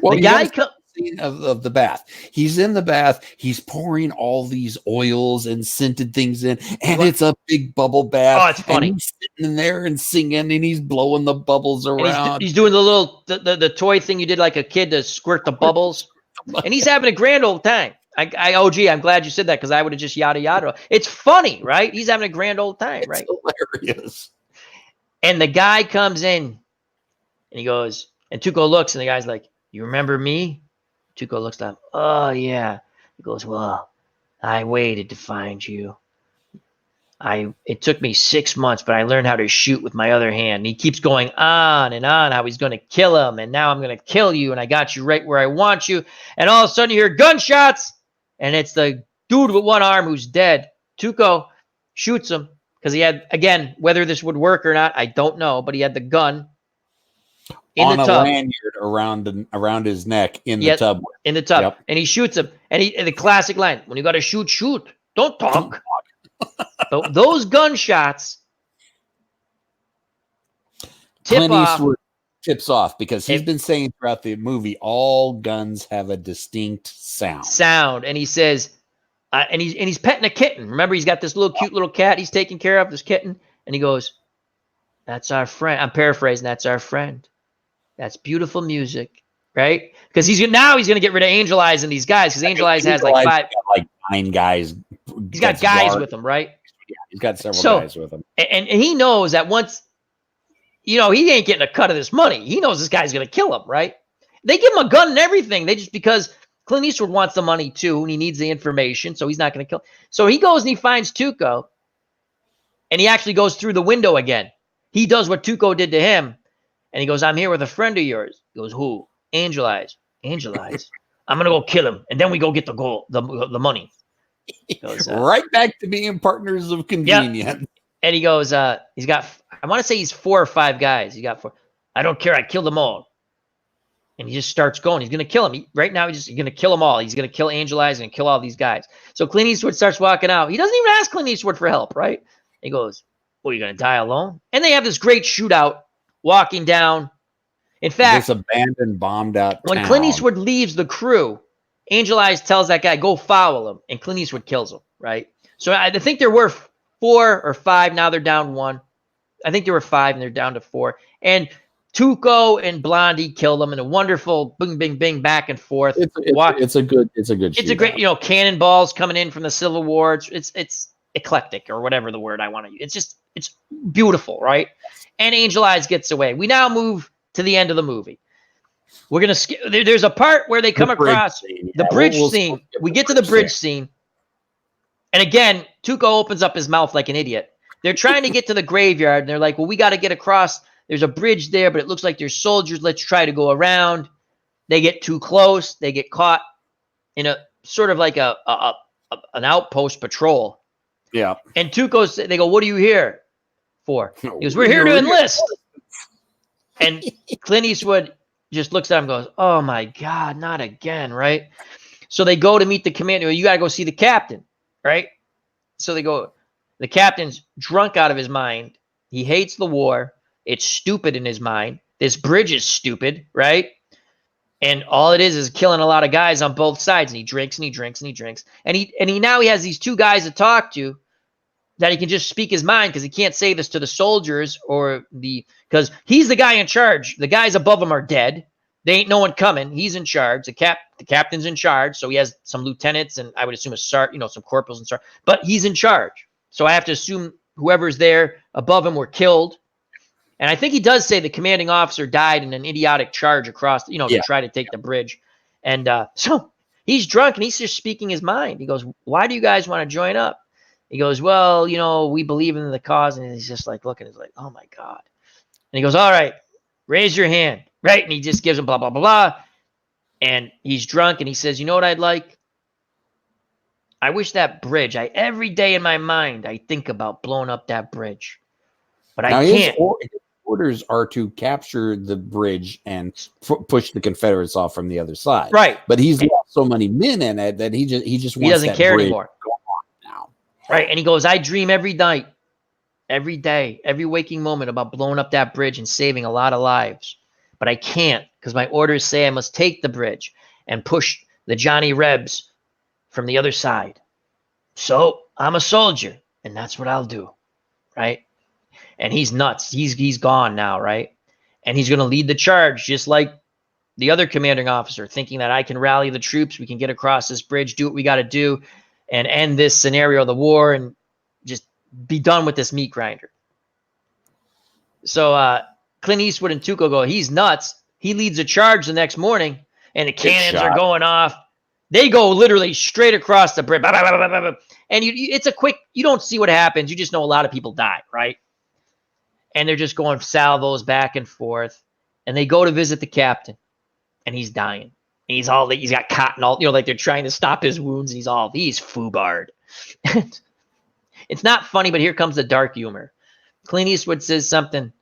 Well, the guy scene of the bath. He's in the bath. He's pouring all these oils and scented things in, and it's a big bubble bath. Oh, it's funny. And he's sitting in there and singing, and he's blowing the bubbles around. He's doing the little the toy thing you did like a kid to squirt the bubbles, and he's having a grand old time. OG, I'm glad you said that because I would have just yada yada. It's funny, right? He's having a grand old time, right? It's hilarious. And the guy comes in, and he goes, and Tuco looks, and the guy's like, "You remember me?" Tuco looks at him. Oh, yeah. He goes, well, I waited to find you. It took me 6 months, but I learned how to shoot with my other hand. And he keeps going on and on how he's going to kill him. And now I'm going to kill you. And I got you right where I want you. And all of a sudden you hear gunshots. And it's the dude with one arm who's dead. Tuco shoots him because he had, again, whether this would work or not, I don't know. But he had the gun. On a lanyard around his neck in the tub. In the tub. Yep. And he shoots him. And the classic line, when you got to shoot, shoot. Don't talk. But those gunshots tips off because he's been saying throughout the movie, all guns have a distinct sound. And he says, and he's petting a kitten. Remember, he's got this little cute little cat he's taking care of, this kitten. And he goes, that's our friend. I'm paraphrasing. That's our friend. That's beautiful music, right? Because he's going to get rid of Angel Eyes and these guys. Because Angel Eyes has like 9 guys. He's got guys with him, right? Yeah, he's got several guys with him. And he knows that once, he ain't getting a cut of this money. He knows this guy's going to kill him, right? They give him a gun and everything. They just because Clint Eastwood wants the money too, and he needs the information, so he's not going to kill. So he goes and he finds Tuco, and he actually goes through the window again. He does what Tuco did to him. And he goes, I'm here with a friend of yours. He goes, who? Angel Eyes. Angel Eyes. I'm going to go kill him. And then we go get the money. He goes, right back to being partners of convenience. Yep. And he goes, he's got, I want to say he's 4 or 5 guys. He got 4. I don't care. I killed them all. And he just starts going. He's going to kill him. Right now, he's going to kill them all. He's going to kill Angel Eyes and kill all these guys. So Clint Eastwood starts walking out. He doesn't even ask Clint Eastwood for help, right? He goes, well, you're going to die alone? And they have this great shootout. Walking down. In fact, this abandoned, bombed out when town. Clint Eastwood leaves the crew, Angel Eyes tells that guy, go follow him. And Clint Eastwood kills him, right? So I think there were 4 or 5. Now they're down 1. I think there were 5 and they're down to 4. And Tuco and Blondie kill them in a wonderful bing, bing, bing, back and forth. It's a good great, cannonballs coming in from the Civil War. It's eclectic or whatever the word I want to use. It's beautiful, right? And Angel Eyes gets away. We now move to the end of the movie. We're going to skip. There's a part where they come across the bridge scene. We get to the bridge scene. And again, Tuco opens up his mouth like an idiot. They're trying to get to the graveyard, and they're like, well, we got to get across. There's a bridge there, but it looks like there's soldiers. Let's try to go around. They get too close. They get caught in a sort of like an outpost patrol. Yeah. And Tuco's, they go, what are you here for? He goes, we're here to enlist. And Clint Eastwood just looks at him and goes, oh, my God, not again, right? So they go to meet the commander. You got to go see the captain, right? So they go, the captain's drunk out of his mind. He hates the war. It's stupid in his mind. This bridge is stupid, right? And all it is killing a lot of guys on both sides. And he drinks and he drinks and he drinks. And he now he has these two guys to talk to that he can just speak his mind, because he can't say this to the soldiers because he's the guy in charge. The guys above him are dead. They ain't no one coming. He's in charge. The captain's in charge. So he has some lieutenants and I would assume some corporals and stuff. But he's in charge. So I have to assume whoever's there above him were killed. And I think he does say the commanding officer died in an idiotic charge across, to try to take the bridge. And so he's drunk and he's just speaking his mind. He goes, why do you guys want to join up? He goes, well, we believe in the cause. And he's just like looking, he's like, oh my God. And he goes, all right, raise your hand. Right. And he just gives him blah, blah, blah, blah. And he's drunk and he says, you know what I'd like? I wish that bridge, every day in my mind, I think about blowing up that bridge, but I can't. His orders are to capture the bridge and push the Confederates off from the other side. Right. But he's lost so many men in it that he doesn't care anymore. Now. Right. And he goes, I dream every night, every day, every waking moment about blowing up that bridge and saving a lot of lives. But I can't, because my orders say I must take the bridge and push the Johnny Rebs from the other side. So I'm a soldier, and that's what I'll do, right? And he's nuts. He's gone now, right? And he's going to lead the charge, just like the other commanding officer, thinking that I can rally the troops, we can get across this bridge, do what we got to do, and end this scenario of the war, and just be done with this meat grinder. So Clint Eastwood and Tuco go, he's nuts. He leads a charge the next morning, and the cannons are going off. They go literally straight across the bridge. And it's a quick, you don't see what happens. You just know a lot of people die, right? And they're just going salvos back and forth. And they go to visit the captain, and he's dying. And he's got cotton all, like they're trying to stop his wounds. And he's foobarred. It's not funny, but here comes the dark humor. Clint Eastwood says something.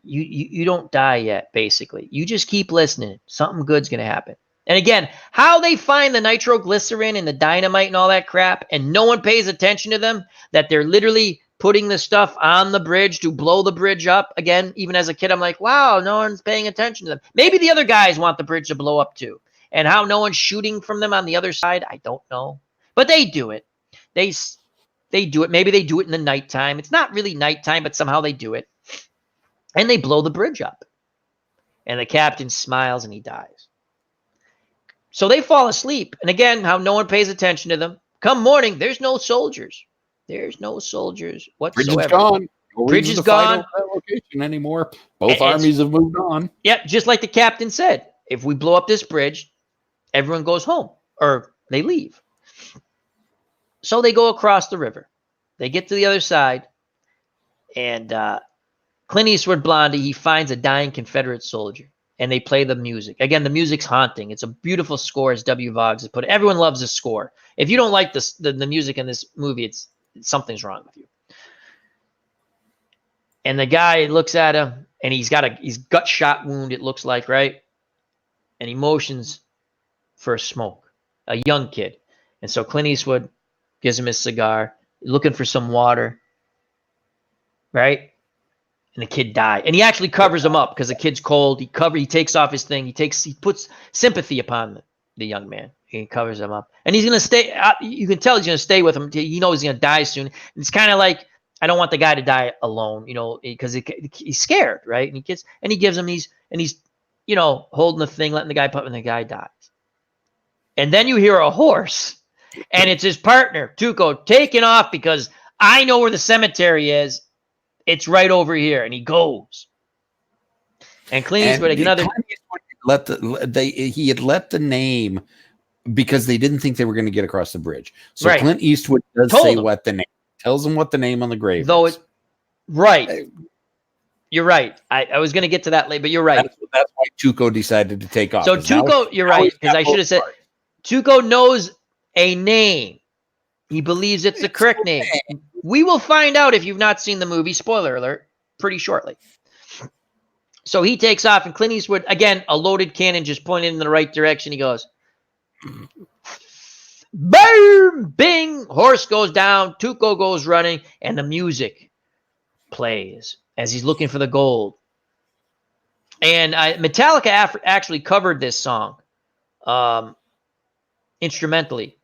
You don't die yet, basically. You just keep listening. Something good's going to happen. And again, how they find the nitroglycerin and the dynamite and all that crap, and no one pays attention to them, that they're literally putting the stuff on the bridge to blow the bridge up. Again, even as a kid, I'm like, wow, no one's paying attention to them. Maybe the other guys want the bridge to blow up too. And how no one's shooting from them on the other side, I don't know. But they do it. They do it. Maybe they do it in the nighttime. It's not really nighttime, but somehow they do it. And they blow the bridge up. And the captain smiles and he dies. So they fall asleep. And again, how no one pays attention to them. Come morning, there's no soldiers. There's no soldiers whatsoever. Bridge is gone. Bridge is gone. That location anymore. Both armies have moved on. Yep, just like the captain said. If we blow up this bridge, everyone goes home. Or they leave. So they go across the river. They get to the other side. And Clint Eastwood, Blondie, he finds a dying Confederate soldier. And they play the music. Again, the music's haunting. It's a beautiful score, as W. Voggs has put it. Everyone loves the score. If you don't like the music in this movie, something's wrong with you. And the guy looks at him, and he's gut shot wound, it looks like, right? And he motions for a smoke, a young kid. And so Clint Eastwood gives him his cigar, looking for some water, right? And the kid died. And he actually covers him up because the kid's cold. He takes off his thing. He puts sympathy upon the young man. He covers him up. And he's going to stay. You can tell he's going to stay with him. He knows he's going to die soon. And it's kind of like, I don't want the guy to die alone, because he's scared, right? And he gives him these, and he's, holding the thing, letting the guy put, and the guy dies. And then you hear a horse, and it's his partner, Tuco, taking off because I know where the cemetery is. It's right over here, and he goes. And Clint Eastwood, another. He had let the name because they didn't think they were going to get across the bridge. So Right. Clint Eastwood does Told say him. what the name, tells them what the name on the grave Though is. Right. You're right. I was going to get to that later, but you're right. That's why Tuco decided to take off. So Tuco, you're right, because I should have said Tuco knows a name. He believes it's the correct name. We will find out if you've not seen the movie, spoiler alert, pretty shortly. So he takes off, and Clint Eastwood, again, a loaded cannon just pointed in the right direction. He goes, boom, bing, horse goes down, Tuco goes running, and the music plays as he's looking for the gold. And Metallica actually covered this song instrumentally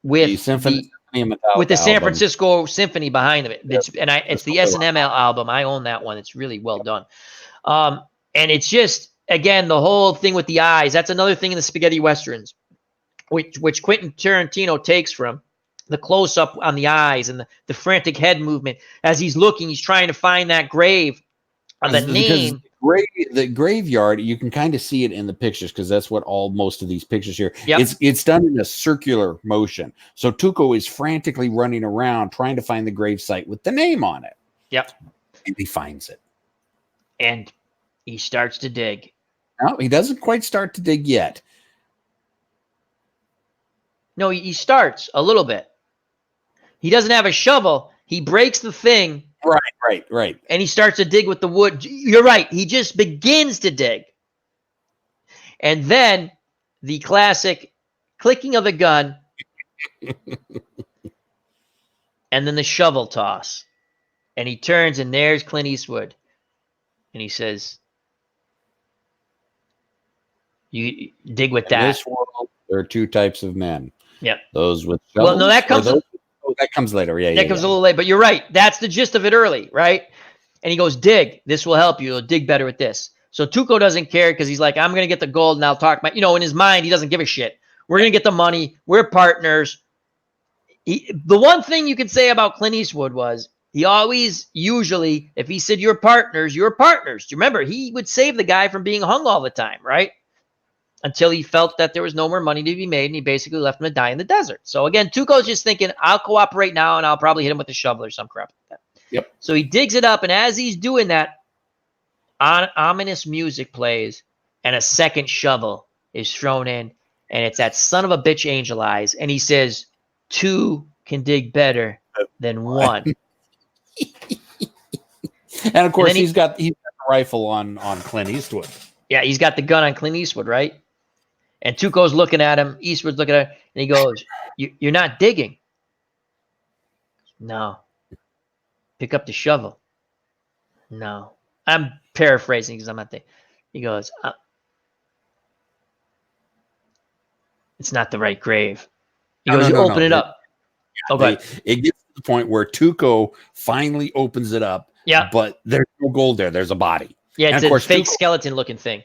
with the San Francisco Symphony behind it. It's the S&M album. I own that one. It's really well done. And it's just, again, the whole thing with the eyes. That's another thing in the spaghetti westerns, which Quentin Tarantino takes from the close-up on the eyes and the frantic head movement. As he's looking, he's trying to find that grave. The name. The graveyard, you can kind of see it in the pictures because that's what most of these pictures here. Yep. It's done in a circular motion. So Tuco is frantically running around trying to find the grave site with the name on it. Yep. And he finds it. And he starts to dig. No, he doesn't quite start to dig yet. No, he starts a little bit. He doesn't have a shovel. He breaks the thing. Right. And he starts to dig with the wood. You're right. He just begins to dig. And then the classic clicking of the gun. And then the shovel toss. And he turns, and there's Clint Eastwood. And he says, you dig with that. In this world, there are two types of men. Yep. Those with shovels. Well, no, that comes... that comes later. Yeah, that comes a little late, but you're right. That's the gist of it early, right? And he goes, dig. This will help you. You'll dig better with this. So Tuco doesn't care because he's like, I'm going to get the gold and I'll talk about, in his mind, he doesn't give a shit. We're going to get the money. We're partners. The one thing you could say about Clint Eastwood was he always, usually, if he said you're partners, you're partners. Do you remember? He would save the guy from being hung all the time, right? Until he felt that there was no more money to be made, and he basically left him to die in the desert. So again, Tuco's just thinking, I'll cooperate now, and I'll probably hit him with a shovel or some crap like that. Yep. So he digs it up, and as he's doing that, ominous music plays, and a second shovel is thrown in, and it's that son of a bitch Angel Eyes, and he says, 2 can dig better than 1. And of course, he's got the rifle on Clint Eastwood. Yeah, he's got the gun on Clint Eastwood, right? And Tuco's looking at him. Eastwood's looking at him, and he goes, "You're not digging." No. Pick up the shovel. No. I'm paraphrasing because I'm not thinking. He goes, it's not the right grave. He goes, open it up. Okay. It gets to the point where Tuco finally opens it up. Yeah. But there's no gold there. There's a body. Yeah, it's a fake skeleton looking thing.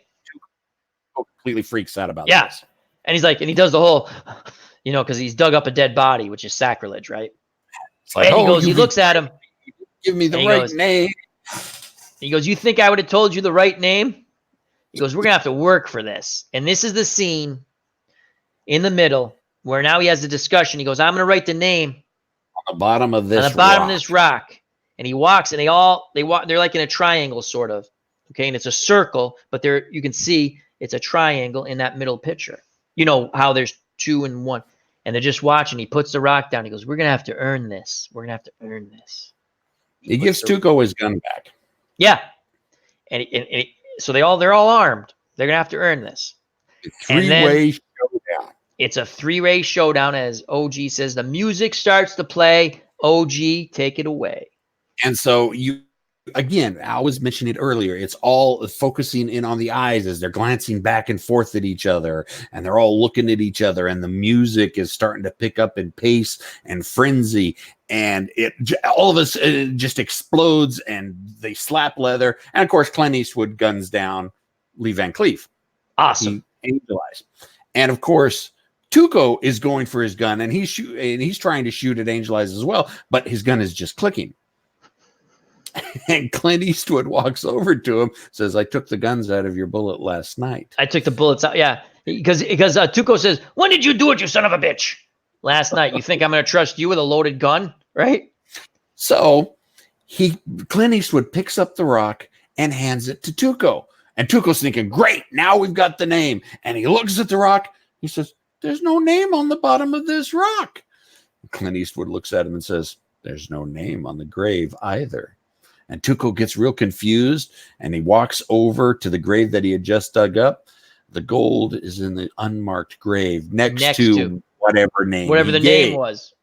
Completely freaks out about this. And he's like, and he does the whole, because he's dug up a dead body, which is sacrilege, right? It's like, and he goes, he looks at him. Give me the right name. He goes, you think I would have told you the right name? He goes, we're going to have to work for this. And this is the scene in the middle where now he has the discussion. He goes, I'm going to write the name on the bottom of this of this rock. And he walks, and they walk. They're like in a triangle, sort of. Okay, and it's a circle, but you can see it's a triangle in that middle picture. You know how there's 2 and 1, and they're just watching. He puts the rock down. He goes, "We're gonna have to earn this. We're gonna have to earn this." He gives Tuco his gun back. Yeah, and so they're all armed. They're gonna have to earn this. Three-way showdown. It's a 3-way showdown, as OG says. The music starts to play. OG, take it away. And so again, I was mentioning it earlier. It's all focusing in on the eyes as they're glancing back and forth at each other, and they're all looking at each other, and the music is starting to pick up in pace and frenzy, and all of us just explodes, and they slap leather, and of course, Clint Eastwood guns down Lee Van Cleef. Awesome. Angel Eyes. And of course, Tuco is going for his gun, and he's trying to shoot at Angel Eyes as well, but his gun is just clicking. And Clint Eastwood walks over to him, says, I took the guns out of your bullet last night. I took the bullets out. Yeah. Because Tuco says, "When did you do it, you son of a bitch?" Last night. You think I'm going to trust you with a loaded gun, right? So Clint Eastwood picks up the rock and hands it to Tuco. And Tuco's thinking, great, now we've got the name. And he looks at the rock. He says, there's no name on the bottom of this rock. Clint Eastwood looks at him and says, there's no name on the grave either. And Tuco gets real confused, and he walks over to the grave that he had just dug up. The gold is in the unmarked grave next to whatever the name was.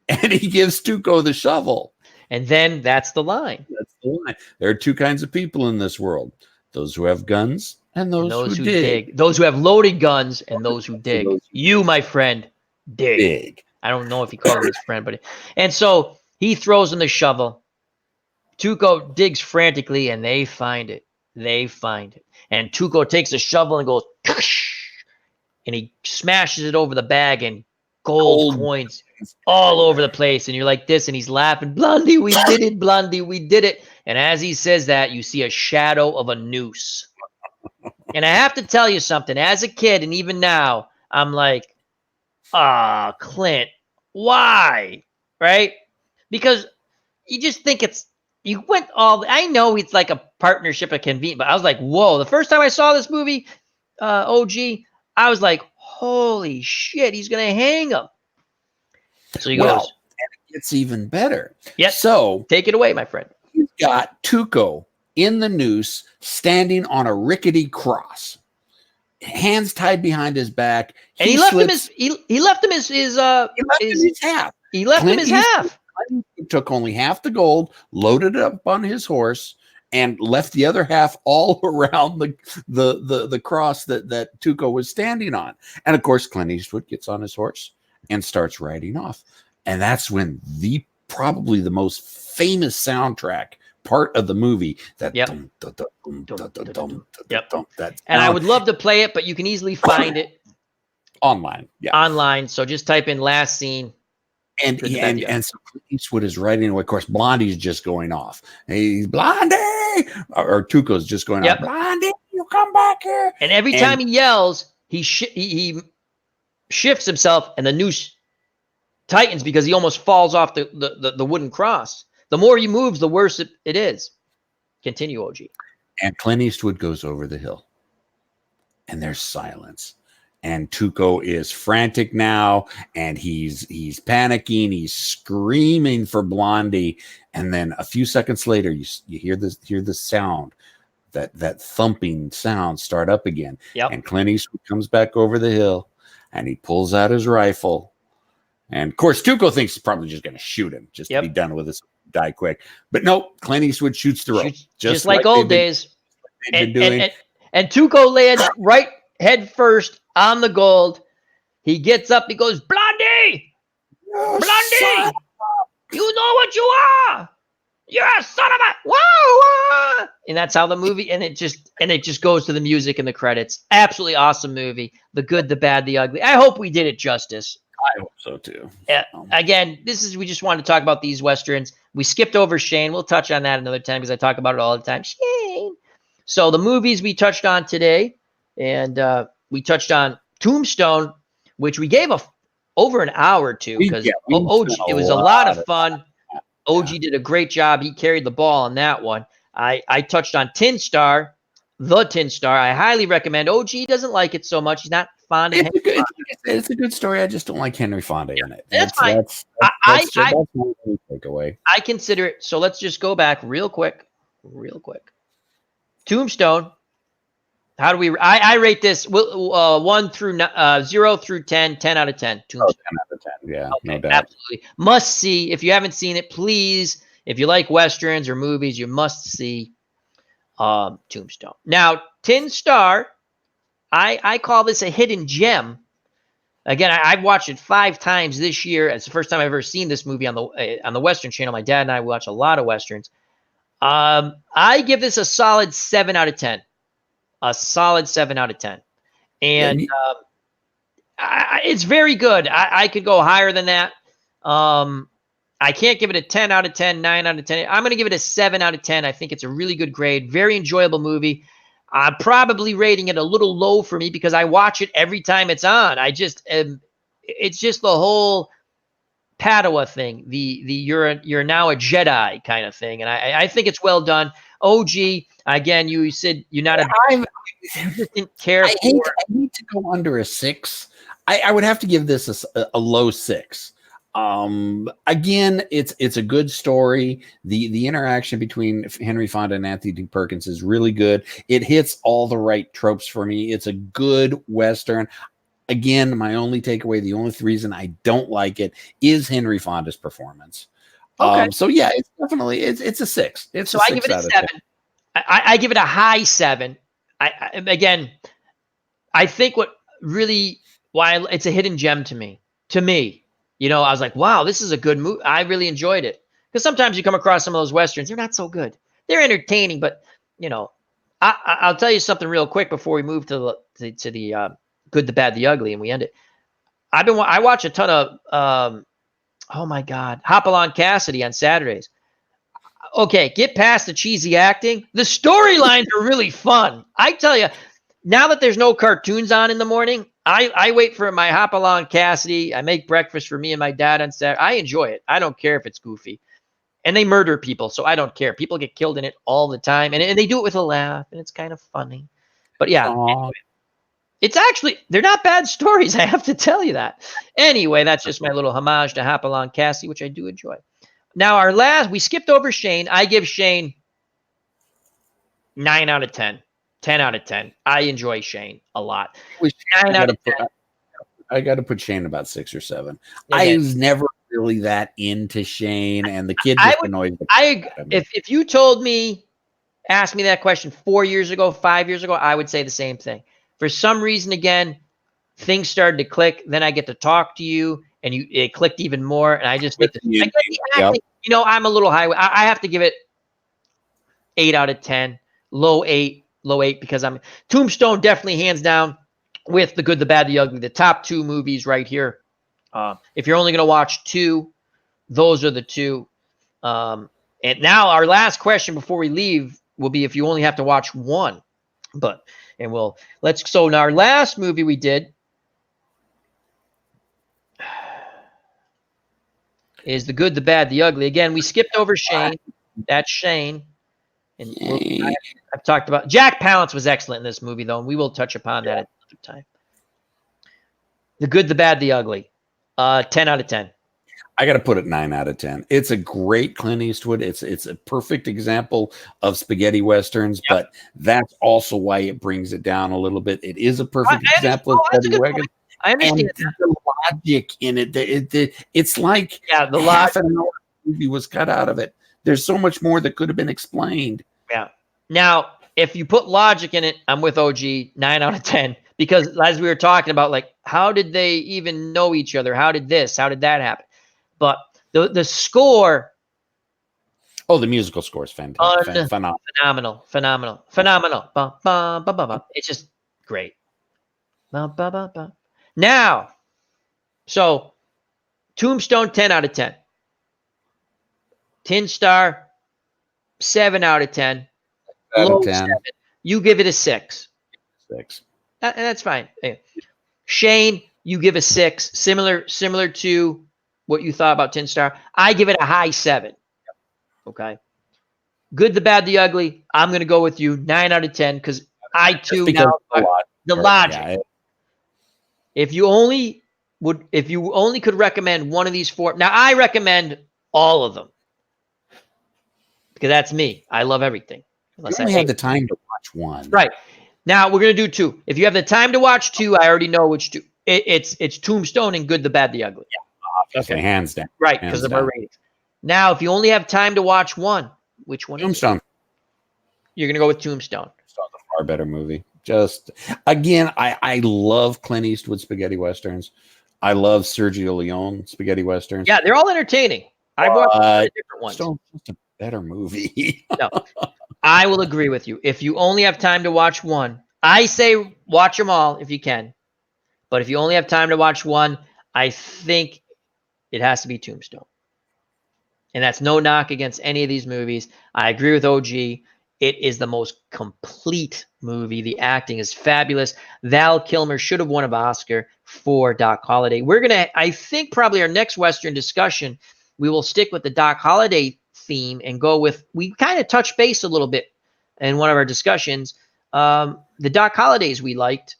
And he gives Tuco the shovel. And then that's the line. That's the line. There are two kinds of people in this world: those who have guns and those who dig. Those who have loaded guns and those who dig. You, my friend, dig. I don't know if he called him his friend, but and so he throws in the shovel. Tuco digs frantically, and they find it. And Tuco takes a shovel and goes, and he smashes it over the bag, and gold coins all over the place. And you're like this, and he's laughing, Blondie, we did it, Blondie, we did it. And as he says that, you see a shadow of a noose. And I have to tell you something. As a kid, and even now, I'm like, Clint, why? Right? Because you just think you went I know it's like a partnership of convenience, but I was like, whoa. The first time I saw this movie, OG, I was like, holy shit, he's going to hang him. So he goes. And it gets even better. Yes. So take it away, my friend. You've got Tuco in the noose, standing on a rickety cross, hands tied behind his back. And he left him his half. He left him his half. He took only half the gold, loaded it up on his horse, and left the other half all around the cross that Tuco was standing on. And of course, Clint Eastwood gets on his horse and starts riding off. And that's when probably the most famous soundtrack part of the movie, and I would love to play it, but you can easily find it online. So just type in last scene. And so Clint Eastwood is riding away. Of course, Blondie's just going off. He's Blondie, or Tuco's just going off. Blondie, you come back here. And every time he yells, he shifts himself, and the noose tightens because he almost falls off the wooden cross. The more he moves, the worse it is. Continue, OG. And Clint Eastwood goes over the hill, and there's silence. And Tuco is frantic now, and he's panicking. He's screaming for Blondie. And then a few seconds later, you hear the sound, that thumping sound start up again. Yep. And Clint Eastwood comes back over the hill, and he pulls out his rifle. And of course, Tuco thinks he's probably just going to shoot him, just to be done with this, die quick. But no, Clint Eastwood shoots the rope, just like old days. And Tuco lands right head first on the gold. He gets up. He goes, Blondie, Blondie, you know what you are. You're a son of a whoa. And that's how the movie. And it just goes to the music and the credits. Absolutely awesome movie. The good, the bad, the ugly. I hope we did it justice. I hope so too. Again, we just wanted to talk about these Westerns. We skipped over Shane. We'll touch on that another time because I talk about it all the time. Shane. So the movies we touched on today, and we touched on Tombstone, which we gave over an hour to because OG. It was a lot of fun. OG did a great job. He carried the ball on that one. I touched on Tin Star, the Tin Star. I highly recommend. OG doesn't like it so much. He's not fond of it. It's a good story. I just don't like Henry Fonda in it. That's fine. That's my takeaway. I consider it. So let's just go back real quick. Tombstone. How do we? I rate this 1 through 0 through 10, 10 out of 10. Tombstone. 10 out of 10. Yeah, okay, no doubt. Absolutely. Must see. If you haven't seen it, please. If you like Westerns or movies, you must see Tombstone. Now, Tin Star, I call this a hidden gem. Again, I've watched it 5 times this year. It's the first time I've ever seen this movie on the Western Channel. My dad and I watch a lot of Westerns. I give this a solid 7 out of 10. A solid 7 out of 10. And it's very good. I could go higher than that. I can't give it a 10 out of 10, 9 out of 10. I'm going to give it a 7 out of 10. I think it's a really good grade. Very enjoyable movie. I'm probably rating it a little low for me because I watch it every time it's on. It's just the whole Padua thing, the you're now a Jedi kind of thing, and I think it's well done. OG, again, you said you're not a I you just didn't care hate to go under a 6. I would have to give this a low 6. Again, it's a good story. The interaction between Henry Fonda and Anthony Perkins is really good. It hits all the right tropes for me. It's a good Western. Again, my only takeaway, the only reason I don't like it is Henry Fonda's performance. Okay. So yeah, it's definitely it's a 6. It's So a I 6 give it a out of 7. 10. I give it a high 7. Again, I think what really why it's a hidden gem to me. To me, I was like, wow, this is a good movie. I really enjoyed it because sometimes you come across some of those westerns, they're not so good. They're entertaining, but I'll tell you something real quick before we move to the good, the bad, the ugly, and we end it. I watch a ton of oh my god, Hopalong Cassidy on Saturdays. Okay, get past the cheesy acting. The storylines are really fun. I tell you, now that there's no cartoons on in the morning, I wait for my Hopalong Cassidy. I make breakfast for me and my dad on Saturday. I enjoy it. I don't care if it's goofy. And they murder people, so I don't care. People get killed in it all the time, and they do it with a laugh, and it's kind of funny. But yeah, Aw. it's actually, they're not bad stories. I have to tell you that. Anyway, that's just my little homage to Hopalong Cassidy, which I do enjoy. Now, we skipped over Shane. I give Shane 9 out of 10. 10 out of 10. I enjoy Shane a lot. 9 out of 10. I got to put Shane about 6 or 7. Again, I was never really that into Shane, and the kid I just would, annoys the I, crap out of me. if you told me, asked me that question 4 years ago, 5 years ago, I would say the same thing. For some reason, again, things started to click. Then I get to talk to you, and it clicked even more. And I just think I get the acting. Yep. I'm a little high. I have to give it 8 out of 10, low 8, because I'm Tombstone definitely hands down with The Good, the Bad, the Ugly, the top 2 movies right here. If you're only going to watch 2, those are the 2. And now our last question before we leave will be if you only have to watch 1. So in our last movie we did is The Good, the Bad, the Ugly. Again, we skipped over Shane. That's Shane. And I've talked about Jack Palance was excellent in this movie, though, and we will touch upon that at another time. The Good, the Bad, the Ugly. 10 out of 10. I got to put it 9 out of 10. It's a great Clint Eastwood. It's a perfect example of spaghetti westerns, but that's also why it brings it down a little bit. It is a perfect example of spaghetti westerns. I understand and the logic in it. It's like the half an hour movie was cut out of it. There's so much more that could have been explained. Yeah. Now, if you put logic in it, I'm with OG 9 out of 10 because as we were talking about, like, how did they even know each other? How did that happen? But the score. Oh, the musical score is fantastic. Phenomenal. Bum, bum, bum, bum, bum. It's just great. Bum, bum, bum, bum. Now, so Tombstone 10 out of 10. Tin Star 7 out of 10. Out Low of 10. 7. You give it a 6. 6. That's fine. Hey. Shane, you give a 6. Similar to what you thought about Tin Star. I give it a high 7. Okay. Good, the Bad, the Ugly. I'm going to go with you 9 out of 10 because I too now the logic. Yeah, if you only could recommend one of these 4, now I recommend all of them because that's me. I love everything. Unless you only have the time to watch one. Right. Now we're going to do 2. If you have the time to watch 2, I already know which 2. It's Tombstone and Good, the Bad, the Ugly. Yeah, obviously, hands down. Right, because of our ratings. Now, if you only have time to watch 1, which one? Tombstone. You're going to go with Tombstone. It's a far better movie. Just again, I love Clint Eastwood spaghetti westerns. I love Sergio Leone spaghetti westerns. Yeah, they're all entertaining. I've watched different ones. Tombstone's just a better movie. No, I will agree with you. If you only have time to watch 1, I say watch them all if you can. But if you only have time to watch 1, I think it has to be Tombstone. And that's no knock against any of these movies. I agree with OG. It is the most complete movie. The acting is fabulous. Val Kilmer should have won an Oscar for Doc Holliday. We're going to, I think, probably our next Western discussion, we will stick with the Doc Holliday theme and go with, we kind of touched base a little bit in one of our discussions. The Doc Hollidays we liked.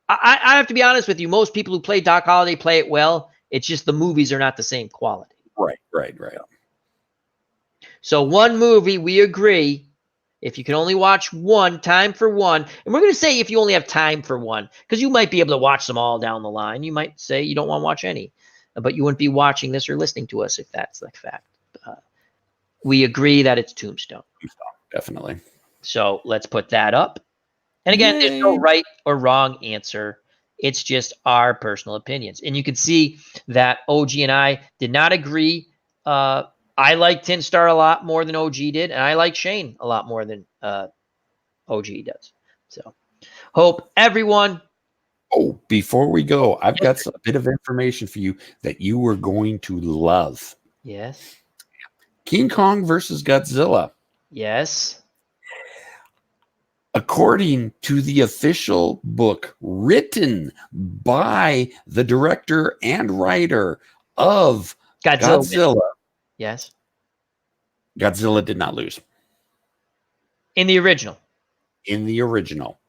I have to be honest with you. Most people who play Doc Holliday play it well. It's just the movies are not the same quality. Right. So one movie, we agree, if you can only watch one, time for one. And we're going to say if you only have time for one, because you might be able to watch them all down the line. You might say you don't want to watch any, but you wouldn't be watching this or listening to us if that's the fact. We agree that it's Tombstone. Definitely. So let's put that up. And again, there's no right or wrong answer. It's just our personal opinions. And you can see that OG and I did not agree. I like Tin Star a lot more than OG did, and I like Shane a lot more than OG does. So hope everyone. Oh, before we go, I've got a bit of information for you that you were going to love. Yes. King Kong versus Godzilla. Yes. According to the official book written by the director and writer of Godzilla. Yes. Godzilla did not lose. In the original. No, in the original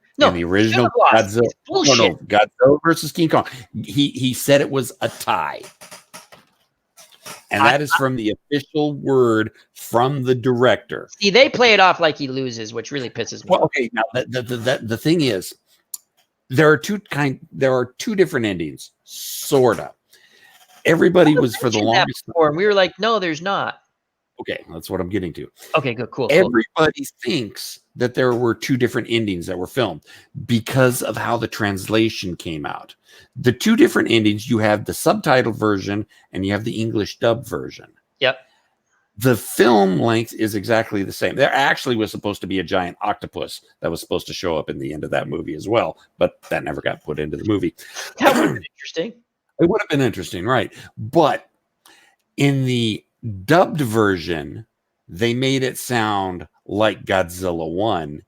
Godzilla. No, Godzilla versus King Kong. He said it was a tie. And that is from the official word from the director. See, they play it off like he loses, which really pisses me off. Okay, now the thing is, there are two different endings, sorta. Everybody was for the longest time. We were like, no, there's not. Okay, that's what I'm getting to. Okay, good, cool. Everybody thinks that there were two different endings that were filmed because of how the translation came out. The two different endings, you have the subtitled version and you have the English dub version. Yep. The film length is exactly the same. There actually was supposed to be a giant octopus that was supposed to show up in the end of that movie as well, but that never got put into the movie. That would have been interesting. It would have been interesting, right? But in the dubbed version, they made it sound like Godzilla 1.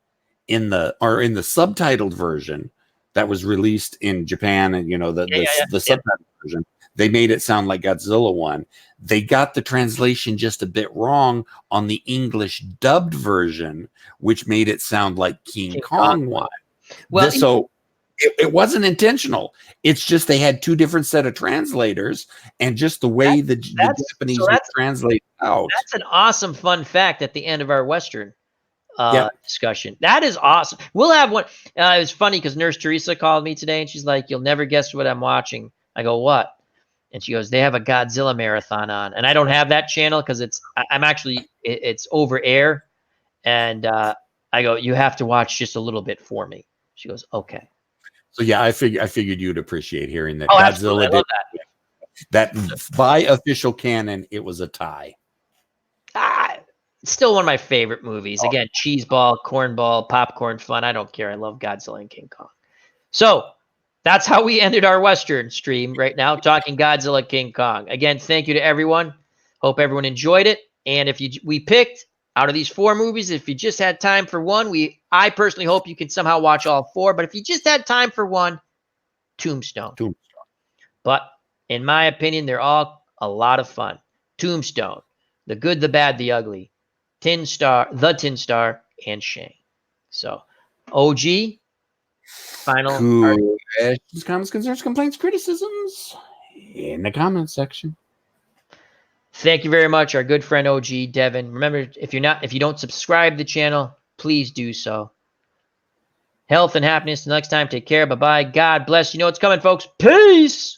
In the subtitled version that was released in Japan, and the subtitled version, they made it sound like Godzilla 1. They got the translation just a bit wrong on the English dubbed version, which made it sound like King Kong 1. Well, it wasn't intentional. It's just they had two different set of translators, and just the way the Japanese would translate out. That's an awesome fun fact at the end of our Western discussion. That is awesome. We'll have one. It was funny because Nurse Teresa called me today, and she's like, "You'll never guess what I'm watching." I go, "What?" And she goes, "They have a Godzilla marathon on," and I don't have that channel because it's over air, and I go, "You have to watch just a little bit for me." She goes, "Okay." So yeah, I figured you'd appreciate hearing that. Oh, Godzilla did that. By official canon, it was a tie. It's still one of my favorite movies. Again, cheeseball, cornball, popcorn fun. I don't care. I love Godzilla and King Kong. So that's how we ended our Western stream right now, talking Godzilla, King Kong. Again, thank you to everyone. Hope everyone enjoyed it. And if we picked out of these four movies, if you just had time for one, I personally hope you can somehow watch all four. But if you just had time for one, Tombstone. But in my opinion, they're all a lot of fun. Tombstone, The Good, the Bad, the Ugly, Tin Star, and Shane. So, OG, final questions, comments, concerns, complaints, criticisms in the comments section. Thank you very much, our good friend OG Devin. Remember, if you don't subscribe to the channel, please do so. Health and happiness. Till next time, take care. Bye-bye. God bless. You know what's coming, folks. Peace.